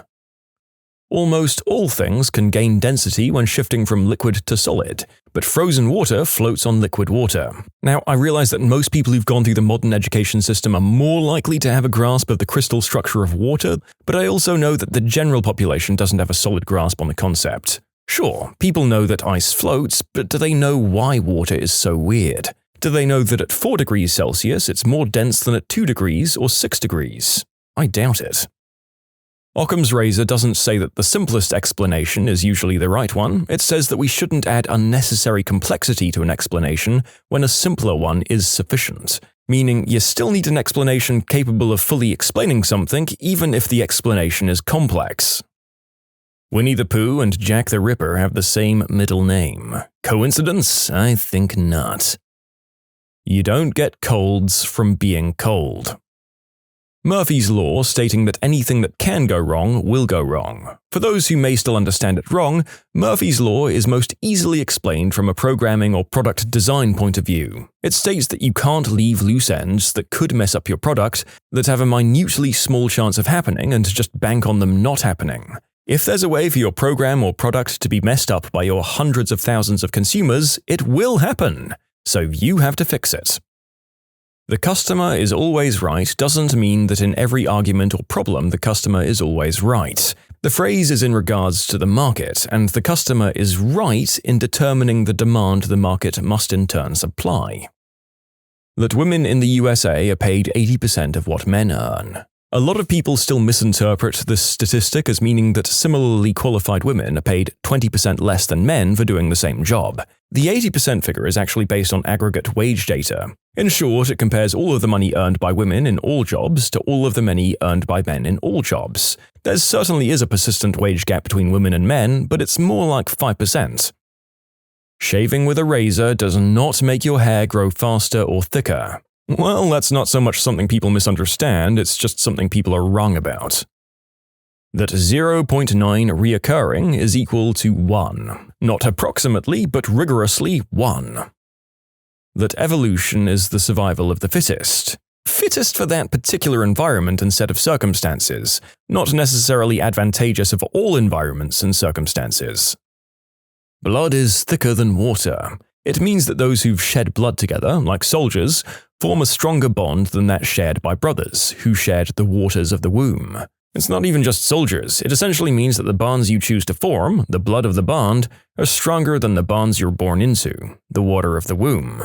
Speaker 1: Almost all things can gain density when shifting from liquid to solid, but frozen water floats on liquid water. Now, I realize that most people who've gone through the modern education system are more likely to have a grasp of the crystal structure of water, but I also know that the general population doesn't have a solid grasp on the concept. Sure, people know that ice floats, but do they know why water is so weird? Do they know that at 4 degrees Celsius it's more dense than at 2 degrees or 6 degrees? I doubt it. Occam's razor doesn't say that the simplest explanation is usually the right one. It says that we shouldn't add unnecessary complexity to an explanation when a simpler one is sufficient, meaning you still need an explanation capable of fully explaining something even if the explanation is complex. Winnie the Pooh and Jack the Ripper have the same middle name. Coincidence? I think not. You don't get colds from being cold. Murphy's Law stating that anything that can go wrong will go wrong. For those who may still understand it wrong, Murphy's Law is most easily explained from a programming or product design point of view. It states that you can't leave loose ends that could mess up your product that have a minutely small chance of happening and just bank on them not happening. If there's a way for your program or product to be messed up by your hundreds of thousands of consumers, it will happen. So you have to fix it. The customer is always right doesn't mean that in every argument or problem the customer is always right. The phrase is in regards to the market, and the customer is right in determining the demand the market must in turn supply. That women in the USA are paid 80% of what men earn. A lot of people still misinterpret this statistic as meaning that similarly qualified women are paid 20% less than men for doing the same job. The 80% figure is actually based on aggregate wage data. In short, it compares all of the money earned by women in all jobs to all of the money earned by men in all jobs. There certainly is a persistent wage gap between women and men, but it's more like 5%. Shaving with a razor does not make your hair grow faster or thicker. Well, that's not so much something people misunderstand, it's just something people are wrong about. That 0.9 reoccurring is equal to 1. Not approximately, but rigorously 1. That evolution is the survival of the fittest. Fittest for that particular environment and set of circumstances, not necessarily advantageous of all environments and circumstances. Blood is thicker than water. It means that those who've shed blood together, like soldiers, form a stronger bond than that shared by brothers, who shared the waters of the womb. It's not even just soldiers, it essentially means that the bonds you choose to form, the blood of the bond, are stronger than the bonds you're born into, the water of the womb.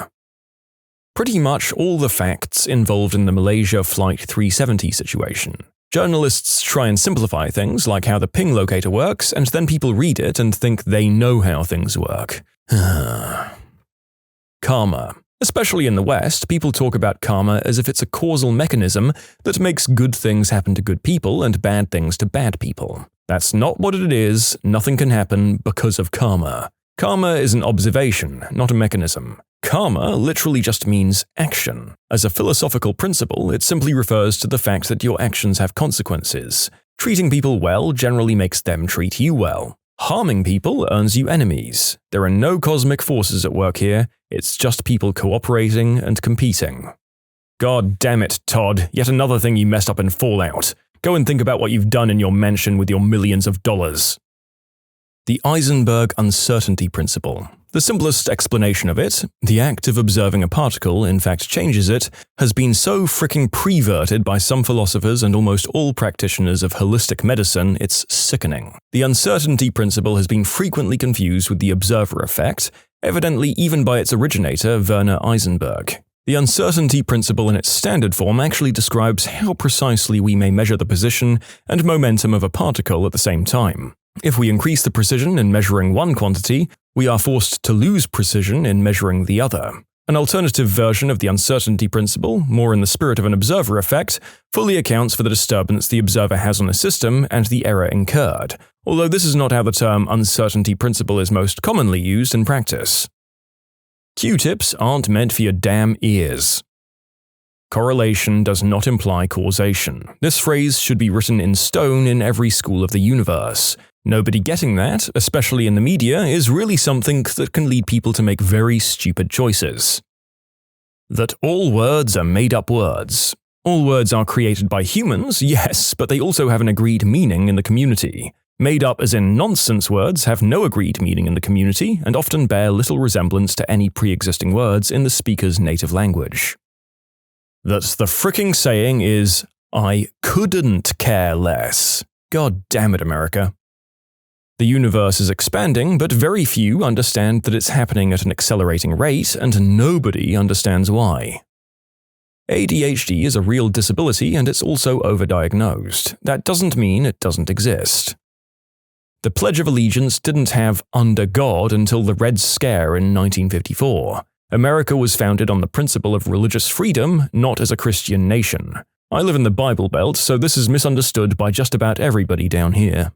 Speaker 1: Pretty much all the facts involved in the Malaysia Flight 370 situation. Journalists try and simplify things like how the ping locator works, and then people read it and think they know how things work. Karma. Especially in the West, people talk about karma as if it's a causal mechanism that makes good things happen to good people and bad things to bad people. That's not what it is. Nothing can happen because of karma. Karma is an observation, not a mechanism. Karma literally just means action. As a philosophical principle, it simply refers to the fact that your actions have consequences. Treating people well generally makes them treat you well. Harming people earns you enemies. There are no cosmic forces at work here, it's just people cooperating and competing. God damn it, Todd, yet another thing you messed up in Fallout. Go and think about what you've done in your mansion with your millions of dollars. The Eisenberg uncertainty principle. The simplest explanation of it, the act of observing a particle in fact changes it, has been so fricking preverted by some philosophers and almost all practitioners of holistic medicine, it's sickening. The uncertainty principle has been frequently confused with the observer effect, evidently even by its originator, Werner Heisenberg. The uncertainty principle in its standard form actually describes how precisely we may measure the position and momentum of a particle at the same time. If we increase the precision in measuring one quantity, we are forced to lose precision in measuring the other. An alternative version of the uncertainty principle, more in the spirit of an observer effect, fully accounts for the disturbance the observer has on a system and the error incurred, although this is not how the term uncertainty principle is most commonly used in practice. Q-tips aren't meant for your damn ears. Correlation does not imply causation. This phrase should be written in stone in every school of the universe. Nobody getting that, especially in the media, is really something that can lead people to make very stupid choices. That all words are made-up words. All words are created by humans, yes, but they also have an agreed meaning in the community. Made up as in nonsense words have no agreed meaning in the community and often bear little resemblance to any pre-existing words in the speaker's native language. That the fricking saying is, "I couldn't care less." God damn it, America. The universe is expanding, but very few understand that it's happening at an accelerating rate, and nobody understands why. ADHD is a real disability, and it's also overdiagnosed. That doesn't mean it doesn't exist. The Pledge of Allegiance didn't have "under God" until the Red Scare in 1954. America was founded on the principle of religious freedom, not as a Christian nation. I live in the Bible Belt, so this is misunderstood by just about everybody down here.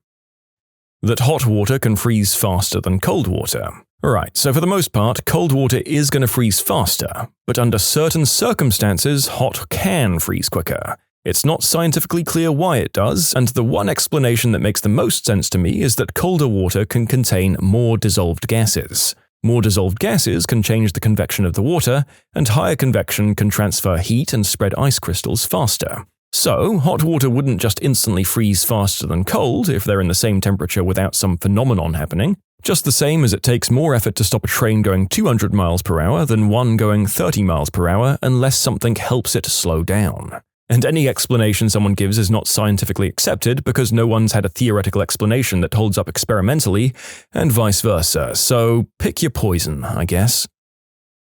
Speaker 1: That hot water can freeze faster than cold water. Right, so for the most part, cold water is going to freeze faster, but under certain circumstances, hot can freeze quicker. It's not scientifically clear why it does, and the one explanation that makes the most sense to me is that colder water can contain more dissolved gases. More dissolved gases can change the convection of the water, and higher convection can transfer heat and spread ice crystals faster. So, hot water wouldn't just instantly freeze faster than cold if they're in the same temperature without some phenomenon happening, just the same as it takes more effort to stop a train going 200 miles per hour than one going 30 miles per hour unless something helps it slow down. And any explanation someone gives is not scientifically accepted because no one's had a theoretical explanation that holds up experimentally, and vice versa, so pick your poison, I guess.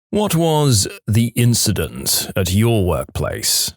Speaker 1: What was the incident at your workplace?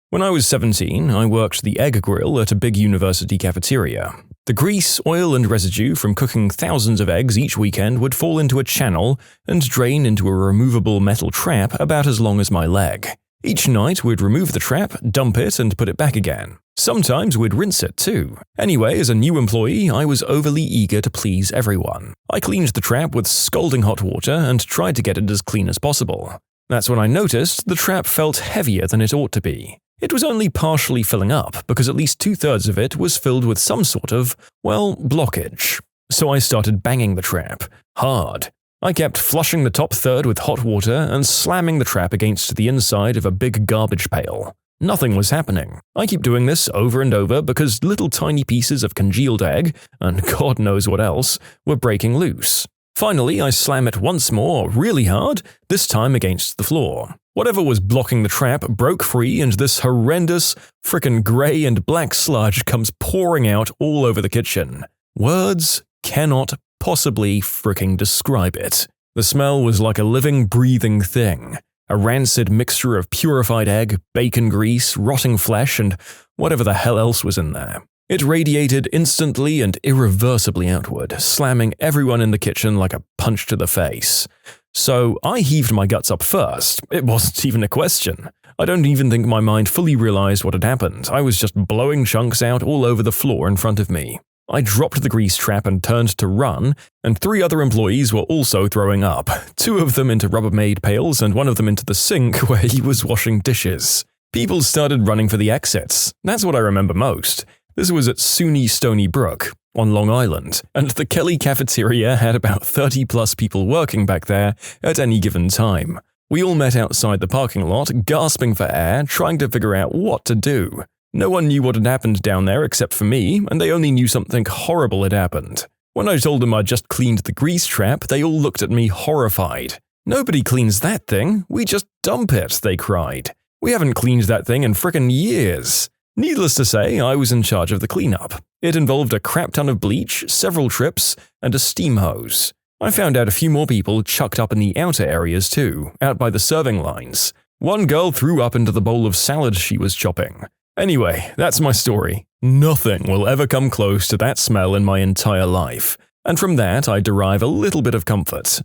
Speaker 1: When I was 17, I worked the egg grill at a big university cafeteria. The grease, oil, and residue from cooking thousands of eggs each weekend would fall into a channel and drain into a removable metal trap about as long as my leg. Each night we'd remove the trap, dump it, and put it back again. Sometimes we'd rinse it too. Anyway, as a new employee, I was overly eager to please everyone. I cleaned the trap with scalding hot water and tried to get it as clean as possible. That's when I noticed the trap felt heavier than it ought to be. It was only partially filling up because at least 2/3 of it was filled with some sort of, blockage. So I started banging the trap. Hard. I kept flushing the top third with hot water and slamming the trap against the inside of a big garbage pail. Nothing was happening. I keep doing this over and over because little tiny pieces of congealed egg, and God knows what else, were breaking loose. Finally, I slam it once more, really hard, this time against the floor. Whatever was blocking the trap broke free and this horrendous, frickin' grey and black sludge comes pouring out all over the kitchen. Words cannot possibly fricking describe it. The smell was like a living, breathing thing. A rancid mixture of purified egg, bacon grease, rotting flesh, and whatever the hell else was in there. It radiated instantly and irreversibly outward, slamming everyone in the kitchen like a punch to the face. So I heaved my guts up first. It wasn't even a question. I don't even think my mind fully realized what had happened. I was just blowing chunks out all over the floor in front of me. I dropped the grease trap and turned to run, and 3 other employees were also throwing up, 2 of them into Rubbermaid pails and 1 of them into the sink where he was washing dishes. People started running for the exits. That's what I remember most. This was at SUNY Stony Brook, on Long Island, and the Kelly cafeteria had about 30+ people working back there at any given time. We all met outside the parking lot, gasping for air, trying to figure out what to do. No one knew what had happened down there except for me, and they only knew something horrible had happened. When I told them I'd just cleaned the grease trap, they all looked at me horrified. "Nobody cleans that thing, we just dump it," they cried. "We haven't cleaned that thing in frickin' years." Needless to say, I was in charge of the cleanup. It involved a crap ton of bleach, several trips, and a steam hose. I found out a few more people chucked up in the outer areas too, out by the serving lines. One girl threw up into the bowl of salad she was chopping. Anyway, that's my story. Nothing will ever come close to that smell in my entire life, and from that I derive a little bit of comfort.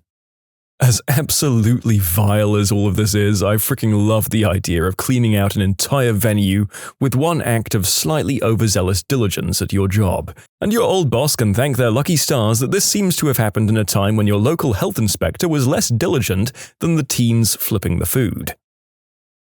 Speaker 1: As absolutely vile as all of this is, I freaking love the idea of cleaning out an entire venue with one act of slightly overzealous diligence at your job. And your old boss can thank their lucky stars that this seems to have happened in a time when your local health inspector was less diligent than the teens flipping the food.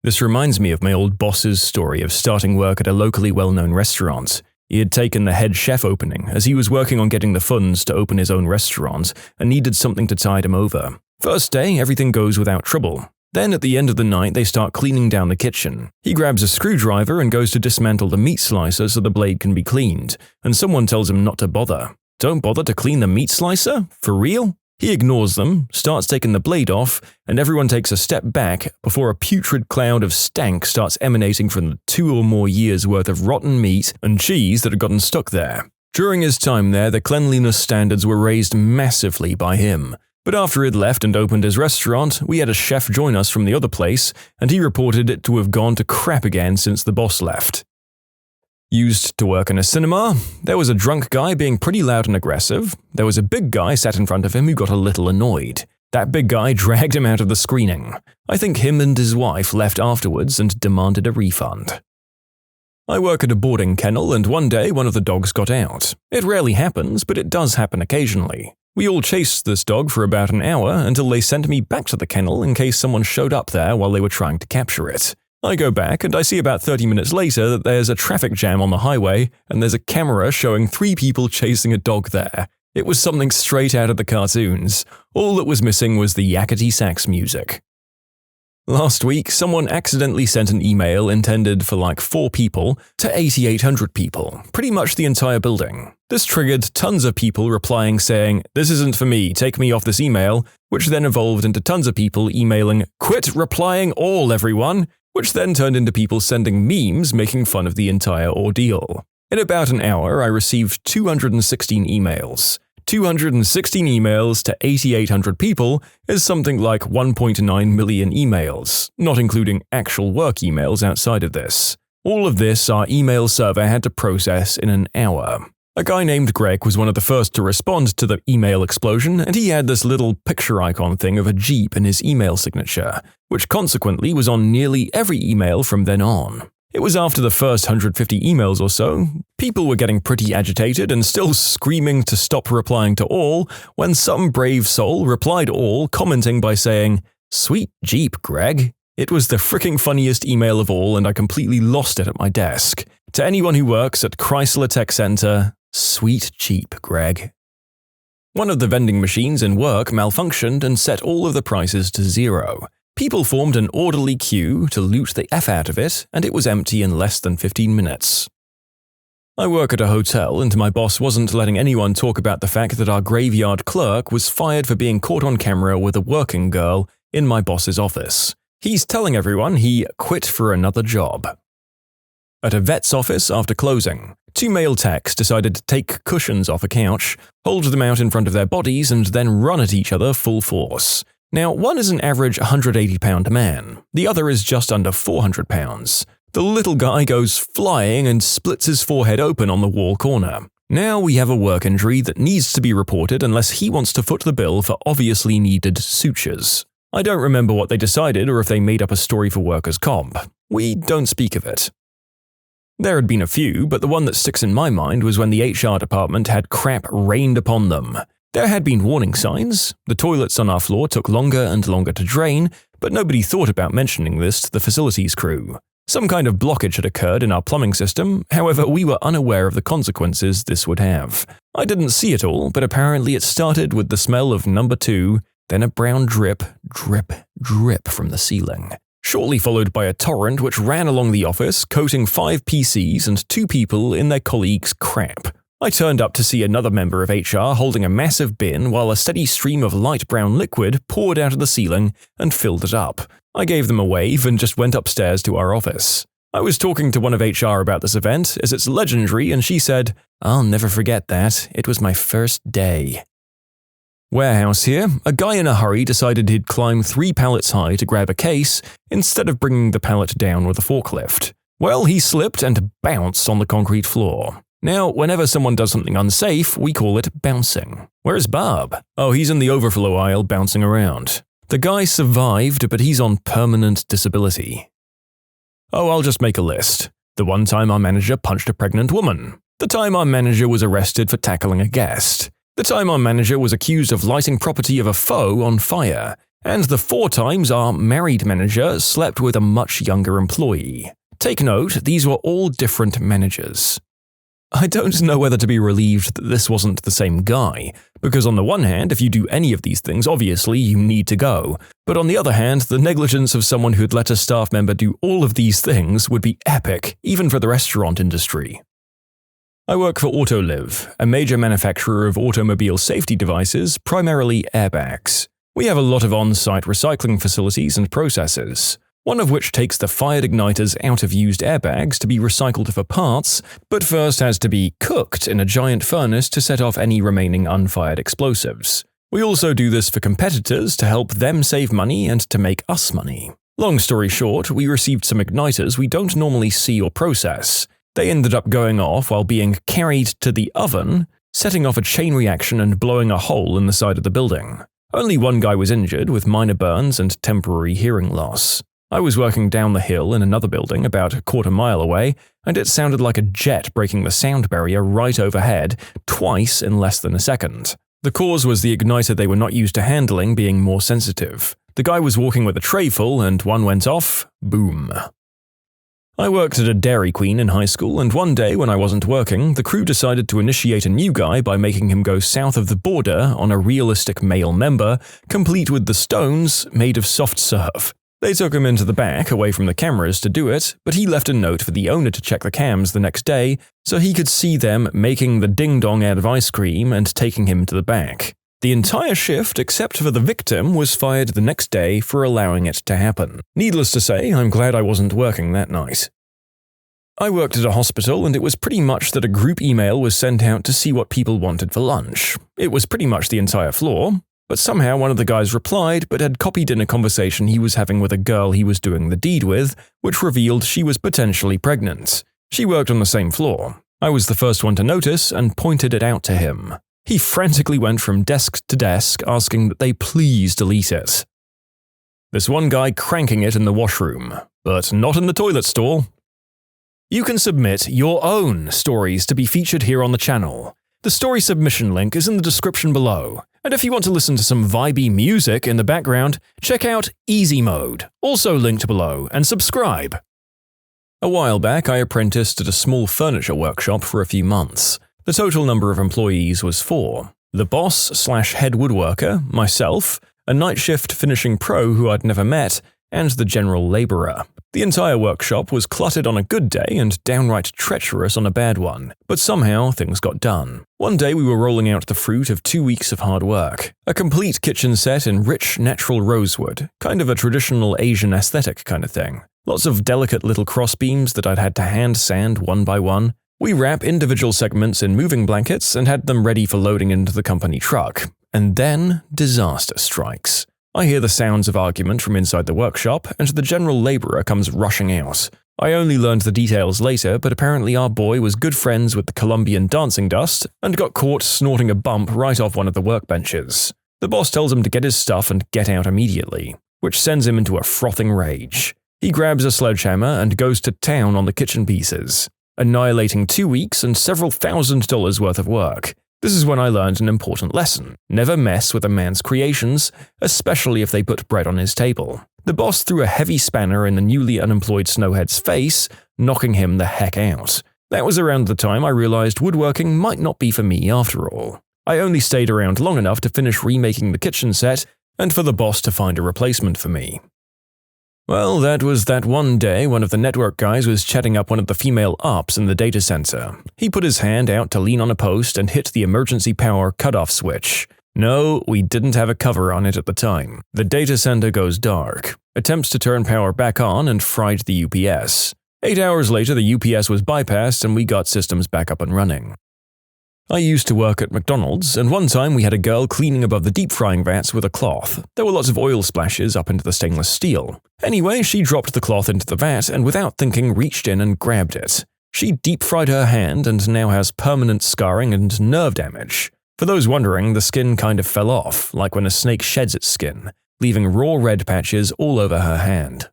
Speaker 1: This reminds me of my old boss's story of starting work at a locally well-known restaurant. He had taken the head chef opening as he was working on getting the funds to open his own restaurant and needed something to tide him over. First day, everything goes without trouble. Then at the end of the night, they start cleaning down the kitchen. He grabs a screwdriver and goes to dismantle the meat slicer so the blade can be cleaned, and someone tells him not to bother. Don't bother to clean the meat slicer? For real? He ignores them, starts taking the blade off, and everyone takes a step back before a putrid cloud of stank starts emanating from the 2 or more years' worth of rotten meat and cheese that had gotten stuck there. During his time there, the cleanliness standards were raised massively by him. But after he'd left and opened his restaurant, we had a chef join us from the other place, and he reported it to have gone to crap again since the boss left. Used to work in a cinema, there was a drunk guy being pretty loud and aggressive. There was a big guy sat in front of him who got a little annoyed. That big guy dragged him out of the screening. I think him and his wife left afterwards and demanded a refund. I work at a boarding kennel, and one day one of the dogs got out. It rarely happens, but it does happen occasionally. We all chased this dog for about an hour until they sent me back to the kennel in case someone showed up there while they were trying to capture it. I go back and I see about 30 minutes later that there's a traffic jam on the highway and there's a camera showing 3 people chasing a dog there. It was something straight out of the cartoons. All that was missing was the yakety sax music. Last week, someone accidentally sent an email intended for like 4 people to 8,800 people, pretty much the entire building. This triggered tons of people replying saying, "This isn't for me, take me off this email," which then evolved into tons of people emailing, "Quit replying all, everyone," which then turned into people sending memes making fun of the entire ordeal. In about an hour, I received 216 emails. 216 emails to 8,800 people is something like 1.9 million emails, not including actual work emails outside of this. All of this our email server had to process in an hour. A guy named Greg was one of the first to respond to the email explosion, and he had this little picture icon thing of a Jeep in his email signature, which consequently was on nearly every email from then on. It was after the first 150 emails or so, people were getting pretty agitated and still screaming to stop replying to all, when some brave soul replied all, commenting by saying, "Sweet Jeep, Greg." It was the freaking funniest email of all, and I completely lost it at my desk. To anyone who works at Chrysler Tech Center, sweet Jeep, Greg. One of the vending machines in work malfunctioned and set all of the prices to 0. People formed an orderly queue to loot the F out of it, and it was empty in less than 15 minutes. I work at a hotel, and my boss wasn't letting anyone talk about the fact that our graveyard clerk was fired for being caught on camera with a working girl in my boss's office. He's telling everyone he quit for another job. At a vet's office after closing, 2 male techs decided to take cushions off a couch, hold them out in front of their bodies, and then run at each other full force. Now, one is an average 180-pound man. The other is just under 400 pounds. The little guy goes flying and splits his forehead open on the wall corner. Now we have a work injury that needs to be reported unless he wants to foot the bill for obviously needed sutures. I don't remember what they decided or if they made up a story for workers' comp. We don't speak of it. There had been a few, but the one that sticks in my mind was when the HR department had crap rained upon them. There had been warning signs. The toilets on our floor took longer and longer to drain, but nobody thought about mentioning this to the facilities crew. Some kind of blockage had occurred in our plumbing system, however we were unaware of the consequences this would have. I didn't see it all, but apparently it started with the smell of number 2, then a brown drip, drip, drip from the ceiling. Shortly followed by a torrent which ran along the office, coating 5 PCs and 2 people in their colleagues' crap. I turned up to see another member of HR holding a massive bin while a steady stream of light brown liquid poured out of the ceiling and filled it up. I gave them a wave and just went upstairs to our office. I was talking to one of HR about this event, as it's legendary, and she said, "I'll never forget that. It was my first day." Warehouse here, a guy in a hurry decided he'd climb 3 pallets high to grab a case instead of bringing the pallet down with a forklift. Well, he slipped and bounced on the concrete floor. Now, whenever someone does something unsafe, we call it bouncing. Where's Bob? Oh, he's in the overflow aisle bouncing around. The guy survived, but he's on permanent disability. Oh, I'll just make a list. The one time our manager punched a pregnant woman. The time our manager was arrested for tackling a guest. The time our manager was accused of lighting property of a foe on fire. And the 4 times our married manager slept with a much younger employee. Take note, these were all different managers. I don't know whether to be relieved that this wasn't the same guy, because on the one hand, if you do any of these things, obviously you need to go. But on the other hand, the negligence of someone who'd let a staff member do all of these things would be epic, even for the restaurant industry. I work for Autoliv, a major manufacturer of automobile safety devices, primarily airbags. We have a lot of on-site recycling facilities and processes, one of which takes the fired igniters out of used airbags to be recycled for parts, but first has to be cooked in a giant furnace to set off any remaining unfired explosives. We also do this for competitors to help them save money and to make us money. Long story short, we received some igniters we don't normally see or process. They ended up going off while being carried to the oven, setting off a chain reaction and blowing a hole in the side of the building. Only one guy was injured, with minor burns and temporary hearing loss. I was working down the hill in another building about a quarter mile away, and it sounded like a jet breaking the sound barrier right overhead, twice in less than a second. The cause was the igniter they were not used to handling being more sensitive. The guy was walking with a tray full, and one went off, boom. I worked at a Dairy Queen in high school, and one day when I wasn't working, the crew decided to initiate a new guy by making him go south of the border on a realistic male member, complete with the stones made of soft serve. They took him into the back, away from the cameras, to do it, but he left a note for the owner to check the cams the next day so he could see them making the ding-dong out of ice cream and taking him to the back. The entire shift, except for the victim, was fired the next day for allowing it to happen. Needless to say, I'm glad I wasn't working that night. I worked at a hospital, and it was pretty much that a group email was sent out to see what people wanted for lunch. It was pretty much the entire floor. But somehow one of the guys replied but had copied in a conversation he was having with a girl he was doing the deed with, which revealed she was potentially pregnant. She worked on the same floor. I was the first one to notice and pointed it out to him. He frantically went from desk to desk asking that they please delete it. This one guy cranking it in the washroom, but not in the toilet stall. You can submit your own stories to be featured here on the channel. The story submission link is in the description below. And if you want to listen to some vibey music in the background, check out easymode, also linked below, and subscribe. A while back, I apprenticed at a small furniture workshop for a few months. The total number of employees was 4. The boss/head woodworker, myself, a night shift finishing pro who I'd never met, and the general laborer. The entire workshop was cluttered on a good day and downright treacherous on a bad one, but somehow things got done. One day we were rolling out the fruit of 2 weeks of hard work. A complete kitchen set in rich natural rosewood, kind of a traditional Asian aesthetic kind of thing. Lots of delicate little crossbeams that I'd had to hand sand one by one. We wrap individual segments in moving blankets and had them ready for loading into the company truck. And then disaster strikes. I hear the sounds of argument from inside the workshop, and the general laborer comes rushing out. I only learned the details later, but apparently our boy was good friends with the Colombian dancing dust and got caught snorting a bump right off one of the workbenches. The boss tells him to get his stuff and get out immediately, which sends him into a frothing rage. He grabs a sledgehammer and goes to town on the kitchen pieces, annihilating 2 weeks and several $1,000s worth of work. This is when I learned an important lesson. Never mess with a man's creations, especially if they put bread on his table. The boss threw a heavy spanner in the newly unemployed snowhead's face, knocking him the heck out. That was around the time I realized woodworking might not be for me after all. I only stayed around long enough to finish remaking the kitchen set and for the boss to find a replacement for me. Well, that was that one day one of the network guys was chatting up one of the female ops in the data center. He put his hand out to lean on a post and hit the emergency power cutoff switch. No, we didn't have a cover on it at the time. The data center goes dark. Attempts to turn power back on and fried the UPS. 8 hours later, the UPS was bypassed and we got systems back up and running. I used to work at McDonald's, and one time we had a girl cleaning above the deep frying vats with a cloth. There were lots of oil splashes up into the stainless steel. Anyway, she dropped the cloth into the vat and without thinking reached in and grabbed it. She deep fried her hand and now has permanent scarring and nerve damage. For those wondering, the skin kind of fell off, like when a snake sheds its skin, leaving raw red patches all over her hand.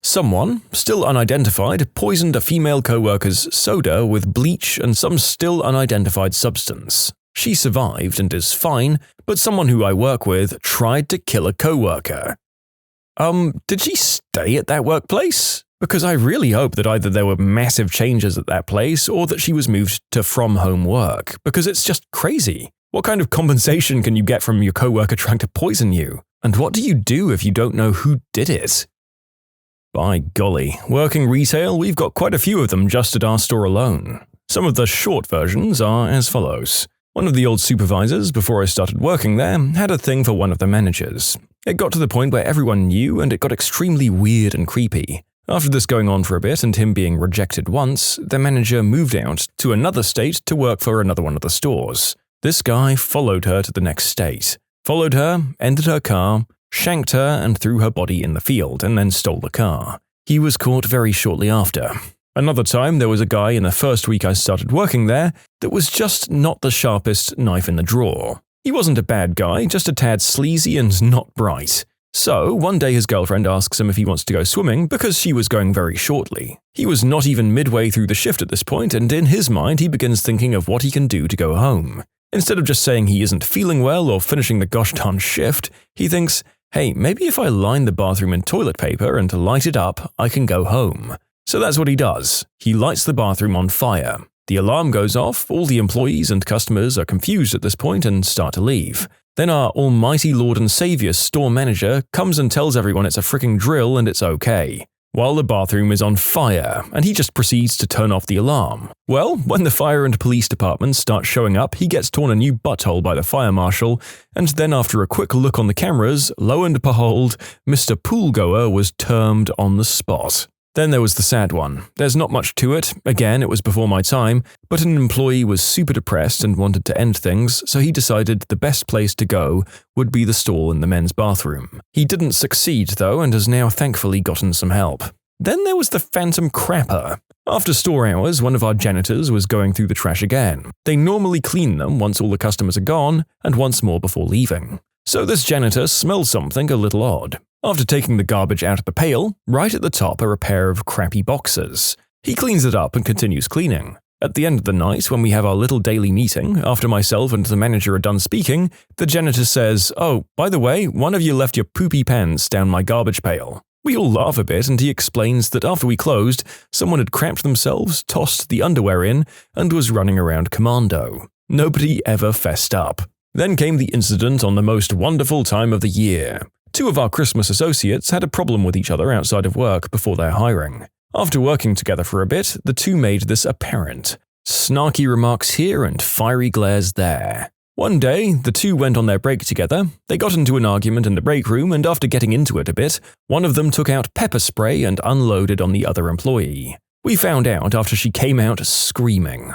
Speaker 1: Someone, still unidentified, poisoned a female co-worker's soda with bleach and some still unidentified substance. She survived and is fine, but someone who I work with tried to kill a co-worker. Did she stay at that workplace? Because I really hope that either there were massive changes at that place or that she was moved to from-home work, because it's just crazy. What kind of compensation can you get from your co-worker trying to poison you? And what do you do if you don't know who did it? By golly, working retail, we've got quite a few of them just at our store alone. Some of the short versions are as follows. One of the old supervisors, before I started working there, had a thing for one of the managers. It got to the point where everyone knew and it got extremely weird and creepy. After this going on for a bit and him being rejected once, the manager moved out to another state to work for another one of the stores. This guy followed her to the next state, followed her, entered her car, shanked her and threw her body in the field and then stole the car. He was caught very shortly after. Another time there was a guy in the first week I started working there that was just not the sharpest knife in the drawer. He wasn't a bad guy, just a tad sleazy and not bright. So, one day his girlfriend asks him if he wants to go swimming because she was going very shortly. He was not even midway through the shift at this point, and in his mind he begins thinking of what he can do to go home. Instead of just saying he isn't feeling well or finishing the gosh darn shift, he thinks, hey, maybe if I line the bathroom in toilet paper and light it up, I can go home. So that's what he does. He lights the bathroom on fire. The alarm goes off, all the employees and customers are confused at this point and start to leave. Then our almighty Lord and Savior store manager comes and tells everyone it's a freaking drill and it's okay, while the bathroom is on fire, and he just proceeds to turn off the alarm. Well, when the fire and police departments start showing up, he gets torn a new butthole by the fire marshal, and then after a quick look on the cameras, lo and behold, Mr. Poolgoer was termed on the spot. Then there was the sad one. There's not much to it, again it was before my time, but an employee was super depressed and wanted to end things, so he decided the best place to go would be the stall in the men's bathroom. He didn't succeed though and has now thankfully gotten some help. Then there was the phantom crapper. After store hours, one of our janitors was going through the trash again. They normally clean them once all the customers are gone and once more before leaving. So this janitor smelled something a little odd. After taking the garbage out of the pail, right at the top are a pair of crappy boxers. He cleans it up and continues cleaning. At the end of the night, when we have our little daily meeting, after myself and the manager are done speaking, the janitor says, "Oh, by the way, one of you left your poopy pants down my garbage pail." We all laugh a bit and he explains that after we closed, someone had cramped themselves, tossed the underwear in, and was running around commando. Nobody ever fessed up. Then came the incident on the most wonderful time of the year. Two of our Christmas associates had a problem with each other outside of work before their hiring. After working together for a bit, the two made this apparent. Snarky remarks here and fiery glares there. One day, the two went on their break together. They got into an argument in the break room, and after getting into it a bit, one of them took out pepper spray and unloaded on the other employee. We found out after she came out screaming.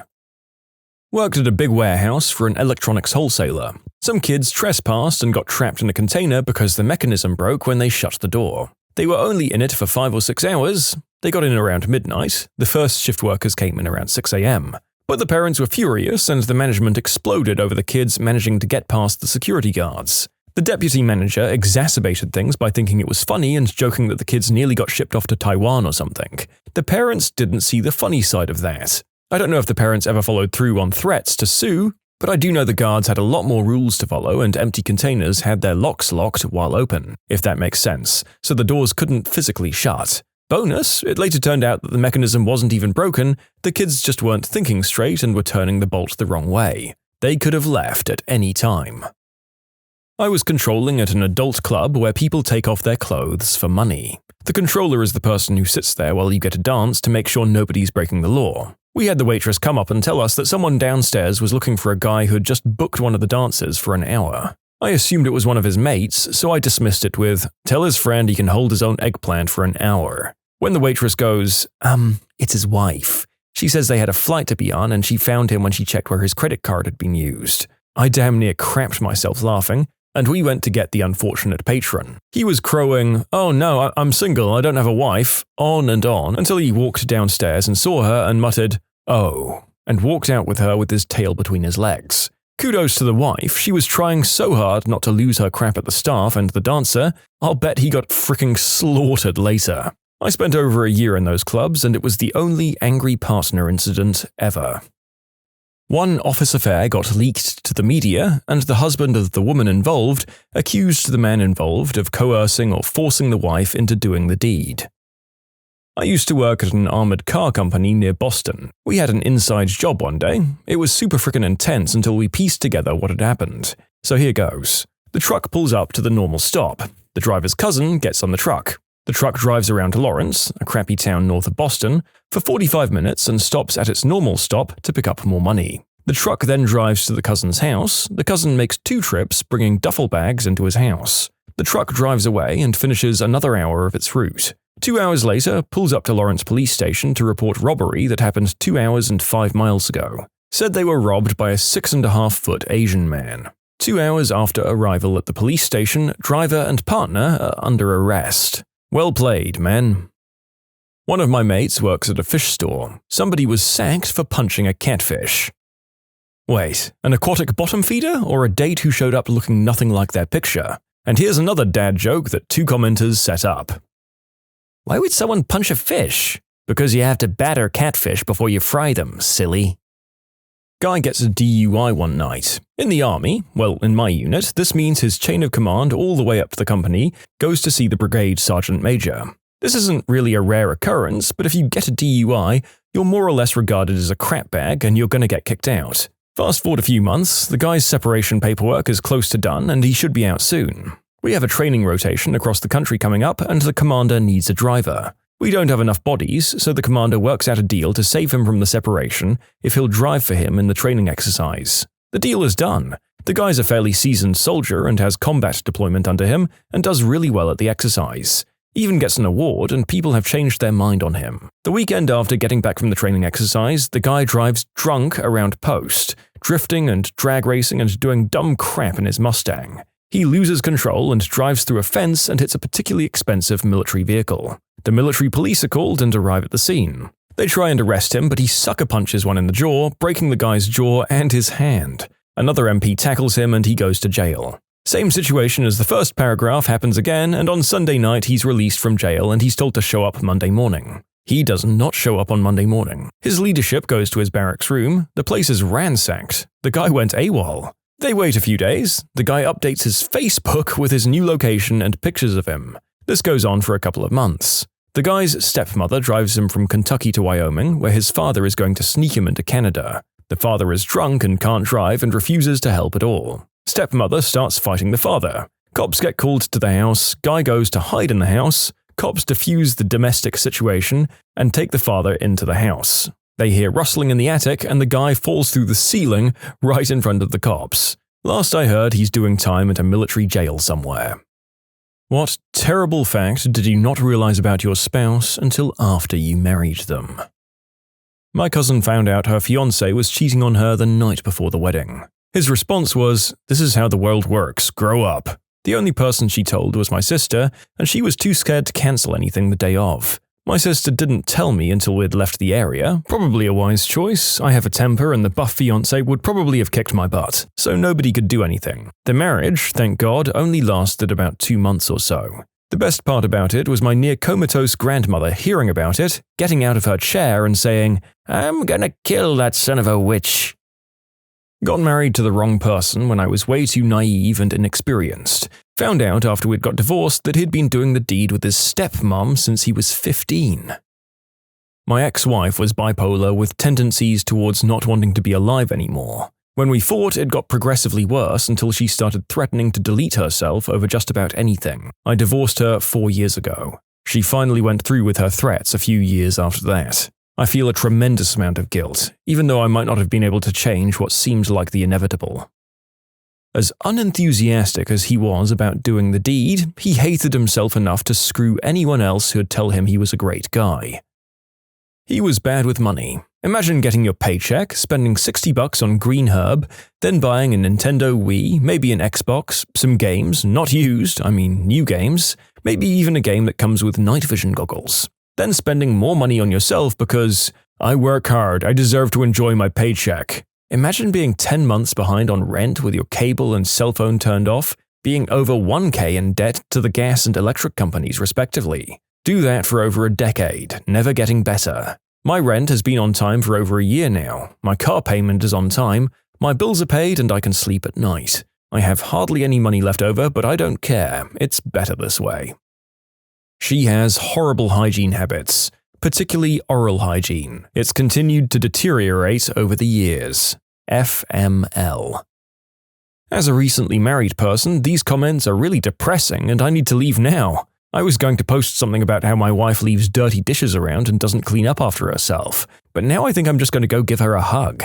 Speaker 1: Worked at a big warehouse for an electronics wholesaler. Some kids trespassed and got trapped in a container because the mechanism broke when they shut the door. They were only in it for 5 or 6 hours. They got in around midnight. The first shift workers came in around 6 a.m. But the parents were furious and the management exploded over the kids managing to get past the security guards. The deputy manager exacerbated things by thinking it was funny and joking that the kids nearly got shipped off to Taiwan or something. The parents didn't see the funny side of that. I don't know if the parents ever followed through on threats to sue, but I do know the guards had a lot more rules to follow and empty containers had their locks locked while open, if that makes sense, so the doors couldn't physically shut. Bonus, it later turned out that the mechanism wasn't even broken, the kids just weren't thinking straight and were turning the bolt the wrong way. They could have left at any time. I was controlling at an adult club where people take off their clothes for money. The controller is the person who sits there while you get a dance to make sure nobody's breaking the law. We had the waitress come up and tell us that someone downstairs was looking for a guy who had just booked one of the dances for an hour. I assumed it was one of his mates, so I dismissed it with, "Tell his friend he can hold his own eggplant for an hour." When the waitress goes, "It's his wife. She says they had a flight to be on and she found him when she checked where his credit card had been used." I damn near crapped myself laughing, and we went to get the unfortunate patron. He was crowing, "Oh no, I'm single, I don't have a wife," on, until he walked downstairs and saw her and muttered, "Oh," and walked out with her with his tail between his legs. Kudos to the wife, she was trying so hard not to lose her crap at the staff and the dancer, I'll bet he got fricking slaughtered later. I spent over a year in those clubs and it was the only angry partner incident ever. One office affair got leaked to the media, and the husband of the woman involved accused the man involved of coercing or forcing the wife into doing the deed. I used to work at an armored car company near Boston. We had an inside job one day. It was super frickin' intense until we pieced together what had happened. So here goes. The truck pulls up to the normal stop. The driver's cousin gets on the truck. The truck drives around to Lawrence, a crappy town north of Boston, for 45 minutes and stops at its normal stop to pick up more money. The truck then drives to the cousin's house. The cousin makes 2 trips, bringing duffel bags into his house. The truck drives away and finishes another hour of its route. 2 hours later, pulls up to Lawrence Police Station to report robbery that happened 2 hours and 5 miles ago. Said they were robbed by a 6.5-foot Asian man. 2 hours after arrival at the police station, driver and partner are under arrest. Well played, men. One of my mates works at a fish store. Somebody was sacked for punching a catfish. Wait, an aquatic bottom feeder or a date who showed up looking nothing like that picture? And here's another dad joke that 2 commenters set up. Why would someone punch a fish? Because you have to batter catfish before you fry them, silly. Guy gets a DUI one night. In the army, well, in my unit, this means his chain of command all the way up to the company goes to see the brigade sergeant major. This isn't really a rare occurrence, but if you get a DUI, you're more or less regarded as a crapbag and you're gonna get kicked out. Fast forward a few months, the guy's separation paperwork is close to done and he should be out soon. We have a training rotation across the country coming up and the commander needs a driver. We don't have enough bodies, so the commander works out a deal to save him from the separation if he'll drive for him in the training exercise. The deal is done. The guy's a fairly seasoned soldier and has combat deployment under him and does really well at the exercise. Even gets an award and people have changed their mind on him. The weekend after getting back from the training exercise, the guy drives drunk around post, drifting and drag racing and doing dumb crap in his Mustang. He loses control and drives through a fence and hits a particularly expensive military vehicle. The military police are called and arrive at the scene. They try and arrest him, but he sucker punches one in the jaw, breaking the guy's jaw and his hand. Another MP tackles him and he goes to jail. Same situation as the first paragraph happens again, and on Sunday night he's released from jail and he's told to show up Monday morning. He does not show up on Monday morning. His leadership goes to his barracks room. The place is ransacked. The guy went AWOL. They wait a few days. The guy updates his Facebook with his new location and pictures of him. This goes on for a couple of months. The guy's stepmother drives him from Kentucky to Wyoming, where his father is going to sneak him into Canada. The father is drunk and can't drive and refuses to help at all. Stepmother starts fighting the father. Cops get called to the house, guy goes to hide in the house, cops defuse the domestic situation and take the father into the house. They hear rustling in the attic and the guy falls through the ceiling right in front of the cops. Last I heard, he's doing time at a military jail somewhere. What terrible fact did you not realize about your spouse until after you married them? My cousin found out her fiancé was cheating on her the night before the wedding. His response was, "This is how the world works, grow up." The only person she told was my sister, and she was too scared to cancel anything the day of. My sister didn't tell me until we'd left the area, probably a wise choice. I have a temper and the buff fiancé would probably have kicked my butt, so nobody could do anything. The marriage, thank God, only lasted about 2 months or so. The best part about it was my near-comatose grandmother hearing about it, getting out of her chair and saying, "I'm gonna kill that son of a witch." Got married to the wrong person when I was way too naive and inexperienced. Found out after we'd got divorced that he'd been doing the deed with his stepmom since he was 15. My ex-wife was bipolar with tendencies towards not wanting to be alive anymore. When we fought, it got progressively worse until she started threatening to delete herself over just about anything. I divorced her 4 years ago. She finally went through with her threats a few years after that. I feel a tremendous amount of guilt, even though I might not have been able to change what seemed like the inevitable. As unenthusiastic as he was about doing the deed, he hated himself enough to screw anyone else who'd tell him he was a great guy. He was bad with money. Imagine getting your paycheck, spending $60 on green herb, then buying a Nintendo Wii, maybe an Xbox, some games, not used, new games, maybe even a game that comes with night vision goggles. Then spending more money on yourself because, I work hard, I deserve to enjoy my paycheck. Imagine being 10 months behind on rent with your cable and cell phone turned off, being over $1,000 in debt to the gas and electric companies respectively. Do that for over a decade, never getting better. My rent has been on time for over a year now, my car payment is on time, my bills are paid and I can sleep at night. I have hardly any money left over, but I don't care, it's better this way. She has horrible hygiene habits, particularly oral hygiene. It's continued to deteriorate over the years. FML. As a recently married person, these comments are really depressing and I need to leave now. I was going to post something about how my wife leaves dirty dishes around and doesn't clean up after herself, but now I think I'm just going to go give her a hug.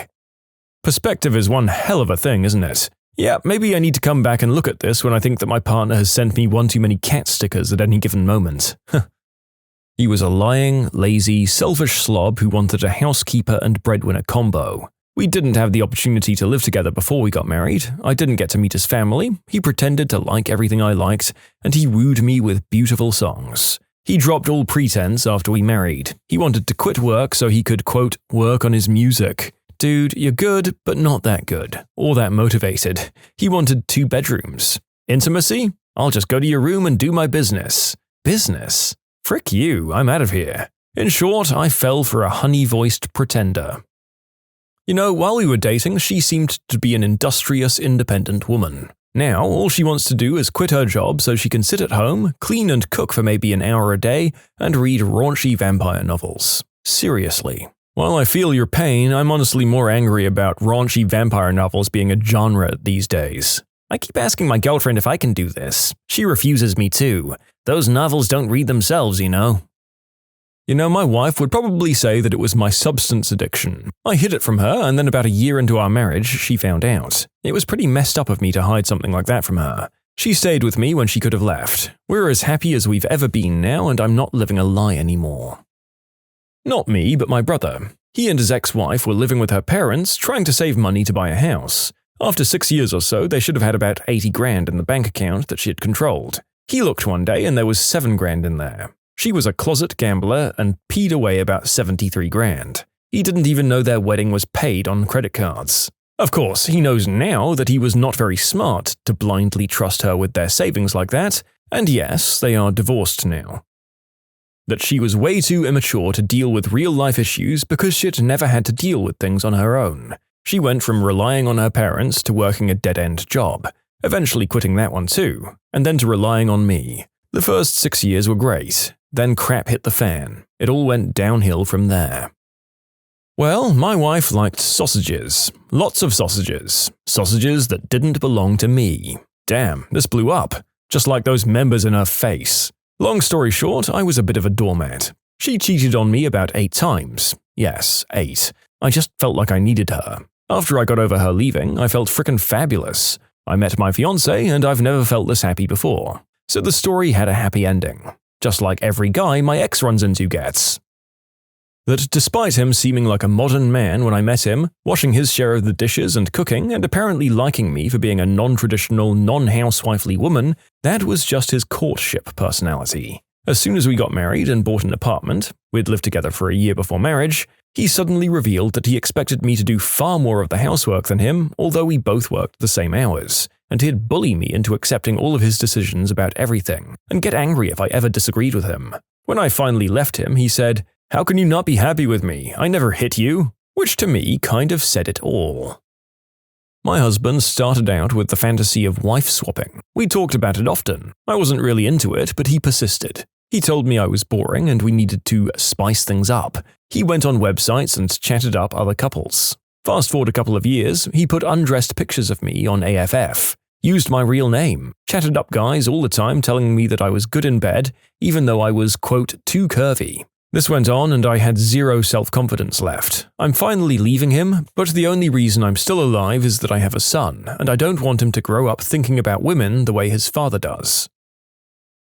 Speaker 1: Perspective is one hell of a thing, isn't it? Yeah, maybe I need to come back and look at this when I think that my partner has sent me one too many cat stickers at any given moment. He was a lying, lazy, selfish slob who wanted a housekeeper and breadwinner combo. We didn't have the opportunity to live together before we got married. I didn't get to meet his family. He pretended to like everything I liked, and he wooed me with beautiful songs. He dropped all pretense after we married. He wanted to quit work so he could, quote, work on his music. Dude, you're good, but not that good, or that motivated. He wanted 2 bedrooms. Intimacy? I'll just go to your room and do my business. Business? Frick you, I'm out of here. In short, I fell for a honey-voiced pretender. You know, while we were dating, she seemed to be an industrious, independent woman. Now, all she wants to do is quit her job so she can sit at home, clean and cook for maybe an hour a day, and read raunchy vampire novels. Seriously. While I feel your pain, I'm honestly more angry about raunchy vampire novels being a genre these days. I keep asking my girlfriend if I can do this. She refuses me too. Those novels don't read themselves, you know. You know, my wife would probably say that it was my substance addiction. I hid it from her, and then about a year into our marriage, she found out. It was pretty messed up of me to hide something like that from her. She stayed with me when she could have left. We're as happy as we've ever been now, and I'm not living a lie anymore. Not me, but my brother. He and his ex-wife were living with her parents, trying to save money to buy a house. After 6 years or so, they should have had about 80 grand in the bank account that she had controlled. He looked one day and there was 7 grand in there. She was a closet gambler and peed away about 73 grand. He didn't even know their wedding was paid on credit cards. Of course, he knows now that he was not very smart to blindly trust her with their savings like that, and yes, they are divorced now. That she was way too immature to deal with real-life issues because she'd never had to deal with things on her own. She went from relying on her parents to working a dead-end job, eventually quitting that one too, and then to relying on me. The first 6 years were great, then crap hit the fan. It all went downhill from there. Well, my wife liked sausages. Lots of sausages. Sausages that didn't belong to me. Damn, this blew up. Just like those members in her face. Long story short, I was a bit of a doormat. She cheated on me about 8 times. Yes, 8. I just felt like I needed her. After I got over her leaving, I felt frickin' fabulous. I met my fiancé and I've never felt this happy before. So the story had a happy ending. Just like every guy my ex runs into gets. That despite him seeming like a modern man when I met him, washing his share of the dishes and cooking, and apparently liking me for being a non-traditional, non-housewifely woman, that was just his courtship personality. As soon as we got married and bought an apartment, we'd lived together for a year before marriage, he suddenly revealed that he expected me to do far more of the housework than him, although we both worked the same hours, and he'd bully me into accepting all of his decisions about everything, and get angry if I ever disagreed with him. When I finally left him, he said, "How can you not be happy with me? I never hit you," which to me kind of said it all. My husband started out with the fantasy of wife swapping. We talked about it often. I wasn't really into it, but he persisted. He told me I was boring and we needed to spice things up. He went on websites and chatted up other couples. Fast forward a couple of years, he put undressed pictures of me on AFF. used my real name, chatted up guys all the time telling me that I was good in bed, even though I was, quote, too curvy. This went on and I had zero self-confidence left. I'm finally leaving him, but the only reason I'm still alive is that I have a son, and I don't want him to grow up thinking about women the way his father does.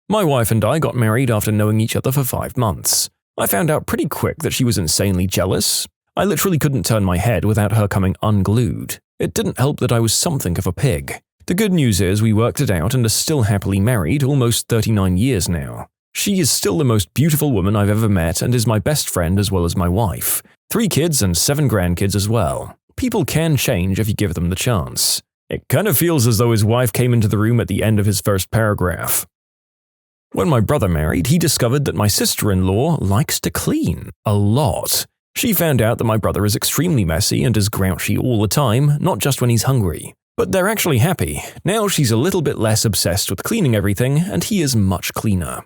Speaker 1: My wife and I got married after knowing each other for 5 months. I found out pretty quick that she was insanely jealous. I literally couldn't turn my head without her coming unglued. It didn't help that I was something of a pig. The good news is we worked it out and are still happily married almost 39 years now. She is still the most beautiful woman I've ever met and is my best friend as well as my wife. 3 kids and 7 grandkids as well. People can change if you give them the chance. It kind of feels as though his wife came into the room at the end of his first paragraph. When my brother married, he discovered that my sister-in-law likes to clean. A lot. She found out that my brother is extremely messy and is grouchy all the time, not just when he's hungry. But they're actually happy. Now she's a little bit less obsessed with cleaning everything, and he is much cleaner.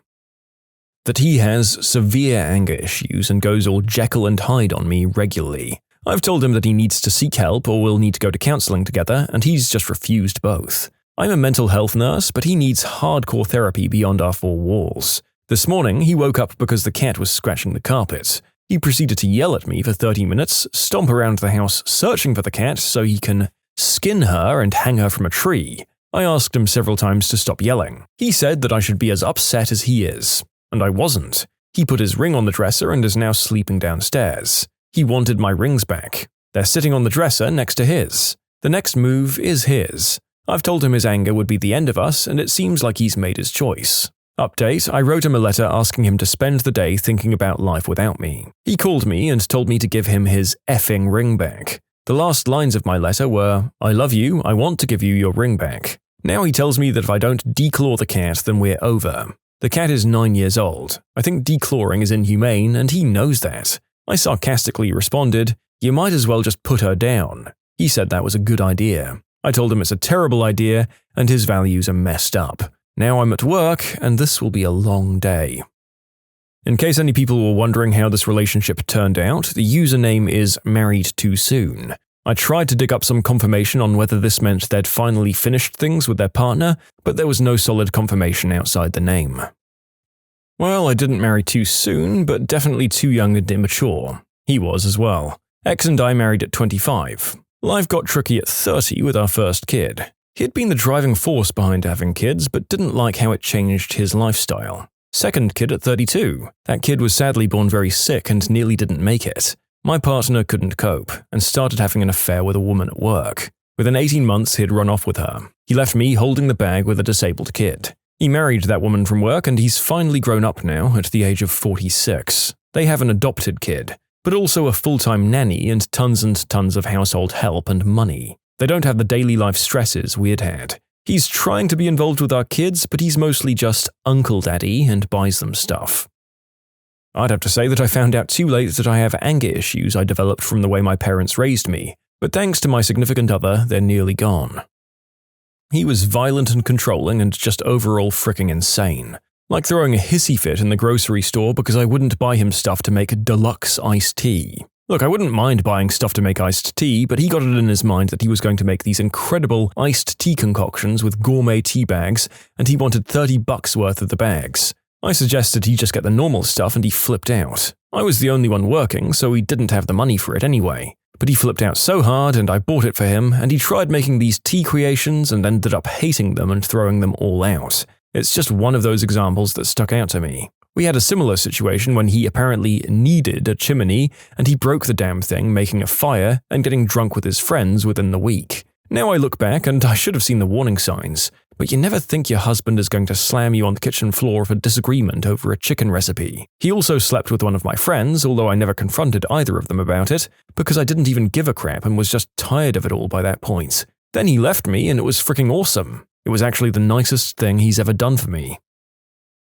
Speaker 1: That he has severe anger issues and goes all Jekyll and Hyde on me regularly. I've told him that he needs to seek help or we'll need to go to counseling together, and he's just refused both. I'm a mental health nurse, but he needs hardcore therapy beyond our 4 walls. This morning, he woke up because the cat was scratching the carpet. He proceeded to yell at me for 30 minutes, stomp around the house searching for the cat so he can skin her and hang her from a tree. I asked him several times to stop yelling. He said that I should be as upset as he is. And I wasn't. He put his ring on the dresser and is now sleeping downstairs. He wanted my rings back. They're sitting on the dresser next to his. The next move is his. I've told him his anger would be the end of us, and it seems like he's made his choice. Update, I wrote him a letter asking him to spend the day thinking about life without me. He called me and told me to give him his effing ring back. The last lines of my letter were, "I love you, I want to give you your ring back." Now he tells me that if I don't declaw the cat, then we're over. The cat is 9 years old. I think declawing is inhumane, and he knows that. I sarcastically responded, "You might as well just put her down." He said that was a good idea. I told him it's a terrible idea, and his values are messed up. Now I'm at work, and this will be a long day. In case any people were wondering how this relationship turned out, the username is married too soon. I tried to dig up some confirmation on whether this meant they'd finally finished things with their partner, but there was no solid confirmation outside the name. Well, I didn't marry too soon, but definitely too young and immature. He was as well. X and I married at 25. Life got tricky at 30 with our first kid. He'd been the driving force behind having kids, but didn't like how it changed his lifestyle. Second kid at 32. That kid was sadly born very sick and nearly didn't make it. My partner couldn't cope, and started having an affair with a woman at work. Within 18 months, he'd run off with her. He left me holding the bag with a disabled kid. He married that woman from work, and he's finally grown up now at the age of 46. They have an adopted kid, but also a full-time nanny and tons of household help and money. They don't have the daily life stresses we'd had. He's trying to be involved with our kids, but he's mostly just Uncle Daddy and buys them stuff. I'd have to say that I found out too late that I have anger issues I developed from the way my parents raised me, but thanks to my significant other, they're nearly gone. He was violent and controlling and just overall fricking insane. Like throwing a hissy fit in the grocery store because I wouldn't buy him stuff to make deluxe iced tea. Look, I wouldn't mind buying stuff to make iced tea, but he got it in his mind that he was going to make these incredible iced tea concoctions with gourmet tea bags, and he wanted $30 worth of the bags. I suggested he just get the normal stuff and he flipped out. I was the only one working, so he didn't have the money for it anyway. But he flipped out so hard and I bought it for him, and he tried making these tea creations and ended up hating them and throwing them all out. It's just one of those examples that stuck out to me. We had a similar situation when he apparently needed a chimney, and he broke the damn thing making a fire and getting drunk with his friends within the week. Now I look back and I should have seen the warning signs, but you never think your husband is going to slam you on the kitchen floor for disagreement over a chicken recipe. He also slept with one of my friends, although I never confronted either of them about it, because I didn't even give a crap and was just tired of it all by that point. Then he left me and it was freaking awesome. It was actually the nicest thing he's ever done for me.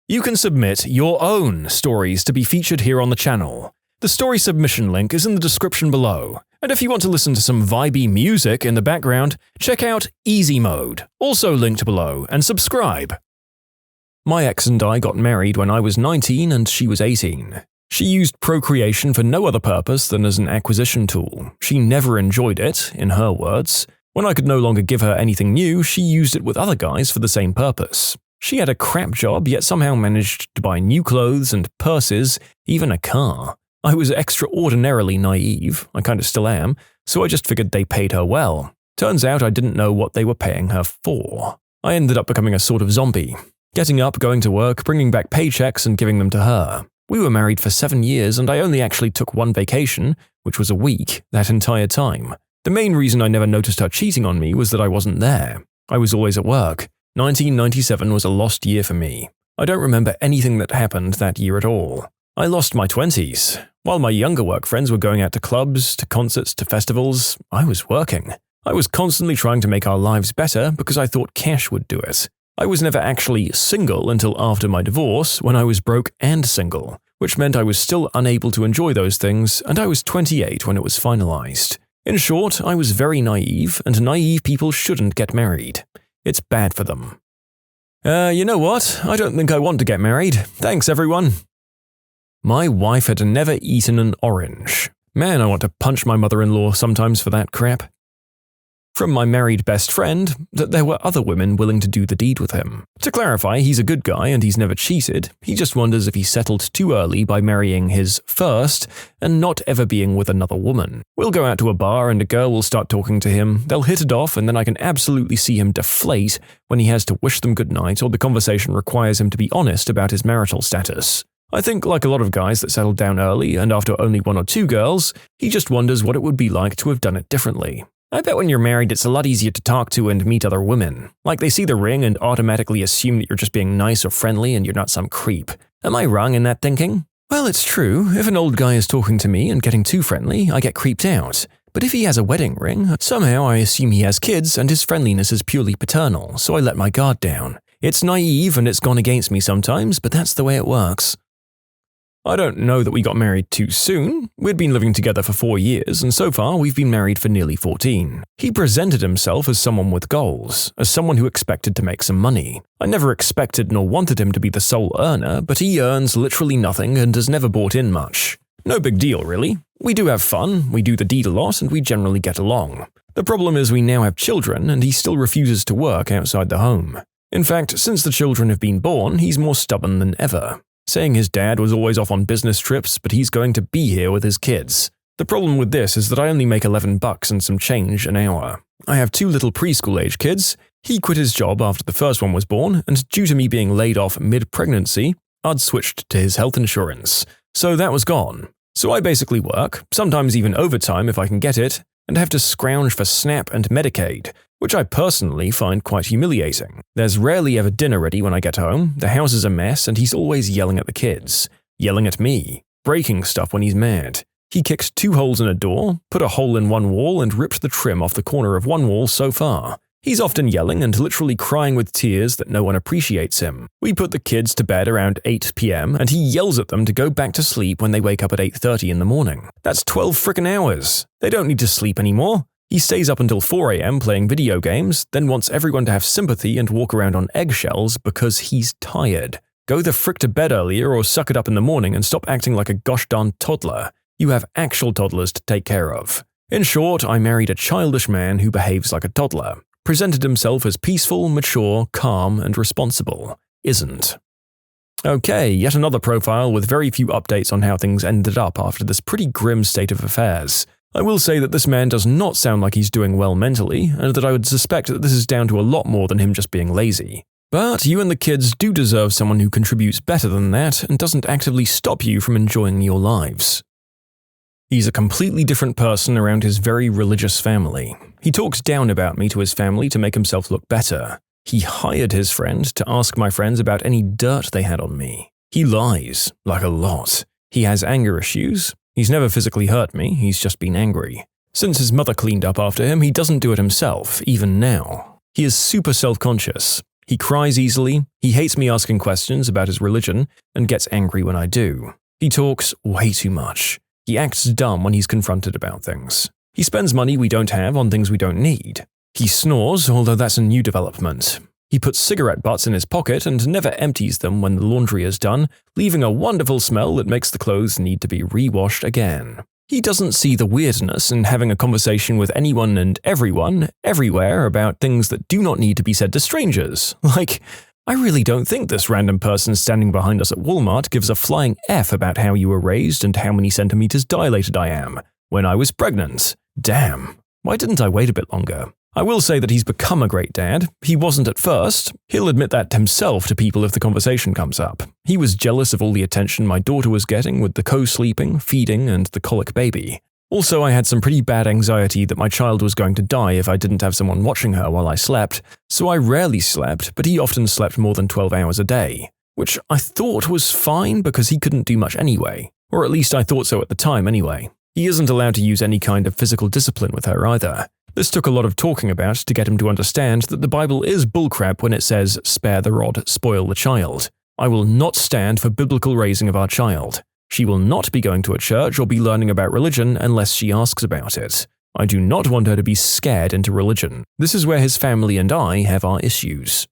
Speaker 1: You can submit your own stories to be featured here on the channel. The story submission link is in the description below. And if you want to listen to some vibey music in the background, check out easymode, also linked below, and subscribe. My ex and I got married when I was 19 and she was 18. She used procreation for no other purpose than as an acquisition tool. She never enjoyed it, in her words. When I could no longer give her anything new, she used it with other guys for the same purpose. She had a crap job, yet somehow managed to buy new clothes and purses, even a car. I was extraordinarily naive, I kinda still am, so I just figured they paid her well. Turns out I didn't know what they were paying her for. I ended up becoming a sort of zombie, getting up, going to work, bringing back paychecks and giving them to her. We were married for 7 years and I only actually took one vacation, which was a week, that entire time. The main reason I never noticed her cheating on me was that I wasn't there. I was always at work. 1997 was a lost year for me. I don't remember anything that happened that year at all. I lost my 20s. While my younger work friends were going out to clubs, to concerts, to festivals, I was working. I was constantly trying to make our lives better because I thought cash would do it. I was never actually single until after my divorce, when I was broke and single, which meant I was still unable to enjoy those things, and I was 28 when it was finalized. In short, I was very naive, and naive people shouldn't get married. It's bad for them. You know what? I don't think I want to get married. Thanks, everyone. My wife had never eaten an orange. Man, I want to punch my mother-in-law sometimes for that crap. From my married best friend, that there were other women willing to do the deed with him. To clarify, he's a good guy and he's never cheated. He just wonders if he settled too early by marrying his first and not ever being with another woman. We'll go out to a bar and a girl will start talking to him, they'll hit it off, and then I can absolutely see him deflate when he has to wish them goodnight or the conversation requires him to be honest about his marital status. I think, like a lot of guys that settled down early and after only 1 or 2 girls, he just wonders what it would be like to have done it differently. I bet when you're married it's a lot easier to talk to and meet other women. Like they see the ring and automatically assume that you're just being nice or friendly and you're not some creep. Am I wrong in that thinking? Well, it's true. If an old guy is talking to me and getting too friendly, I get creeped out. But if he has a wedding ring, somehow I assume he has kids and his friendliness is purely paternal, so I let my guard down. It's naive and it's gone against me sometimes, but that's the way it works. I don't know that we got married too soon. We'd been living together for 4 years, and so far we've been married for nearly 14. He presented himself as someone with goals, as someone who expected to make some money. I never expected nor wanted him to be the sole earner, but he earns literally nothing and has never bought in much. No big deal, really. We do have fun, we do the deed a lot, and we generally get along. The problem is we now have children, and he still refuses to work outside the home. In fact, since the children have been born, he's more stubborn than ever, saying his dad was always off on business trips, but he's going to be here with his kids. The problem with this is that I only make $11 and some change an hour. I have 2 little preschool-age kids. He quit his job after the first one was born, and due to me being laid off mid-pregnancy, I'd switched to his health insurance. So that was gone. So I basically work, sometimes even overtime if I can get it, and have to scrounge for SNAP and Medicaid, which I personally find quite humiliating. There's rarely ever dinner ready when I get home, the house is a mess, and he's always yelling at the kids. Yelling at me. Breaking stuff when he's mad. He kicked 2 holes in a door, put a hole in one wall, and ripped the trim off the corner of one wall so far. He's often yelling and literally crying with tears that no one appreciates him. We put the kids to bed around 8 p.m. and he yells at them to go back to sleep when they wake up at 8:30 in the morning. That's 12 frickin' hours. They don't need to sleep anymore. He stays up until 4 a.m. playing video games, then wants everyone to have sympathy and walk around on eggshells because he's tired. Go the frick to bed earlier or suck it up in the morning and stop acting like a gosh darn toddler. You have actual toddlers to take care of. In short, I married a childish man who behaves like a toddler. Presented himself as peaceful, mature, calm, and responsible. Isn't. Okay, yet another profile with very few updates on how things ended up after this pretty grim state of affairs. I will say that this man does not sound like he's doing well mentally, and that I would suspect that this is down to a lot more than him just being lazy. But you and the kids do deserve someone who contributes better than that and doesn't actively stop you from enjoying your lives. He's a completely different person around his very religious family. He talks down about me to his family to make himself look better. He hired his friend to ask my friends about any dirt they had on me. He lies, like a lot. He has anger issues. He's never physically hurt me, he's just been angry. Since his mother cleaned up after him, he doesn't do it himself, even now. He is super self-conscious. He cries easily, he hates me asking questions about his religion, and gets angry when I do. He talks way too much. He acts dumb when he's confronted about things. He spends money we don't have on things we don't need. He snores, although that's a new development. He puts cigarette butts in his pocket and never empties them when the laundry is done, leaving a wonderful smell that makes the clothes need to be re-washed again. He doesn't see the weirdness in having a conversation with anyone and everyone, everywhere, about things that do not need to be said to strangers. Like, I really don't think this random person standing behind us at Walmart gives a flying F about how you were raised and how many centimeters dilated I am when I was pregnant. Damn, why didn't I wait a bit longer? I will say that he's become a great dad. He wasn't at first. He'll admit that himself to people if the conversation comes up. He was jealous of all the attention my daughter was getting with the co-sleeping, feeding, and the colic baby. Also, I had some pretty bad anxiety that my child was going to die if I didn't have someone watching her while I slept, so I rarely slept, but he often slept more than 12 hours a day, which I thought was fine because he couldn't do much anyway, or at least I thought so at the time anyway. He isn't allowed to use any kind of physical discipline with her either. This took a lot of talking about to get him to understand that the Bible is bullcrap when it says, "Spare the rod, spoil the child." I will not stand for biblical raising of our child. She will not be going to a church or be learning about religion unless she asks about it. I do not want her to be scared into religion. This is where his family and I have our issues.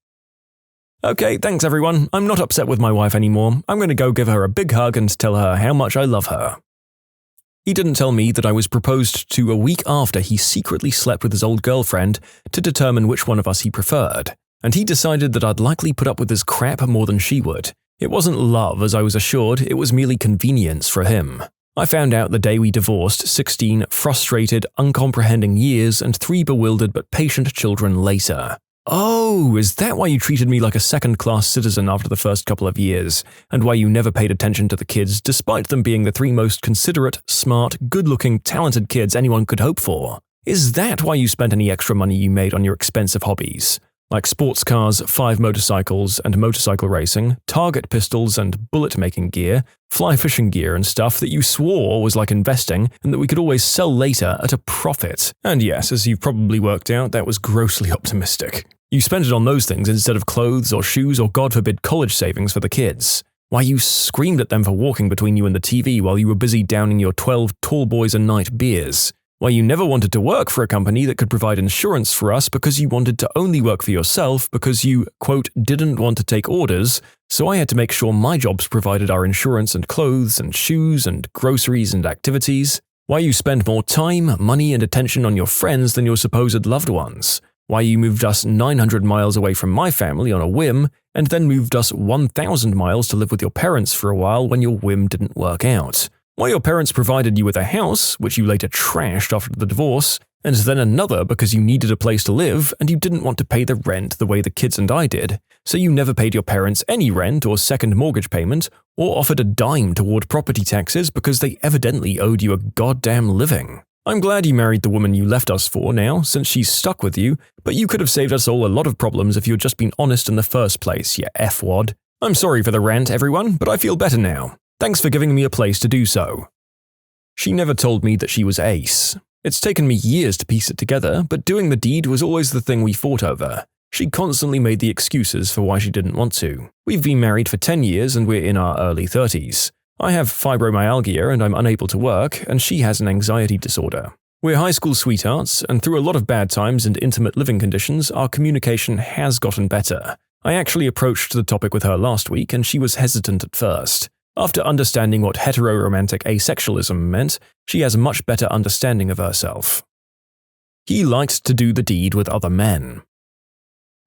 Speaker 1: Okay, thanks everyone. I'm not upset with my wife anymore. I'm going to go give her a big hug and tell her how much I love her. He didn't tell me that I was proposed to a week after he secretly slept with his old girlfriend to determine which one of us he preferred, and he decided that I'd likely put up with his crap more than she would. It wasn't love, as I was assured, it was merely convenience for him. I found out the day we divorced 16 frustrated, uncomprehending years and 3 bewildered but patient children later. Oh, is that why you treated me like a second-class citizen after the first couple of years, and why you never paid attention to the kids despite them being the 3 most considerate, smart, good-looking, talented kids anyone could hope for? Is that why you spent any extra money you made on your expensive hobbies? Like sports cars, 5 motorcycles and motorcycle racing, target pistols and bullet-making gear, fly fishing gear and stuff that you swore was like investing and that we could always sell later at a profit. And yes, as you've probably worked out, that was grossly optimistic. You spent it on those things instead of clothes or shoes or God forbid college savings for the kids. Why you screamed at them for walking between you and the TV while you were busy downing your 12 tall boys a night beers. Why you never wanted to work for a company that could provide insurance for us because you wanted to only work for yourself because you, quote, didn't want to take orders, so I had to make sure my jobs provided our insurance and clothes and shoes and groceries and activities. Why you spend more time, money and attention on your friends than your supposed loved ones. Why you moved us 900 miles away from my family on a whim and then moved us 1,000 miles to live with your parents for a while when your whim didn't work out. Why your parents provided you with a house, which you later trashed after the divorce, and then another because you needed a place to live and you didn't want to pay the rent the way the kids and I did, so you never paid your parents any rent or second mortgage payment or offered a dime toward property taxes because they evidently owed you a goddamn living. I'm glad you married the woman you left us for now, since she's stuck with you, but you could have saved us all a lot of problems if you had just been honest in the first place, you F-wad. I'm sorry for the rant, everyone, but I feel better now. Thanks for giving me a place to do so. She never told me that she was ace. It's taken me years to piece it together, but doing the deed was always the thing we fought over. She constantly made the excuses for why she didn't want to. We've been married for 10 years and we're in our early 30s. I have fibromyalgia and I'm unable to work, and she has an anxiety disorder. We're high school sweethearts, and through a lot of bad times and intimate living conditions, our communication has gotten better. I actually approached the topic with her last week and she was hesitant at first. After understanding what heteroromantic asexualism meant, she has a much better understanding of herself. He liked to do the deed with other men.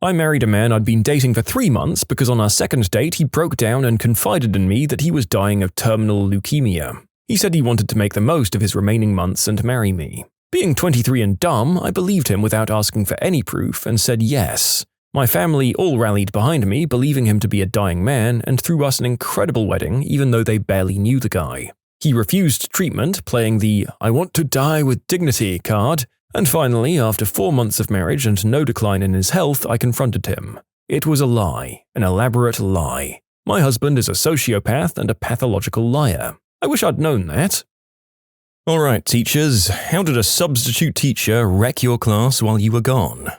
Speaker 1: I married a man I'd been dating for 3 months because on our second date he broke down and confided in me that he was dying of terminal leukemia. He said he wanted to make the most of his remaining months and marry me. Being 23 and dumb, I believed him without asking for any proof and said yes. My family all rallied behind me, believing him to be a dying man, and threw us an incredible wedding even though they barely knew the guy. He refused treatment, playing the "I want to die with dignity" card, and finally, after 4 months of marriage and no decline in his health, I confronted him. It was a lie, an elaborate lie. My husband is a sociopath and a pathological liar. I wish I'd known that. Alright, teachers, how did a substitute teacher wreck your class while you were gone?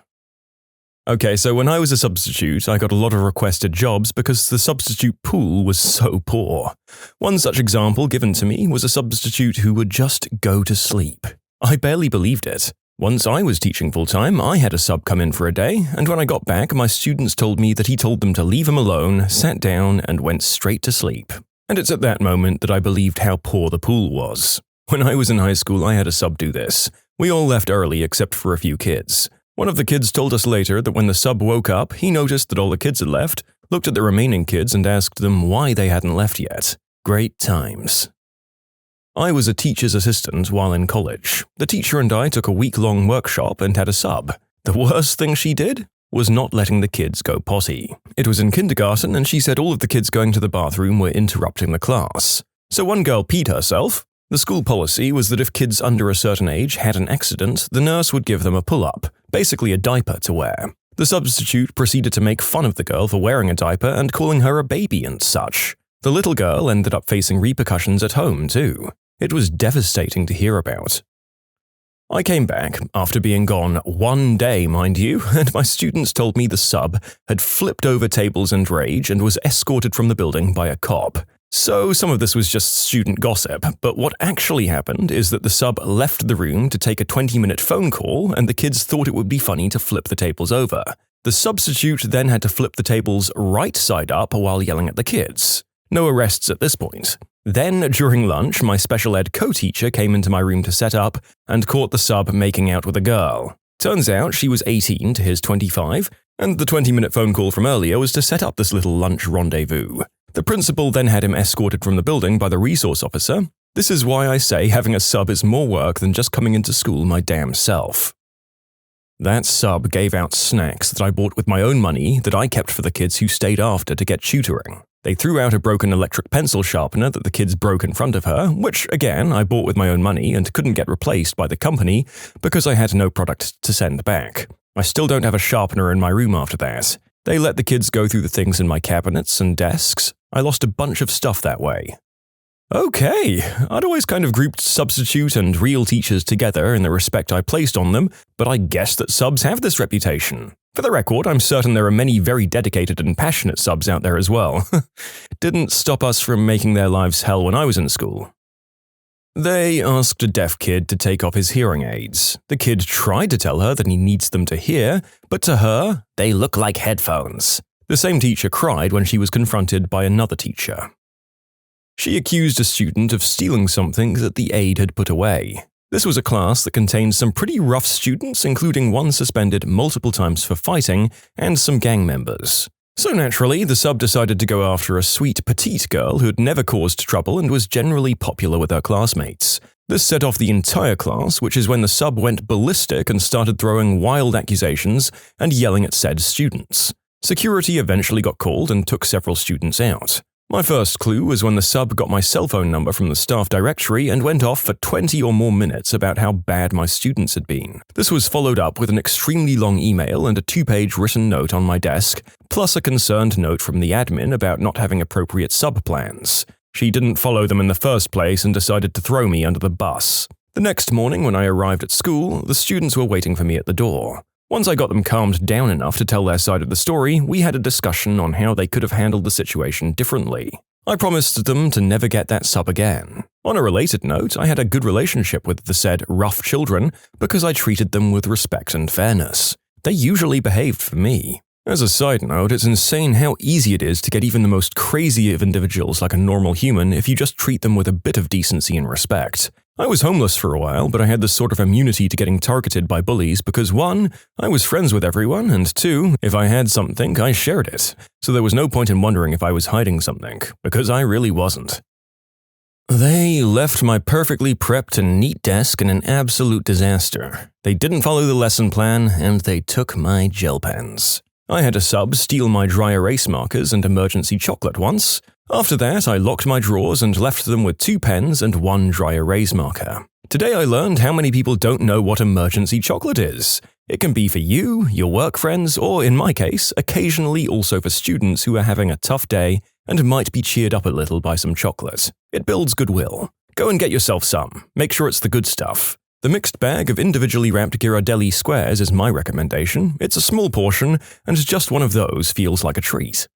Speaker 1: Okay, so when I was a substitute, I got a lot of requested jobs because the substitute pool was so poor. One such example given to me was a substitute who would just go to sleep. I barely believed it. Once I was teaching full-time, I had a sub come in for a day, and when I got back, my students told me that he told them to leave him alone, sat down, and went straight to sleep. And it's at that moment that I believed how poor the pool was. When I was in high school, I had a sub do this. We all left early except for a few kids. One of the kids told us later that when the sub woke up, he noticed that all the kids had left, looked at the remaining kids and asked them why they hadn't left yet. Great times. I was a teacher's assistant while in college. The teacher and I took a week-long workshop and had a sub. The worst thing she did was not letting the kids go potty. It was in kindergarten and she said all of the kids going to the bathroom were interrupting the class. So one girl peed herself. The school policy was that if kids under a certain age had an accident, the nurse would give them a pull-up, basically a diaper to wear. The substitute proceeded to make fun of the girl for wearing a diaper and calling her a baby and such. The little girl ended up facing repercussions at home too. It was devastating to hear about. I came back, after being gone 1 day, mind you, and my students told me the sub had flipped over tables in rage and was escorted from the building by a cop. So some of this was just student gossip, but what actually happened is that the sub left the room to take a 20-minute phone call and the kids thought it would be funny to flip the tables over. The substitute then had to flip the tables right side up while yelling at the kids. No arrests at this point. Then, during lunch, my special ed co-teacher came into my room to set up and caught the sub making out with a girl. Turns out she was 18 to his 25, and the 20-minute phone call from earlier was to set up this little lunch rendezvous. The principal then had him escorted from the building by the resource officer. This is why I say having a sub is more work than just coming into school my damn self. That sub gave out snacks that I bought with my own money that I kept for the kids who stayed after to get tutoring. They threw out a broken electric pencil sharpener that the kids broke in front of her, which, again, I bought with my own money and couldn't get replaced by the company because I had no product to send back. I still don't have a sharpener in my room after that. They let the kids go through the things in my cabinets and desks. I lost a bunch of stuff that way. Okay, I'd always kind of grouped substitute and real teachers together in the respect I placed on them, but I guess that subs have this reputation. For the record, I'm certain there are many very dedicated and passionate subs out there as well. Didn't stop us from making their lives hell when I was in school. They asked a deaf kid to take off his hearing aids. The kid tried to tell her that he needs them to hear, but to her, they look like headphones. The same teacher cried when she was confronted by another teacher. She accused a student of stealing something that the aide had put away. This was a class that contained some pretty rough students, including one suspended multiple times for fighting and some gang members. So naturally, the sub decided to go after a sweet petite girl who had never caused trouble and was generally popular with her classmates. This set off the entire class, which is when the sub went ballistic and started throwing wild accusations and yelling at said students. Security eventually got called and took several students out. My first clue was when the sub got my cell phone number from the staff directory and went off for 20 or more minutes about how bad my students had been. This was followed up with an extremely long email and a 2-page written note on my desk, plus a concerned note from the admin about not having appropriate sub plans. She didn't follow them in the first place and decided to throw me under the bus. The next morning when I arrived at school, the students were waiting for me at the door. Once I got them calmed down enough to tell their side of the story, we had a discussion on how they could have handled the situation differently. I promised them to never get that sub again. On a related note, I had a good relationship with the said rough children because I treated them with respect and fairness. They usually behaved for me. As a side note, it's insane how easy it is to get even the most crazy of individuals like a normal human if you just treat them with a bit of decency and respect. I was homeless for a while, but I had this sort of immunity to getting targeted by bullies because 1, I was friends with everyone, and 2, if I had something, I shared it. So there was no point in wondering if I was hiding something, because I really wasn't. They left my perfectly prepped and neat desk in an absolute disaster. They didn't follow the lesson plan, and they took my gel pens. I had a sub steal my dry erase markers and emergency chocolate once. After that, I locked my drawers and left them with 2 pens and 1 dry erase marker. Today I learned how many people don't know what emergency chocolate is. It can be for you, your work friends, or in my case, occasionally also for students who are having a tough day and might be cheered up a little by some chocolate. It builds goodwill. Go and get yourself some. Make sure it's the good stuff. The mixed bag of individually wrapped Ghirardelli squares is my recommendation. It's a small portion, and just one of those feels like a treat.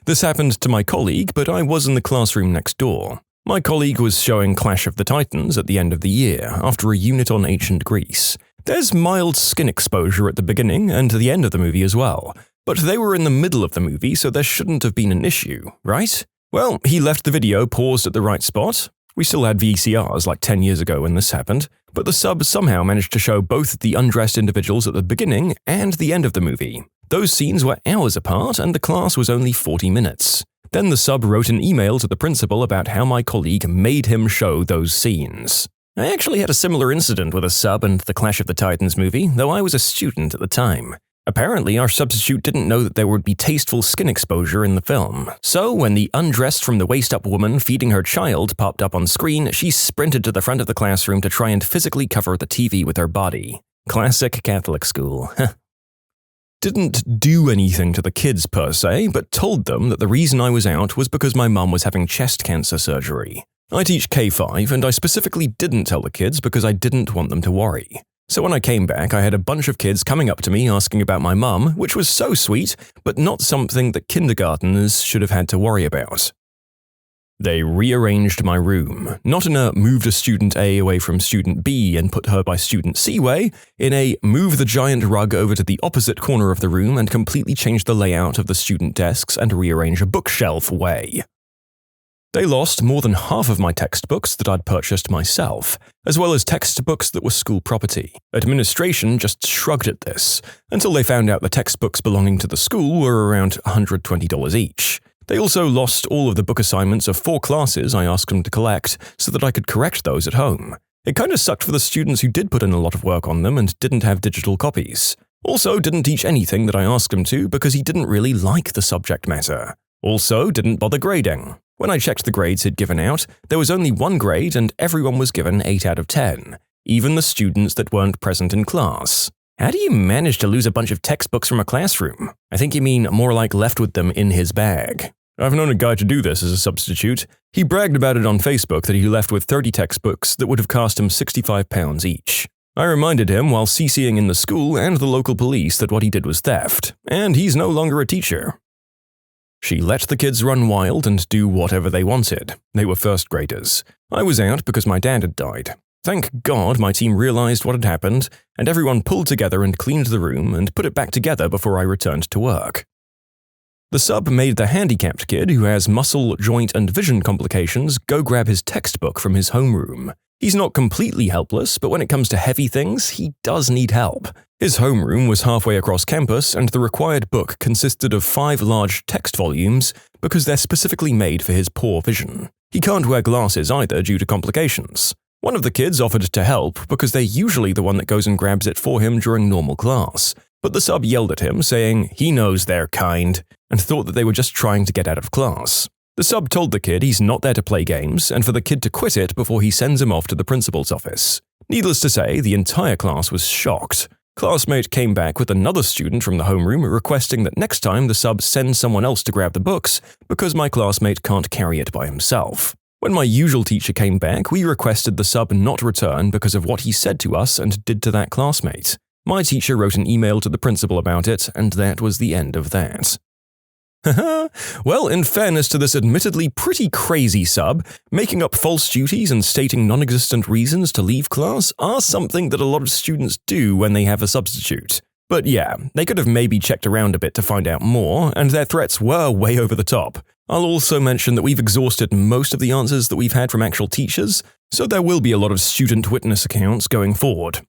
Speaker 1: This happened to my colleague, but I was in the classroom next door. My colleague was showing Clash of the Titans at the end of the year, after a unit on ancient Greece. There's mild skin exposure at the beginning and the end of the movie as well, but they were in the middle of the movie, so there shouldn't have been an issue, right? Well, he left the video paused at the right spot, We still had VCRs like 10 years ago when this happened, but the sub somehow managed to show both the undressed individuals at the beginning and the end of the movie. Those scenes were hours apart and the class was only 40 minutes. Then the sub wrote an email to the principal about how my colleague made him show those scenes. I actually had a similar incident with a sub and the Clash of the Titans movie, though I was a student at the time. Apparently, our substitute didn't know that there would be tasteful skin exposure in the film, so when the undressed from the waist-up woman feeding her child popped up on screen, she sprinted to the front of the classroom to try and physically cover the TV with her body. Classic Catholic school. Didn't do anything to the kids per se, but told them that the reason I was out was because my mum was having chest cancer surgery. I teach K-5, and I specifically didn't tell the kids because I didn't want them to worry. So when I came back, I had a bunch of kids coming up to me asking about my mum, which was so sweet, but not something that kindergarteners should have had to worry about. They rearranged my room, not in a moved a student A away from student B and put her by student C way, in a move the giant rug over to the opposite corner of the room and completely change the layout of the student desks and rearrange a bookshelf way. They lost more than half of my textbooks that I'd purchased myself, as well as textbooks that were school property. Administration just shrugged at this, until they found out the textbooks belonging to the school were around $120 each. They also lost all of the book assignments of 4 classes I asked them to collect so that I could correct those at home. It kinda sucked for the students who did put in a lot of work on them and didn't have digital copies. Also didn't teach anything that I asked him to because he didn't really like the subject matter. Also didn't bother grading. When I checked the grades he'd given out, there was only 1 grade and everyone was given 8 out of 10, even the students that weren't present in class. How do you manage to lose a bunch of textbooks from a classroom? I think you mean more like left with them in his bag. I've known a guy to do this as a substitute. He bragged about it on Facebook that he left with 30 textbooks that would have cost him £65 each. I reminded him while CCing in the school and the local police that what he did was theft, and he's no longer a teacher. She let the kids run wild and do whatever they wanted. They were first graders. I was out because my dad had died. Thank God my team realized what had happened, and everyone pulled together and cleaned the room and put it back together before I returned to work. The sub made the handicapped kid who has muscle, joint, and vision complications go grab his textbook from his homeroom. He's not completely helpless, but when it comes to heavy things, he does need help. His homeroom was halfway across campus, and the required book consisted of 5 large text volumes because they're specifically made for his poor vision. He can't wear glasses either due to complications. One of the kids offered to help because they're usually the one that goes and grabs it for him during normal class. But the sub yelled at him, saying he knows they're kind, and thought that they were just trying to get out of class. The sub told the kid he's not there to play games, and for the kid to quit it before he sends him off to the principal's office. Needless to say, the entire class was shocked. Classmate came back with another student from the homeroom requesting that next time the sub send someone else to grab the books because my classmate can't carry it by himself. When my usual teacher came back, we requested the sub not return because of what he said to us and did to that classmate. My teacher wrote an email to the principal about it, and that was the end of that. Well, in fairness to this admittedly pretty crazy sub, making up false duties and stating non-existent reasons to leave class are something that a lot of students do when they have a substitute. But yeah, they could have maybe checked around a bit to find out more, and their threats were way over the top. I'll also mention that we've exhausted most of the answers that we've had from actual teachers, so there will be a lot of student witness accounts going forward.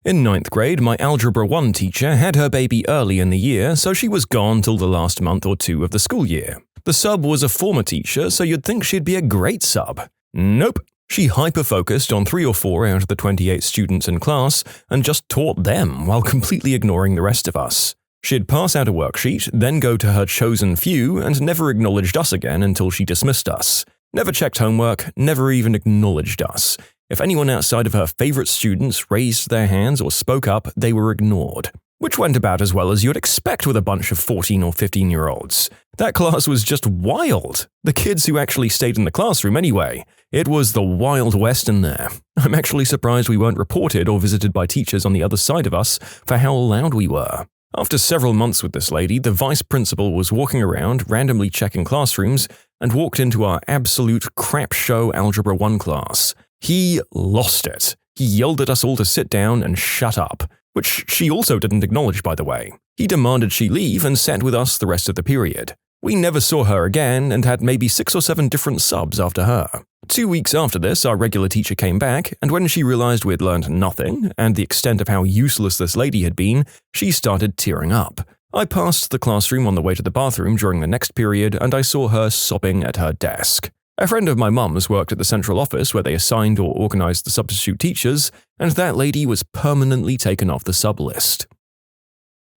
Speaker 1: In 9th grade, my Algebra 1 teacher had her baby early in the year, so she was gone till the last month or 2 of the school year. The sub was a former teacher, so you'd think she'd be a great sub. Nope. She hyper-focused on 3 or 4 out of the 28 students in class and just taught them while completely ignoring the rest of us. She'd pass out a worksheet, then go to her chosen few and never acknowledged us again until she dismissed us. Never checked homework, never even acknowledged us. If anyone outside of her favorite students raised their hands or spoke up, they were ignored. Which went about as well as you'd expect with a bunch of 14 or 15-year-olds. That class was just wild. The kids who actually stayed in the classroom anyway. It was the Wild West in there. I'm actually surprised we weren't reported or visited by teachers on the other side of us for how loud we were. After several months with this lady, the vice principal was walking around, randomly checking classrooms, and walked into our absolute crap show Algebra 1 class. He lost it. He yelled at us all to sit down and shut up, which she also didn't acknowledge, by the way. He demanded she leave and sat with us the rest of the period. We never saw her again and had maybe 6 or 7 different subs after her. 2 weeks after this, our regular teacher came back, and when she realized we had learned nothing, and the extent of how useless this lady had been, she started tearing up. I passed the classroom on the way to the bathroom during the next period, and I saw her sobbing at her desk. A friend of my mum's worked at the central office where they assigned or organized the substitute teachers, and that lady was permanently taken off the sub-list.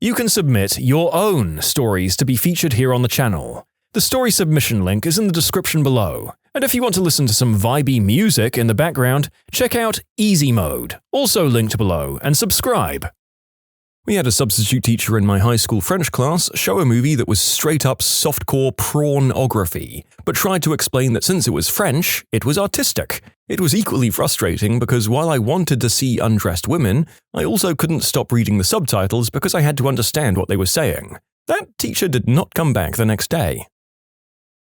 Speaker 1: You can submit your own stories to be featured here on the channel. The story submission link is in the description below, and if you want to listen to some vibey music in the background, check out easymode, also linked below, and subscribe. We had a substitute teacher in my high school French class show a movie that was straight-up softcore pornography, but tried to explain that since it was French, it was artistic. It was equally frustrating because while I wanted to see undressed women, I also couldn't stop reading the subtitles because I had to understand what they were saying. That teacher did not come back the next day.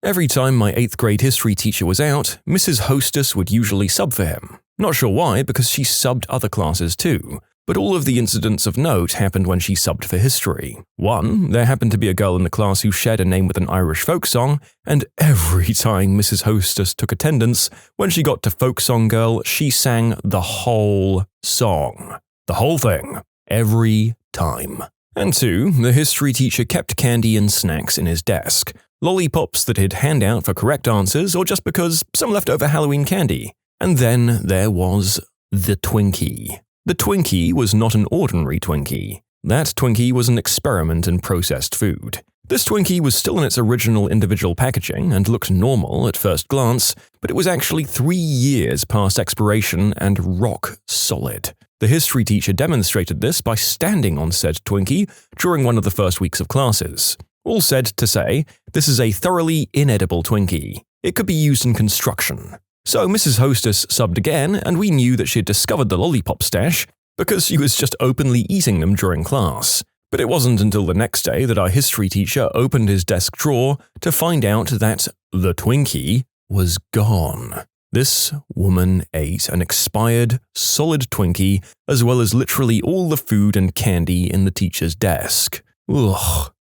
Speaker 1: Every time my 8th grade history teacher was out, Mrs. Hostess would usually sub for him. Not sure why, because she subbed other classes too. But all of the incidents of note happened when she subbed for history. One, there happened to be a girl in the class who shared a name with an Irish folk song, and every time Mrs. Hostess took attendance, when she got to folk song girl, she sang the whole song. The whole thing. Every time. And 2, the history teacher kept candy and snacks in his desk. Lollipops that he'd hand out for correct answers or just because some leftover Halloween candy. And then there was the Twinkie. The Twinkie was not an ordinary Twinkie. That Twinkie was an experiment in processed food. This Twinkie was still in its original individual packaging and looked normal at first glance, but it was actually 3 years past expiration and rock solid. The history teacher demonstrated this by standing on said Twinkie during one of the first weeks of classes. All said to say, this is a thoroughly inedible Twinkie. It could be used in construction. So Mrs. Hostess subbed again, and we knew that she had discovered the lollipop stash because she was just openly eating them during class. But it wasn't until the next day that our history teacher opened his desk drawer to find out that the Twinkie was gone. This woman ate an expired, solid Twinkie as well as literally all the food and candy in the teacher's desk. Ugh.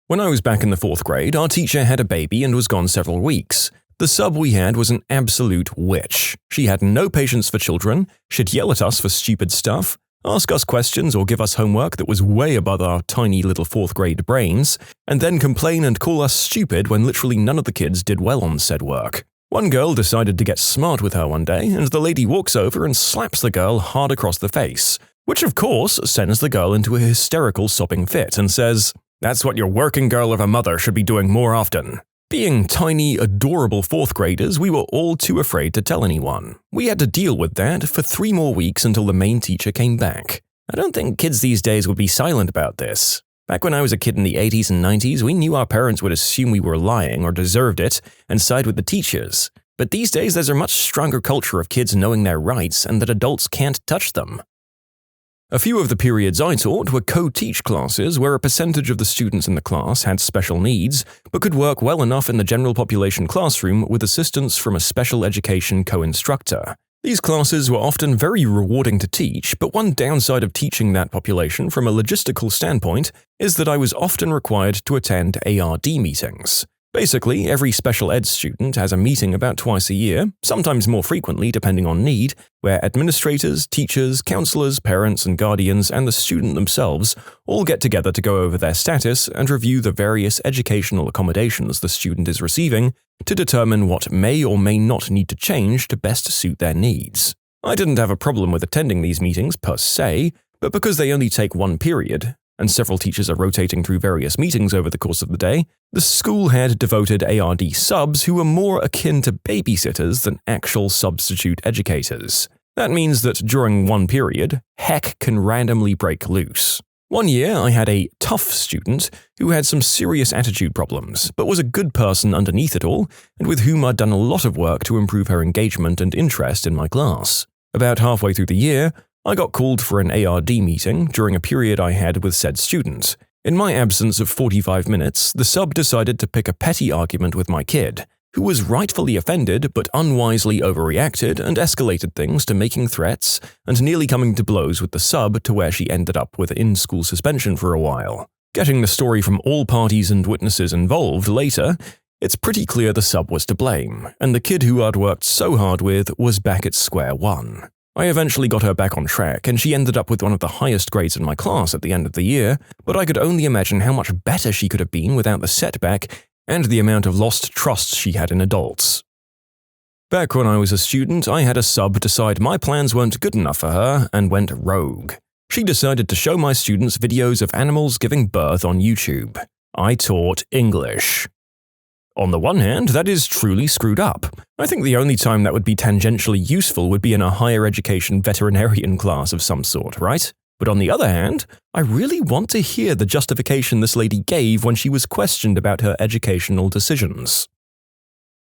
Speaker 1: When I was back in the 4th grade, our teacher had a baby and was gone several weeks. The sub we had was an absolute witch. She had no patience for children, she'd yell at us for stupid stuff, ask us questions or give us homework that was way above our tiny little 4th grade brains, and then complain and call us stupid when literally none of the kids did well on said work. One girl decided to get smart with her one day, and the lady walks over and slaps the girl hard across the face, which of course sends the girl into a hysterical sobbing fit and says, "That's what your working girl of a mother should be doing more often." Being tiny, adorable 4th graders, we were all too afraid to tell anyone. We had to deal with that for 3 more weeks until the main teacher came back. I don't think kids these days would be silent about this. Back when I was a kid in the 80s and 90s, we knew our parents would assume we were lying or deserved it and side with the teachers. But these days there's a much stronger culture of kids knowing their rights and that adults can't touch them. A few of the periods I taught were co-teach classes where a percentage of the students in the class had special needs, but could work well enough in the general population classroom with assistance from a special education co-instructor. These classes were often very rewarding to teach, but one downside of teaching that population from a logistical standpoint is that I was often required to attend ARD meetings. Basically, every special ed student has a meeting about twice a year, sometimes more frequently depending on need, where administrators, teachers, counselors, parents and guardians, and the student themselves all get together to go over their status and review the various educational accommodations the student is receiving to determine what may or may not need to change to best suit their needs. I didn't have a problem with attending these meetings per se, but because they only take one period, and several teachers are rotating through various meetings over the course of the day, the school had devoted ARD subs who were more akin to babysitters than actual substitute educators. That means that during one period, heck can randomly break loose. One year, I had a tough student who had some serious attitude problems, but was a good person underneath it all, and with whom I'd done a lot of work to improve her engagement and interest in my class. About halfway through the year, I got called for an ARD meeting during a period I had with said student. In my absence of 45 minutes, the sub decided to pick a petty argument with my kid, who was rightfully offended but unwisely overreacted and escalated things to making threats and nearly coming to blows with the sub to where she ended up with in-school suspension for a while. Getting the story from all parties and witnesses involved later, It's pretty clear the sub was to blame, and the kid who I'd worked so hard with was back at square one. I eventually got her back on track, and she ended up with one of the highest grades in my class at the end of the year, but I could only imagine how much better she could have been without the setback and the amount of lost trust she had in adults. Back when I was a student, I had a sub decide my plans weren't good enough for her and went rogue. She decided to show my students videos of animals giving birth on YouTube. I taught English. On the one hand, that is truly screwed up. I think the only time that would be tangentially useful would be in a higher education veterinarian class of some sort, right? But on the other hand, I really want to hear the justification this lady gave when she was questioned about her educational decisions.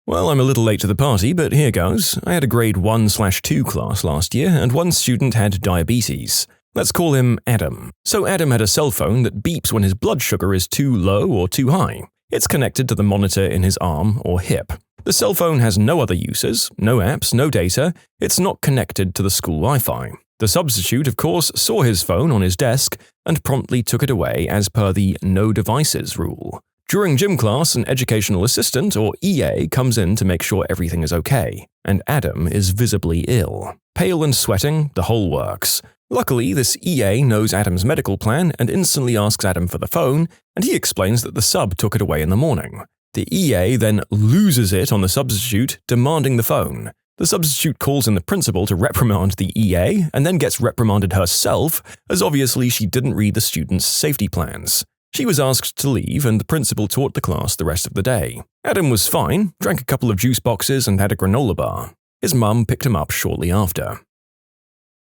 Speaker 1: Well, I'm a little late to the party, but here goes. I had a grade 1/2 class last year, and one student had diabetes. Let's call him Adam. So Adam had a cell phone that beeps when his blood sugar is too low or too high. It's connected to the monitor in his arm or hip. The cell phone has no other uses, no apps, no data. It's not connected to the school Wi-Fi. The substitute, of course, saw his phone on his desk and promptly took it away as per the no devices rule. During gym class, an educational assistant, or EA, comes in to make sure everything is okay, and Adam is visibly ill. Pale and sweating, the whole works. Luckily, this EA knows Adam's medical plan and instantly asks Adam for the phone, and he explains that the sub took it away in the morning. The EA then loses it on the substitute, demanding the phone. The substitute calls in the principal to reprimand the EA, and then gets reprimanded herself, as obviously she didn't read the student's safety plans. She was asked to leave, and the principal taught the class the rest of the day. Adam was fine, drank a couple of juice boxes, and had a granola bar. His mum picked him up shortly after.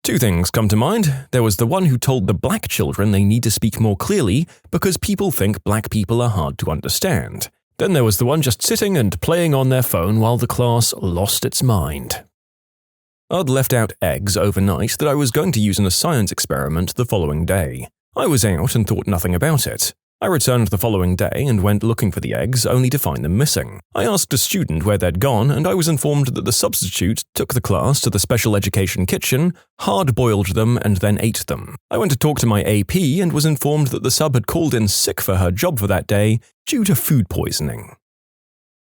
Speaker 1: Two things come to mind. There was the one who told the black children they need to speak more clearly because people think black people are hard to understand. Then there was the one just sitting and playing on their phone while the class lost its mind. I'd left out eggs overnight that I was going to use in a science experiment the following day. I was out and thought nothing about it. I returned the following day and went looking for the eggs, only to find them missing. I asked a student where they'd gone, and I was informed that the substitute took the class to the special education kitchen, hard-boiled them, and then ate them. I went to talk to my AP and was informed that the sub had called in sick for her job for that day due to food poisoning.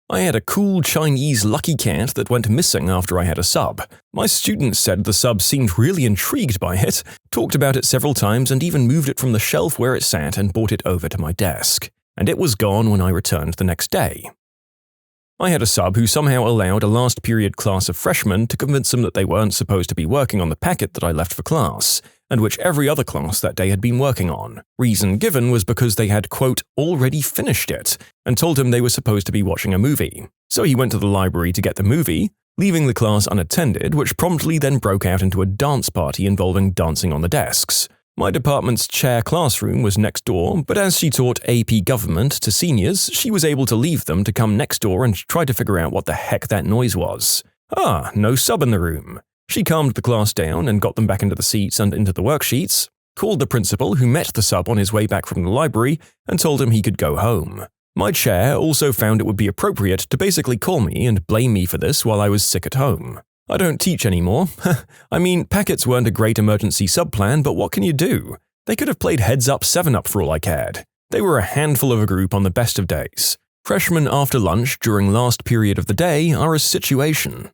Speaker 1: I had a cool Chinese lucky cat that went missing after I had a sub. My students said the sub seemed really intrigued by it, talked about it several times, and even moved it from the shelf where it sat and brought it over to my desk. And it was gone when I returned the next day. I had a sub who somehow allowed a last period class of freshmen to convince them that they weren't supposed to be working on the packet that I left for class, and which every other class that day had been working on. Reason given was because they had, quote, already finished it, and told him they were supposed to be watching a movie. So he went to the library to get the movie, leaving the class unattended, which promptly then broke out into a dance party involving dancing on the desks. My department's chair classroom was next door, but as she taught AP Government to seniors, she was able to leave them to come next door and try to figure out what the heck that noise was. Ah, no sub in the room. She calmed the class down and got them back into the seats and into the worksheets, called the principal, who met the sub on his way back from the library, and told him he could go home. My chair also found it would be appropriate to basically call me and blame me for this while I was sick at home. I don't teach anymore. I mean, packets weren't a great emergency sub-plan, but what can you do? They could have played Heads Up 7-Up for all I cared. They were a handful of a group on the best of days. Freshmen after lunch during last period of the day are a situation.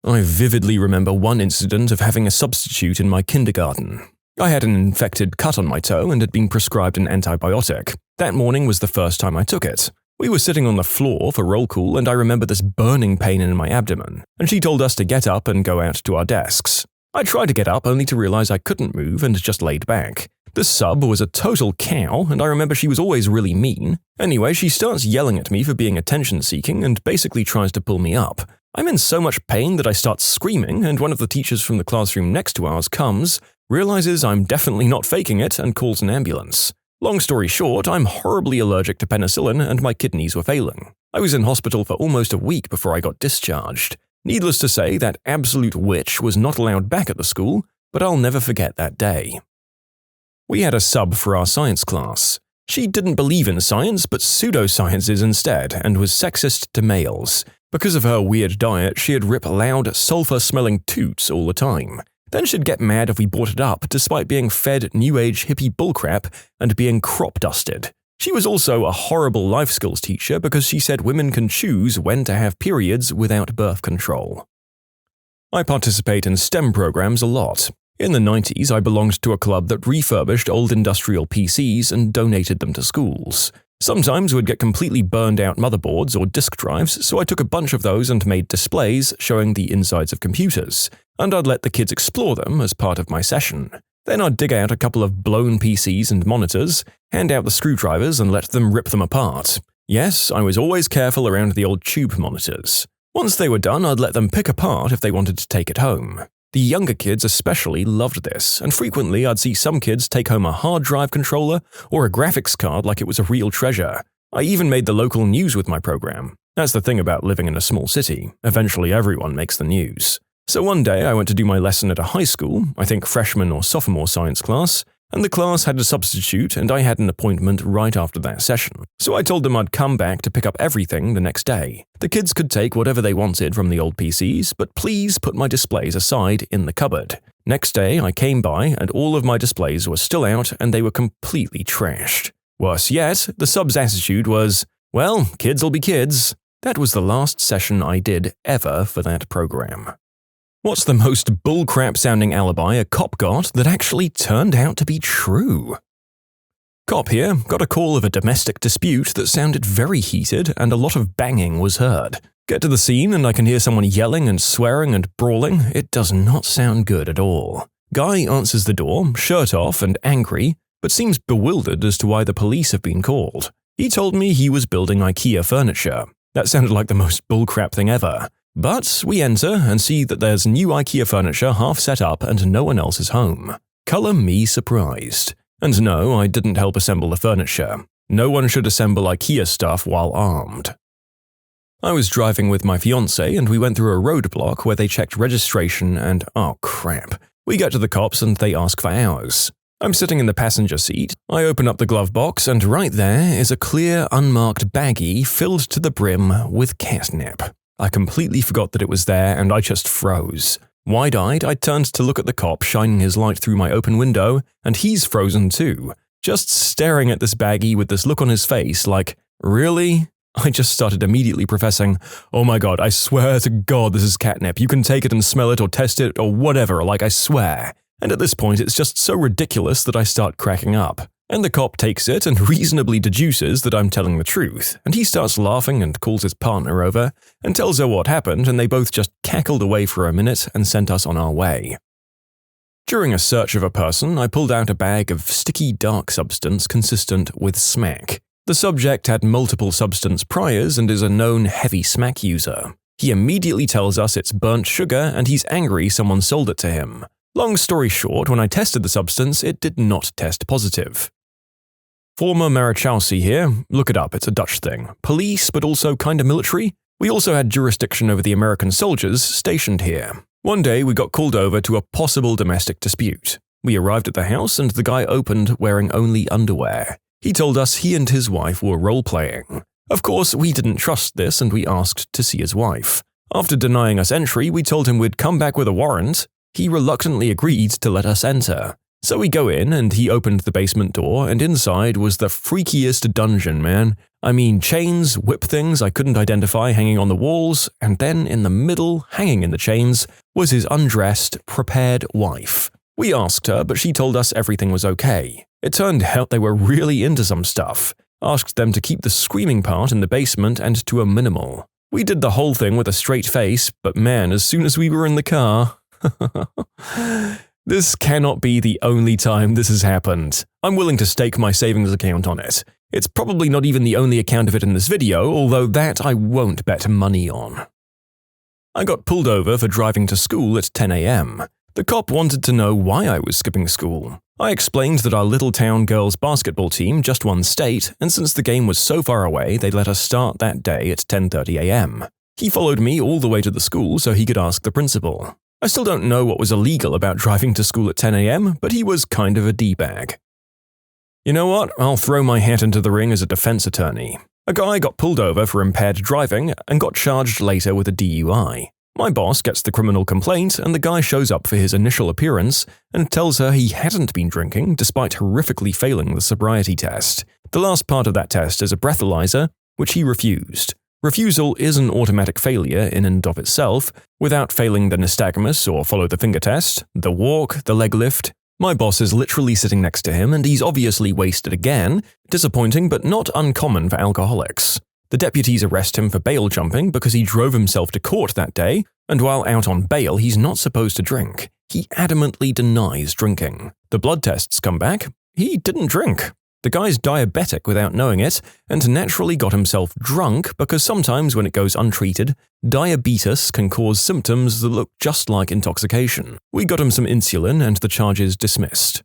Speaker 1: I vividly remember one incident of having a substitute in my kindergarten. I had an infected cut on my toe and had been prescribed an antibiotic. That morning was the first time I took it. We were sitting on the floor for roll call, and I remember this burning pain in my abdomen, and she told us to get up and go out to our desks. I tried to get up only to realize I couldn't move and just laid back. The sub was a total cow, and I remember she was always really mean. Anyway, she starts yelling at me for being attention-seeking and basically tries to pull me up. I'm in so much pain that I start screaming, and one of the teachers from the classroom next to ours comes, realizes I'm definitely not faking it, and calls an ambulance. Long story short, I'm horribly allergic to penicillin and my kidneys were failing. I was in hospital for almost a week before I got discharged. Needless to say, that absolute witch was not allowed back at the school, but I'll never forget that day. We had a sub for our science class. She didn't believe in science, but pseudosciences instead, and was sexist to males. Because of her weird diet, she'd rip loud, sulfur-smelling toots all the time. Then she'd get mad if we brought it up, despite being fed new age hippie bullcrap and being crop dusted. She was also a horrible life skills teacher because she said women can choose when to have periods without birth control. I participate in STEM programs a lot. In the 90s, I belonged to a club that refurbished old industrial PCs and donated them to schools. Sometimes we'd get completely burned out motherboards or disk drives, so I took a bunch of those and made displays showing the insides of computers, and I'd let the kids explore them as part of my session. Then I'd dig out a couple of blown PCs and monitors, hand out the screwdrivers and let them rip them apart. Yes, I was always careful around the old tube monitors. Once they were done, I'd let them pick apart if they wanted to take it home. The younger kids especially loved this, and frequently I'd see some kids take home a hard drive controller or a graphics card like it was a real treasure. I even made the local news with my program. That's the thing about living in a small city. Eventually everyone makes the news. So one day I went to do my lesson at a high school, I think freshman or sophomore science class, and the class had a substitute and I had an appointment right after that session. So I told them I'd come back to pick up everything the next day. The kids could take whatever they wanted from the old PCs, but please put my displays aside in the cupboard. Next day I came by and all of my displays were still out and they were completely trashed. Worse yet, the sub's attitude was, well, kids'll be kids. That was the last session I did ever for that program. What's the most bullcrap-sounding alibi a cop got that actually turned out to be true? Cop here got a call of a domestic dispute that sounded very heated and a lot of banging was heard. Get to the scene and I can hear someone yelling and swearing and brawling. It does not sound good at all. Guy answers the door, shirt off and angry, but seems bewildered as to why the police have been called. He told me he was building IKEA furniture. That sounded like the most bullcrap thing ever. But we enter and see that there's new IKEA furniture half set up and no one else is home. Color me surprised. And no, I didn't help assemble the furniture. No one should assemble IKEA stuff while armed. I was driving with my fiancé and we went through a roadblock where they checked registration and oh crap. We get to the cops and they ask for ours. I'm sitting in the passenger seat. I open up the glove box and right there is a clear, unmarked baggie filled to the brim with catnip. I completely forgot that it was there and I just froze. Wide-eyed, I turned to look at the cop shining his light through my open window, and he's frozen too, just staring at this baggie with this look on his face like, really? I just started immediately professing, oh my god, I swear to god this is catnip, you can take it and smell it or test it or whatever, like I swear. And at this point it's just so ridiculous that I start cracking up. And the cop takes it and reasonably deduces that I'm telling the truth, and he starts laughing and calls his partner over and tells her what happened, and they both just cackled away for a minute and sent us on our way. During a search of a person, I pulled out a bag of sticky dark substance consistent with smack. The subject had multiple substance priors and is a known heavy smack user. He immediately tells us it's burnt sugar and he's angry someone sold it to him. Long story short, when I tested the substance, it did not test positive. Former Maliciouscompliance here, look it up, it's a Dutch thing. Police, but also kinda military. We also had jurisdiction over the American soldiers stationed here. One day we got called over to a possible domestic dispute. We arrived at the house and the guy opened wearing only underwear. He told us he and his wife were role-playing. Of course, we didn't trust this and we asked to see his wife. After denying us entry, we told him we'd come back with a warrant. He reluctantly agreed to let us enter. So we go in and he opened the basement door and inside was the freakiest dungeon, man. I mean, chains, whip things I couldn't identify hanging on the walls, and then in the middle, hanging in the chains, was his undressed, prepared wife. We asked her, but she told us everything was okay. It turned out they were really into some stuff. Asked them to keep the screaming part in the basement and to a minimal. We did the whole thing with a straight face, but man, as soon as we were in the car… This cannot be the only time this has happened. I'm willing to stake my savings account on it. It's probably not even the only account of it in this video, although that I won't bet money on. I got pulled over for driving to school at 10 a.m. The cop wanted to know why I was skipping school. I explained that our little town girls basketball team just won state, and since the game was so far away, they let us start that day at 10:30 a.m. He followed me all the way to the school so he could ask the principal. I still don't know what was illegal about driving to school at 10 a.m., but he was kind of a D-bag. You know what? I'll throw my hat into the ring as a defense attorney. A guy got pulled over for impaired driving and got charged later with a DUI. My boss gets the criminal complaint and the guy shows up for his initial appearance and tells her he hadn't been drinking despite horrifically failing the sobriety test, The last part of that test is a breathalyzer, which he refused. Refusal is an automatic failure in and of itself. Without failing the nystagmus or follow the finger test, the walk, the leg lift, my boss is literally sitting next to him and he's obviously wasted again. Disappointing but not uncommon for alcoholics. The deputies arrest him for bail jumping because he drove himself to court that day, and while out on bail he's not supposed to drink. He adamantly denies drinking. The blood tests come back. He didn't drink. The guy's diabetic without knowing it, and naturally got himself drunk because sometimes when it goes untreated, diabetes can cause symptoms that look just like intoxication. We got him some insulin and the charges dismissed.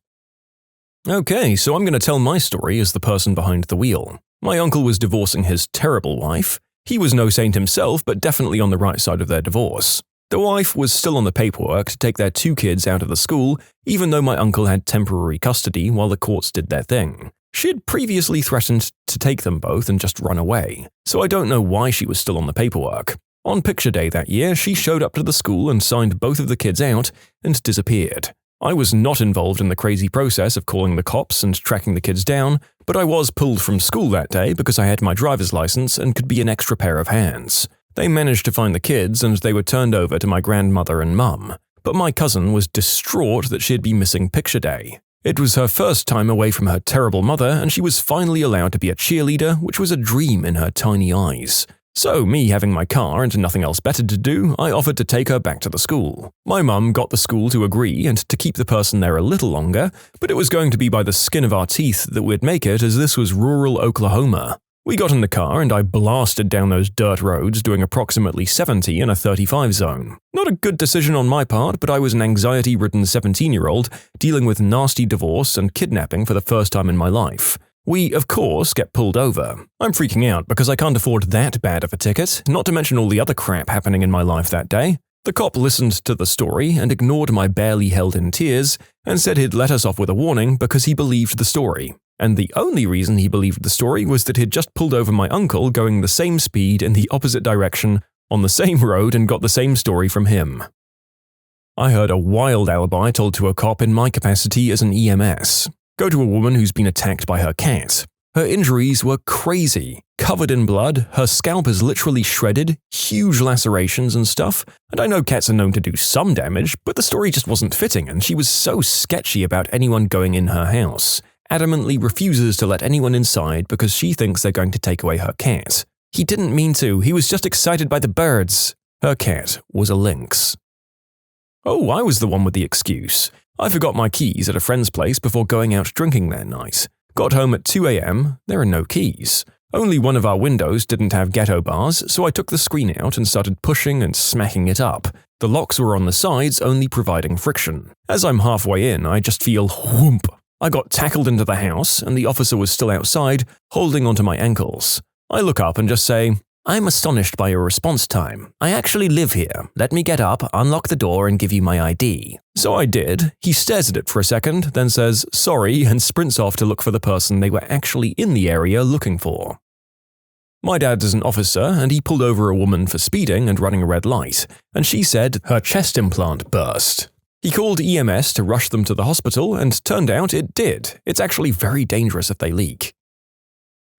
Speaker 1: Okay, so I'm going to tell my story as the person behind the wheel. My uncle was divorcing his terrible wife. He was no saint himself, but definitely on the right side of their divorce. The wife was still on the paperwork to take their 2 kids out of the school, even though my uncle had temporary custody while the courts did their thing. She had previously threatened to take them both and just run away, so I don't know why she was still on the paperwork. On picture day that year, she showed up to the school and signed both of the kids out and disappeared. I was not involved in the crazy process of calling the cops and tracking the kids down, but I was pulled from school that day because I had my driver's license and could be an extra pair of hands. They managed to find the kids and they were turned over to my grandmother and mum, but my cousin was distraught that she had been missing picture day. It was her first time away from her terrible mother and she was finally allowed to be a cheerleader, which was a dream in her tiny eyes. So, me having my car and nothing else better to do, I offered to take her back to the school. My mum got the school to agree and to keep the person there a little longer, but it was going to be by the skin of our teeth that we'd make it as this was rural Oklahoma. We got in the car and I blasted down those dirt roads doing approximately 70 in a 35 zone. Not a good decision on my part, but I was an anxiety-ridden 17-year-old dealing with nasty divorce and kidnapping for the first time in my life. We, of course, get pulled over. I'm freaking out because I can't afford that bad of a ticket, not to mention all the other crap happening in my life that day. The cop listened to the story and ignored my barely held-in tears and said he'd let us off with a warning because he believed the story. And the only reason he believed the story was that he'd just pulled over my uncle going the same speed in the opposite direction on the same road and got the same story from him. I heard a wild alibi told to a cop in my capacity as an EMS. Go to a woman who's been attacked by her cat. Her injuries were crazy. Covered in blood, her scalp is literally shredded, huge lacerations and stuff, and I know cats are known to do some damage, but the story just wasn't fitting and she was so sketchy about anyone going in her house. Adamantly refuses to let anyone inside because she thinks they're going to take away her cat. He didn't mean to, he was just excited by the birds. Her cat was a lynx. Oh, I was the one with the excuse. I forgot my keys at a friend's place before going out drinking that night. Got home at 2 a.m, there are no keys. Only one of our windows didn't have ghetto bars, so I took the screen out and started pushing and smacking it up. The locks were on the sides, only providing friction. As I'm halfway in, I just feel whoomp. I got tackled into the house, and the officer was still outside, holding onto my ankles. I look up and just say, "I'm astonished by your response time. I actually live here. Let me get up, unlock the door, and give you my ID." So I did. He stares at it for a second, then says, "Sorry," and sprints off to look for the person they were actually in the area looking for. My dad is an officer, and he pulled over a woman for speeding and running a red light, and she said her chest implant burst. He called EMS to rush them to the hospital, and turned out it did. It's actually very dangerous if they leak.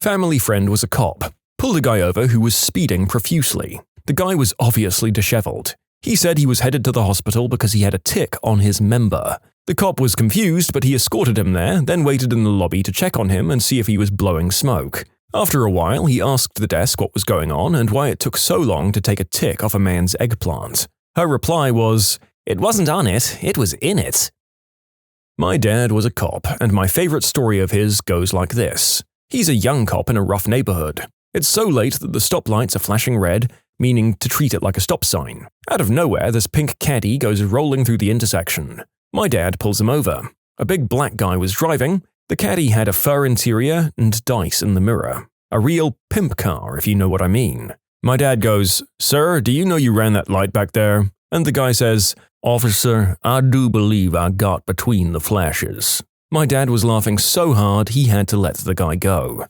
Speaker 1: Family friend was a cop. Pulled a guy over who was speeding profusely. The guy was obviously disheveled. He said he was headed to the hospital because he had a tick on his member. The cop was confused, but he escorted him there, then waited in the lobby to check on him and see if he was blowing smoke. After a while, he asked the desk what was going on and why it took so long to take a tick off a man's eggplant. Her reply was, "It wasn't on it, it was in it." My dad was a cop, and my favorite story of his goes like this. He's a young cop in a rough neighborhood. It's so late that the stoplights are flashing red, meaning to treat it like a stop sign. Out of nowhere, this pink caddy goes rolling through the intersection. My dad pulls him over. A big black guy was driving. The caddy had a fur interior and dice in the mirror. A real pimp car, if you know what I mean. My dad goes, "Sir, do you know you ran that light back there?" And the guy says, "Officer, I do believe I got between the flashes." My dad was laughing so hard he had to let the guy go.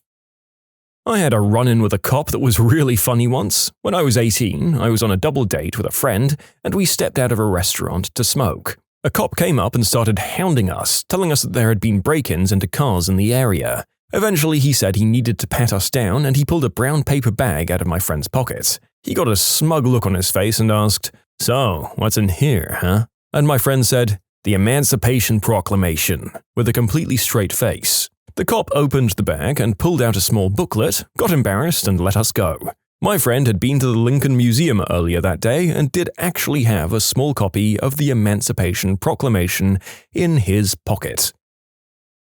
Speaker 1: I had a run-in with a cop that was really funny once. When I was 18, I was on a double date with a friend, and we stepped out of a restaurant to smoke. A cop came up and started hounding us, telling us that there had been break-ins into cars in the area. Eventually, he said he needed to pat us down and he pulled a brown paper bag out of my friend's pocket. He got a smug look on his face and asked, "So, what's in here, huh?" And my friend said, "The Emancipation Proclamation," with a completely straight face. The cop opened the bag and pulled out a small booklet, got embarrassed, and let us go. My friend had been to the Lincoln Museum earlier that day and did actually have a small copy of the Emancipation Proclamation in his pocket.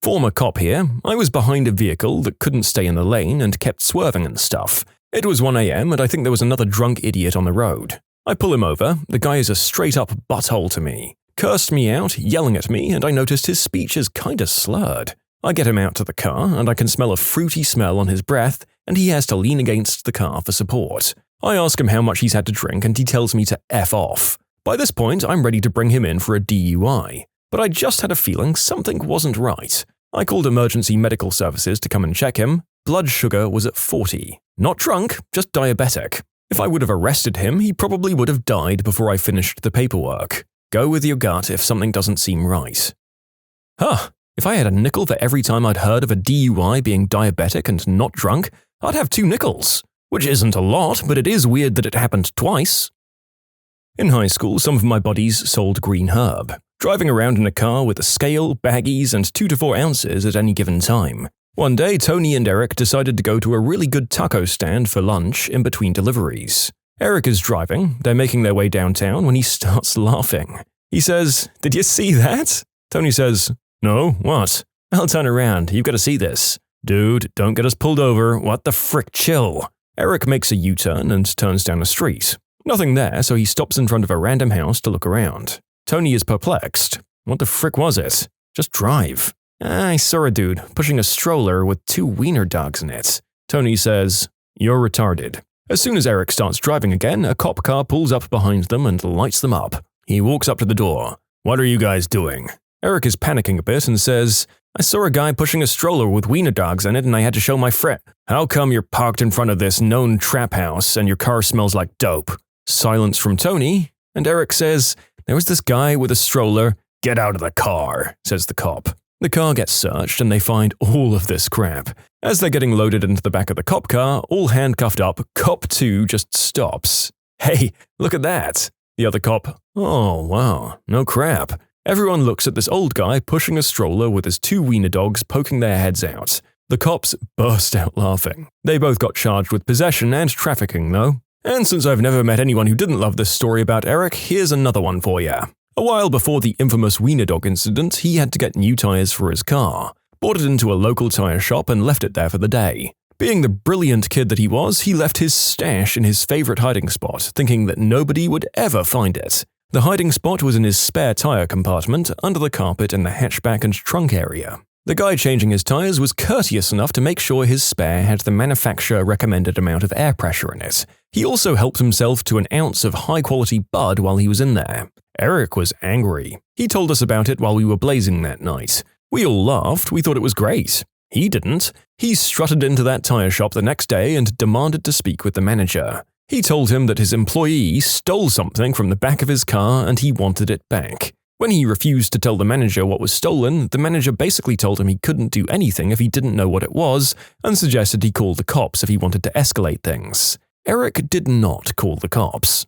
Speaker 1: Former cop here, I was behind a vehicle that couldn't stay in the lane and kept swerving and stuff. It was 1 a.m. and I think there was another drunk idiot on the road. I pull him over, the guy is a straight-up butthole to me. Cursed me out, yelling at me, and I noticed his speech is kinda slurred. I get him out to the car, and I can smell a fruity smell on his breath, and he has to lean against the car for support. I ask him how much he's had to drink, and he tells me to F off. By this point, I'm ready to bring him in for a DUI. But I just had a feeling something wasn't right. I called emergency medical services to come and check him. Blood sugar was at 40. Not drunk, just diabetic. If I would have arrested him, he probably would have died before I finished the paperwork. Go with your gut if something doesn't seem right. If I had a nickel for every time I'd heard of a DUI being diabetic and not drunk, I'd have 2 nickels. Which isn't a lot, but it is weird that it happened twice. In high school, some of my buddies sold green herb, driving around in a car with a scale, baggies, and 2 to 4 ounces at any given time. One day, Tony and Eric decided to go to a really good taco stand for lunch in between deliveries. Eric is driving, they're making their way downtown when he starts laughing. He says, "Did you see that?" Tony says, "No, what?" "I'll turn around, you've got to see this." "Dude, don't get us pulled over, what the frick, chill." Eric makes a U-turn and turns down the street. Nothing there, so he stops in front of a random house to look around. Tony is perplexed. What the frick was it? Just drive. I saw a dude pushing a stroller with 2 wiener dogs in it. Tony says, "You're retarded." As soon as Eric starts driving again, a cop car pulls up behind them and lights them up. He walks up to the door. "What are you guys doing?" Eric is panicking a bit and says, "I saw a guy pushing a stroller with wiener dogs in it and I had to show my friend." "How come you're parked in front of this known trap house and your car smells like dope?" Silence from Tony, and Eric says, "There was this guy with a stroller." "Get out of the car," says the cop. The car gets searched and they find all of this crap. As they're getting loaded into the back of the cop car, all handcuffed up, Cop 2 just stops. "Hey, look at that." The other cop, "Oh, wow, no crap." Everyone looks at this old guy pushing a stroller with his 2 wiener dogs poking their heads out. The cops burst out laughing. They both got charged with possession and trafficking, though. And since I've never met anyone who didn't love this story about Eric, here's another one for ya. A while before the infamous wiener dog incident, he had to get new tires for his car. Bought it into a local tire shop and left it there for the day. Being the brilliant kid that he was, he left his stash in his favorite hiding spot, thinking that nobody would ever find it. The hiding spot was in his spare tire compartment, under the carpet in the hatchback and trunk area. The guy changing his tires was courteous enough to make sure his spare had the manufacturer-recommended amount of air pressure in it. He also helped himself to an ounce of high-quality bud while he was in there. Eric was angry. He told us about it while we were blazing that night. We all laughed, we thought it was great. He didn't. He strutted into that tire shop the next day and demanded to speak with the manager. He told him that his employee stole something from the back of his car and he wanted it back. When he refused to tell the manager what was stolen, the manager basically told him he couldn't do anything if he didn't know what it was and suggested he call the cops if he wanted to escalate things. Eric did not call the cops.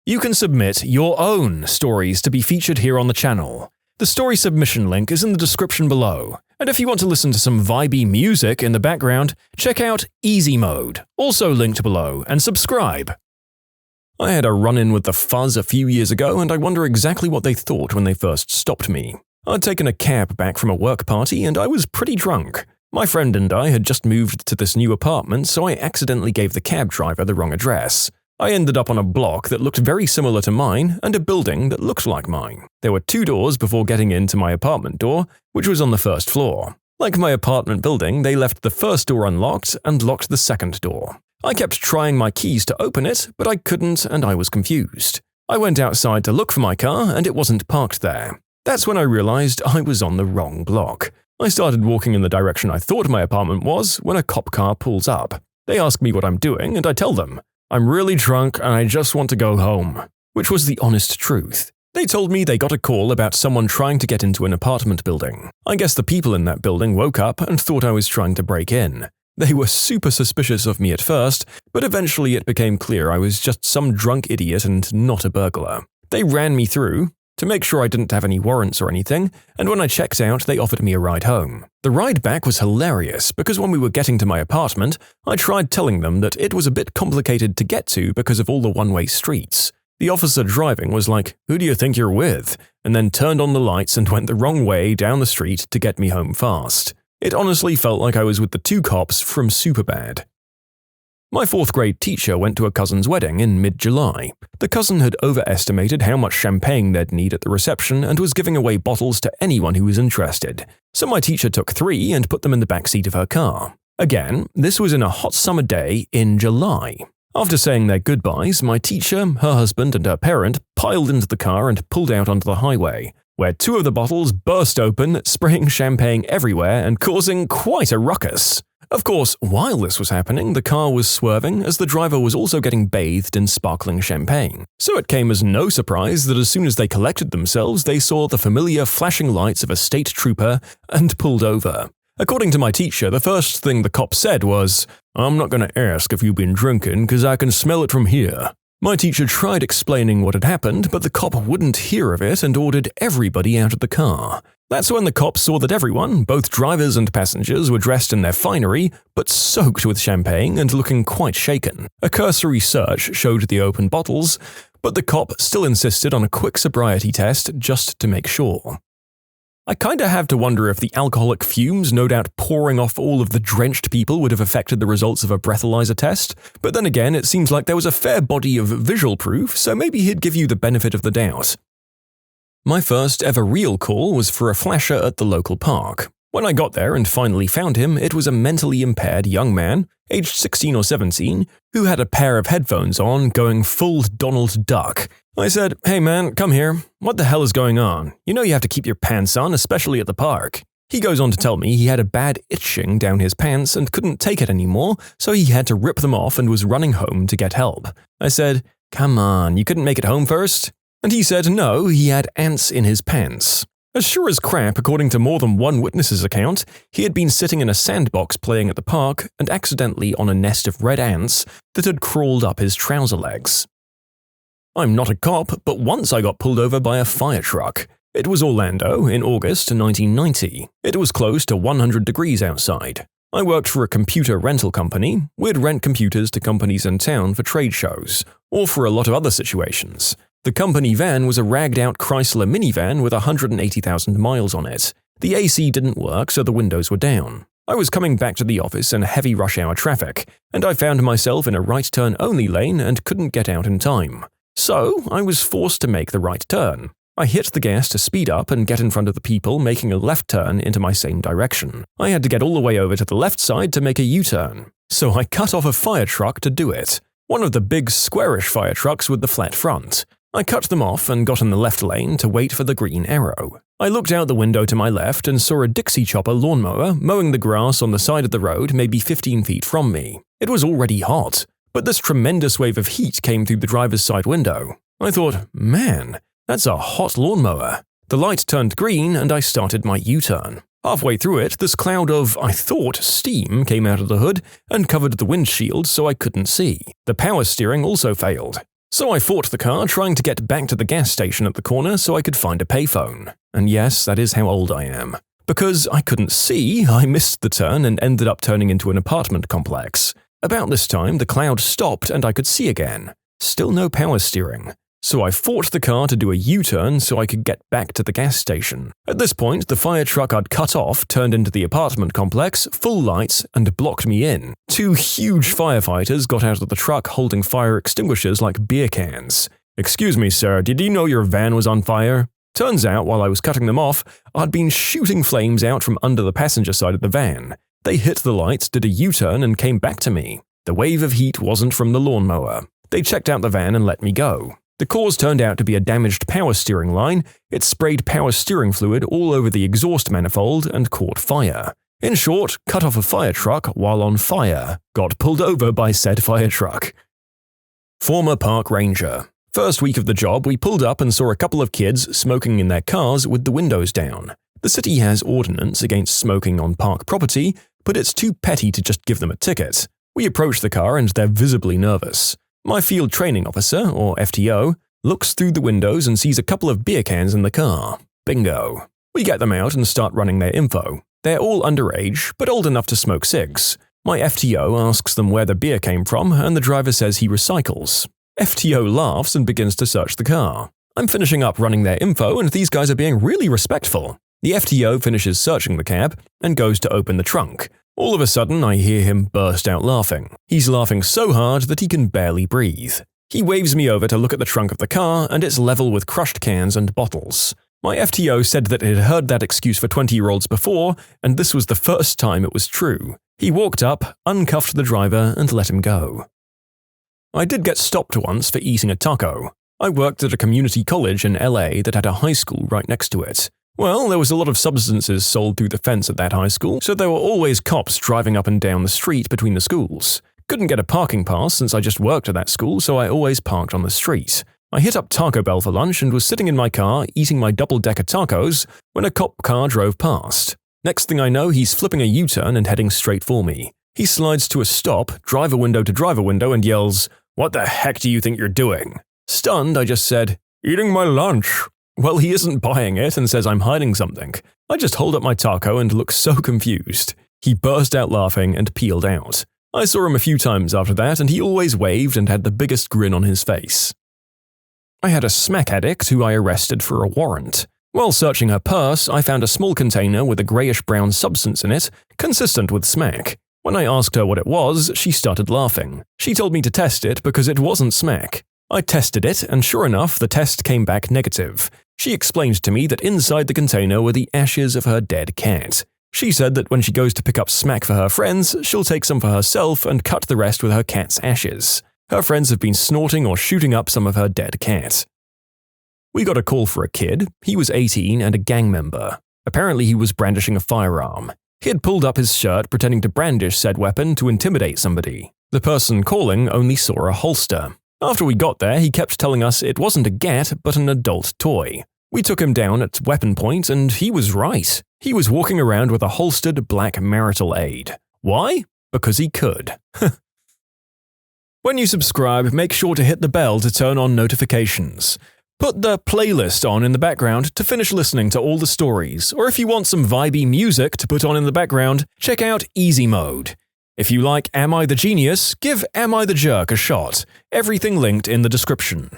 Speaker 1: You can submit your own stories to be featured here on the channel. The story submission link is in the description below. And if you want to listen to some vibey music in the background, check out easymode, also linked below, and subscribe. I had a run-in with the Fuzz a few years ago and I wonder exactly what they thought when they first stopped me. I'd taken a cab back from a work party and I was pretty drunk. My friend and I had just moved to this new apartment, so I accidentally gave the cab driver the wrong address. I ended up on a block that looked very similar to mine and a building that looked like mine. There were 2 doors before getting into my apartment door, which was on the 1st floor. Like my apartment building, they left the 1st door unlocked and locked the 2nd door. I kept trying my keys to open it, but I couldn't and I was confused. I went outside to look for my car and it wasn't parked there. That's when I realized I was on the wrong block. I started walking in the direction I thought my apartment was when a cop car pulls up. They ask me what I'm doing and I tell them, "I'm really drunk and I just want to go home," which was the honest truth. They told me they got a call about someone trying to get into an apartment building. I guess the people in that building woke up and thought I was trying to break in. They were super suspicious of me at first, but eventually it became clear I was just some drunk idiot and not a burglar. They ran me through to make sure I didn't have any warrants or anything, and when I checked out, they offered me a ride home. The ride back was hilarious because when we were getting to my apartment, I tried telling them that it was a bit complicated to get to because of all the one-way streets. The officer driving was like, "Who do you think you're with?" and then turned on the lights and went the wrong way down the street to get me home fast. It honestly felt like I was with the two cops from Superbad. My 4th grade teacher went to a cousin's wedding in mid-July. The cousin had overestimated how much champagne they'd need at the reception and was giving away bottles to anyone who was interested. So my teacher took 3 and put them in the back seat of her car. Again, this was in a hot summer day in July. After saying their goodbyes, my teacher, her husband, and her parent piled into the car and pulled out onto the highway, where 2 of the bottles burst open, spraying champagne everywhere and causing quite a ruckus. Of course, while this was happening, the car was swerving as the driver was also getting bathed in sparkling champagne. So it came as no surprise that as soon as they collected themselves, they saw the familiar flashing lights of a state trooper and pulled over. According to my teacher, the first thing the cop said was, "I'm not going to ask if you've been drinking because I can smell it from here." My teacher tried explaining what had happened, but the cop wouldn't hear of it and ordered everybody out of the car. That's when the cops saw that everyone, both drivers and passengers, were dressed in their finery, but soaked with champagne and looking quite shaken. A cursory search showed the open bottles, but the cop still insisted on a quick sobriety test just to make sure. I kinda have to wonder if the alcoholic fumes no doubt pouring off all of the drenched people would have affected the results of a breathalyzer test, but then again it seems like there was a fair body of visual proof, so maybe he'd give you the benefit of the doubt. My first ever real call was for a flasher at the local park. When I got there and finally found him, it was a mentally impaired young man, aged 16 or 17, who had a pair of headphones on going full Donald Duck. I said, "Hey man, come here. What the hell is going on? You know you have to keep your pants on, especially at the park." He goes on to tell me he had a bad itching down his pants and couldn't take it anymore, so he had to rip them off and was running home to get help. I said, "Come on, you couldn't make it home first?" And he said no, he had ants in his pants. As sure as crap, according to more than one witness's account, he had been sitting in a sandbox playing at the park and accidentally on a nest of red ants that had crawled up his trouser legs. I'm not a cop, but once I got pulled over by a fire truck. It was Orlando in August 1990. It was close to 100 degrees outside. I worked for a computer rental company. We'd rent computers to companies in town for trade shows, or for a lot of other situations. The company van was a ragged-out Chrysler minivan with 180,000 miles on it. The AC didn't work, so the windows were down. I was coming back to the office in heavy rush-hour traffic, and I found myself in a right-turn-only lane and couldn't get out in time. So, I was forced to make the right turn. I hit the gas to speed up and get in front of the people making a left turn into my same direction. I had to get all the way over to the left side to make a U-turn. So I cut off a fire truck to do it. One of the big squarish fire trucks with the flat front. I cut them off and got in the left lane to wait for the green arrow. I looked out the window to my left and saw a Dixie chopper lawnmower mowing the grass on the side of the road maybe 15 feet from me. It was already hot, but this tremendous wave of heat came through the driver's side window. I thought, man, that's a hot lawnmower. The light turned green and I started my U-turn. Halfway through it, this cloud of, I thought, steam came out of the hood and covered the windshield so I couldn't see. The power steering also failed. So I fought the car trying to get back to the gas station at the corner so I could find a payphone. And yes, that is how old I am. Because I couldn't see, I missed the turn and ended up turning into an apartment complex. About this time, the cloud stopped and I could see again. Still no power steering. So I fought the car to do a U-turn so I could get back to the gas station. At this point, the fire truck I'd cut off turned into the apartment complex, full lights, and blocked me in. 2 huge firefighters got out of the truck holding fire extinguishers like beer cans. "Excuse me, sir, did you know your van was on fire?" Turns out, while I was cutting them off, I'd been shooting flames out from under the passenger side of the van. They hit the lights, did a U-turn, and came back to me. The wave of heat wasn't from the lawnmower. They checked out the van and let me go. The cause turned out to be a damaged power steering line. It sprayed power steering fluid all over the exhaust manifold and caught fire. In short, cut off a fire truck while on fire. Got pulled over by said fire truck. Former park ranger. First week of the job, we pulled up and saw a couple of kids smoking in their cars with the windows down. The city has ordinance against smoking on park property, but it's too petty to just give them a ticket. We approach the car and they're visibly nervous. My field training officer, or FTO, looks through the windows and sees a couple of beer cans in the car. Bingo. We get them out and start running their info. They're all underage, but old enough to smoke cigs. My FTO asks them where the beer came from, and the driver says he recycles. FTO laughs and begins to search the car. I'm finishing up running their info, and these guys are being really respectful. The FTO finishes searching the cab and goes to open the trunk. All of a sudden, I hear him burst out laughing. He's laughing so hard that he can barely breathe. He waves me over to look at the trunk of the car, and it's level with crushed cans and bottles. My FTO said that it had heard that excuse for 20-year-olds before, and this was the first time it was true. He walked up, uncuffed the driver, and let him go. I did get stopped once for eating a taco. I worked at a community college in LA that had a high school right next to it. Well, there was a lot of substances sold through the fence at that high school, so there were always cops driving up and down the street between the schools. Couldn't get a parking pass since I just worked at that school, so I always parked on the street. I hit up Taco Bell for lunch and was sitting in my car eating my double-decker tacos when a cop car drove past. Next thing I know, he's flipping a U-turn and heading straight for me. He slides to a stop, driver window to driver window, and yells, "What the heck do you think you're doing?" Stunned, I just said, "Eating my lunch." Well, he isn't buying it and says I'm hiding something. I just hold up my taco and look so confused. He burst out laughing and peeled out. I saw him a few times after that, and he always waved and had the biggest grin on his face. I had a smack addict who I arrested for a warrant. While searching her purse, I found a small container with a grayish-brown substance in it, consistent with smack. When I asked her what it was, she started laughing. She told me to test it because it wasn't smack. I tested it, and sure enough, the test came back negative. She explained to me that inside the container were the ashes of her dead cat. She said that when she goes to pick up smack for her friends, she'll take some for herself and cut the rest with her cat's ashes. Her friends have been snorting or shooting up some of her dead cat. We got a call for a kid. He was 18 and a gang member. Apparently he was brandishing a firearm. He had pulled up his shirt pretending to brandish said weapon to intimidate somebody. The person calling only saw a holster. After we got there, he kept telling us it wasn't a gat, but an adult toy. We took him down at weapon point, and he was right. He was walking around with a holstered black marital aid. Why? Because he could. When you subscribe, make sure to hit the bell to turn on notifications. Put the playlist on in the background to finish listening to all the stories, or if you want some vibey music to put on in the background, check out easymode. If you like Am I the Genius, give Am I the Jerk a shot. Everything linked in the description.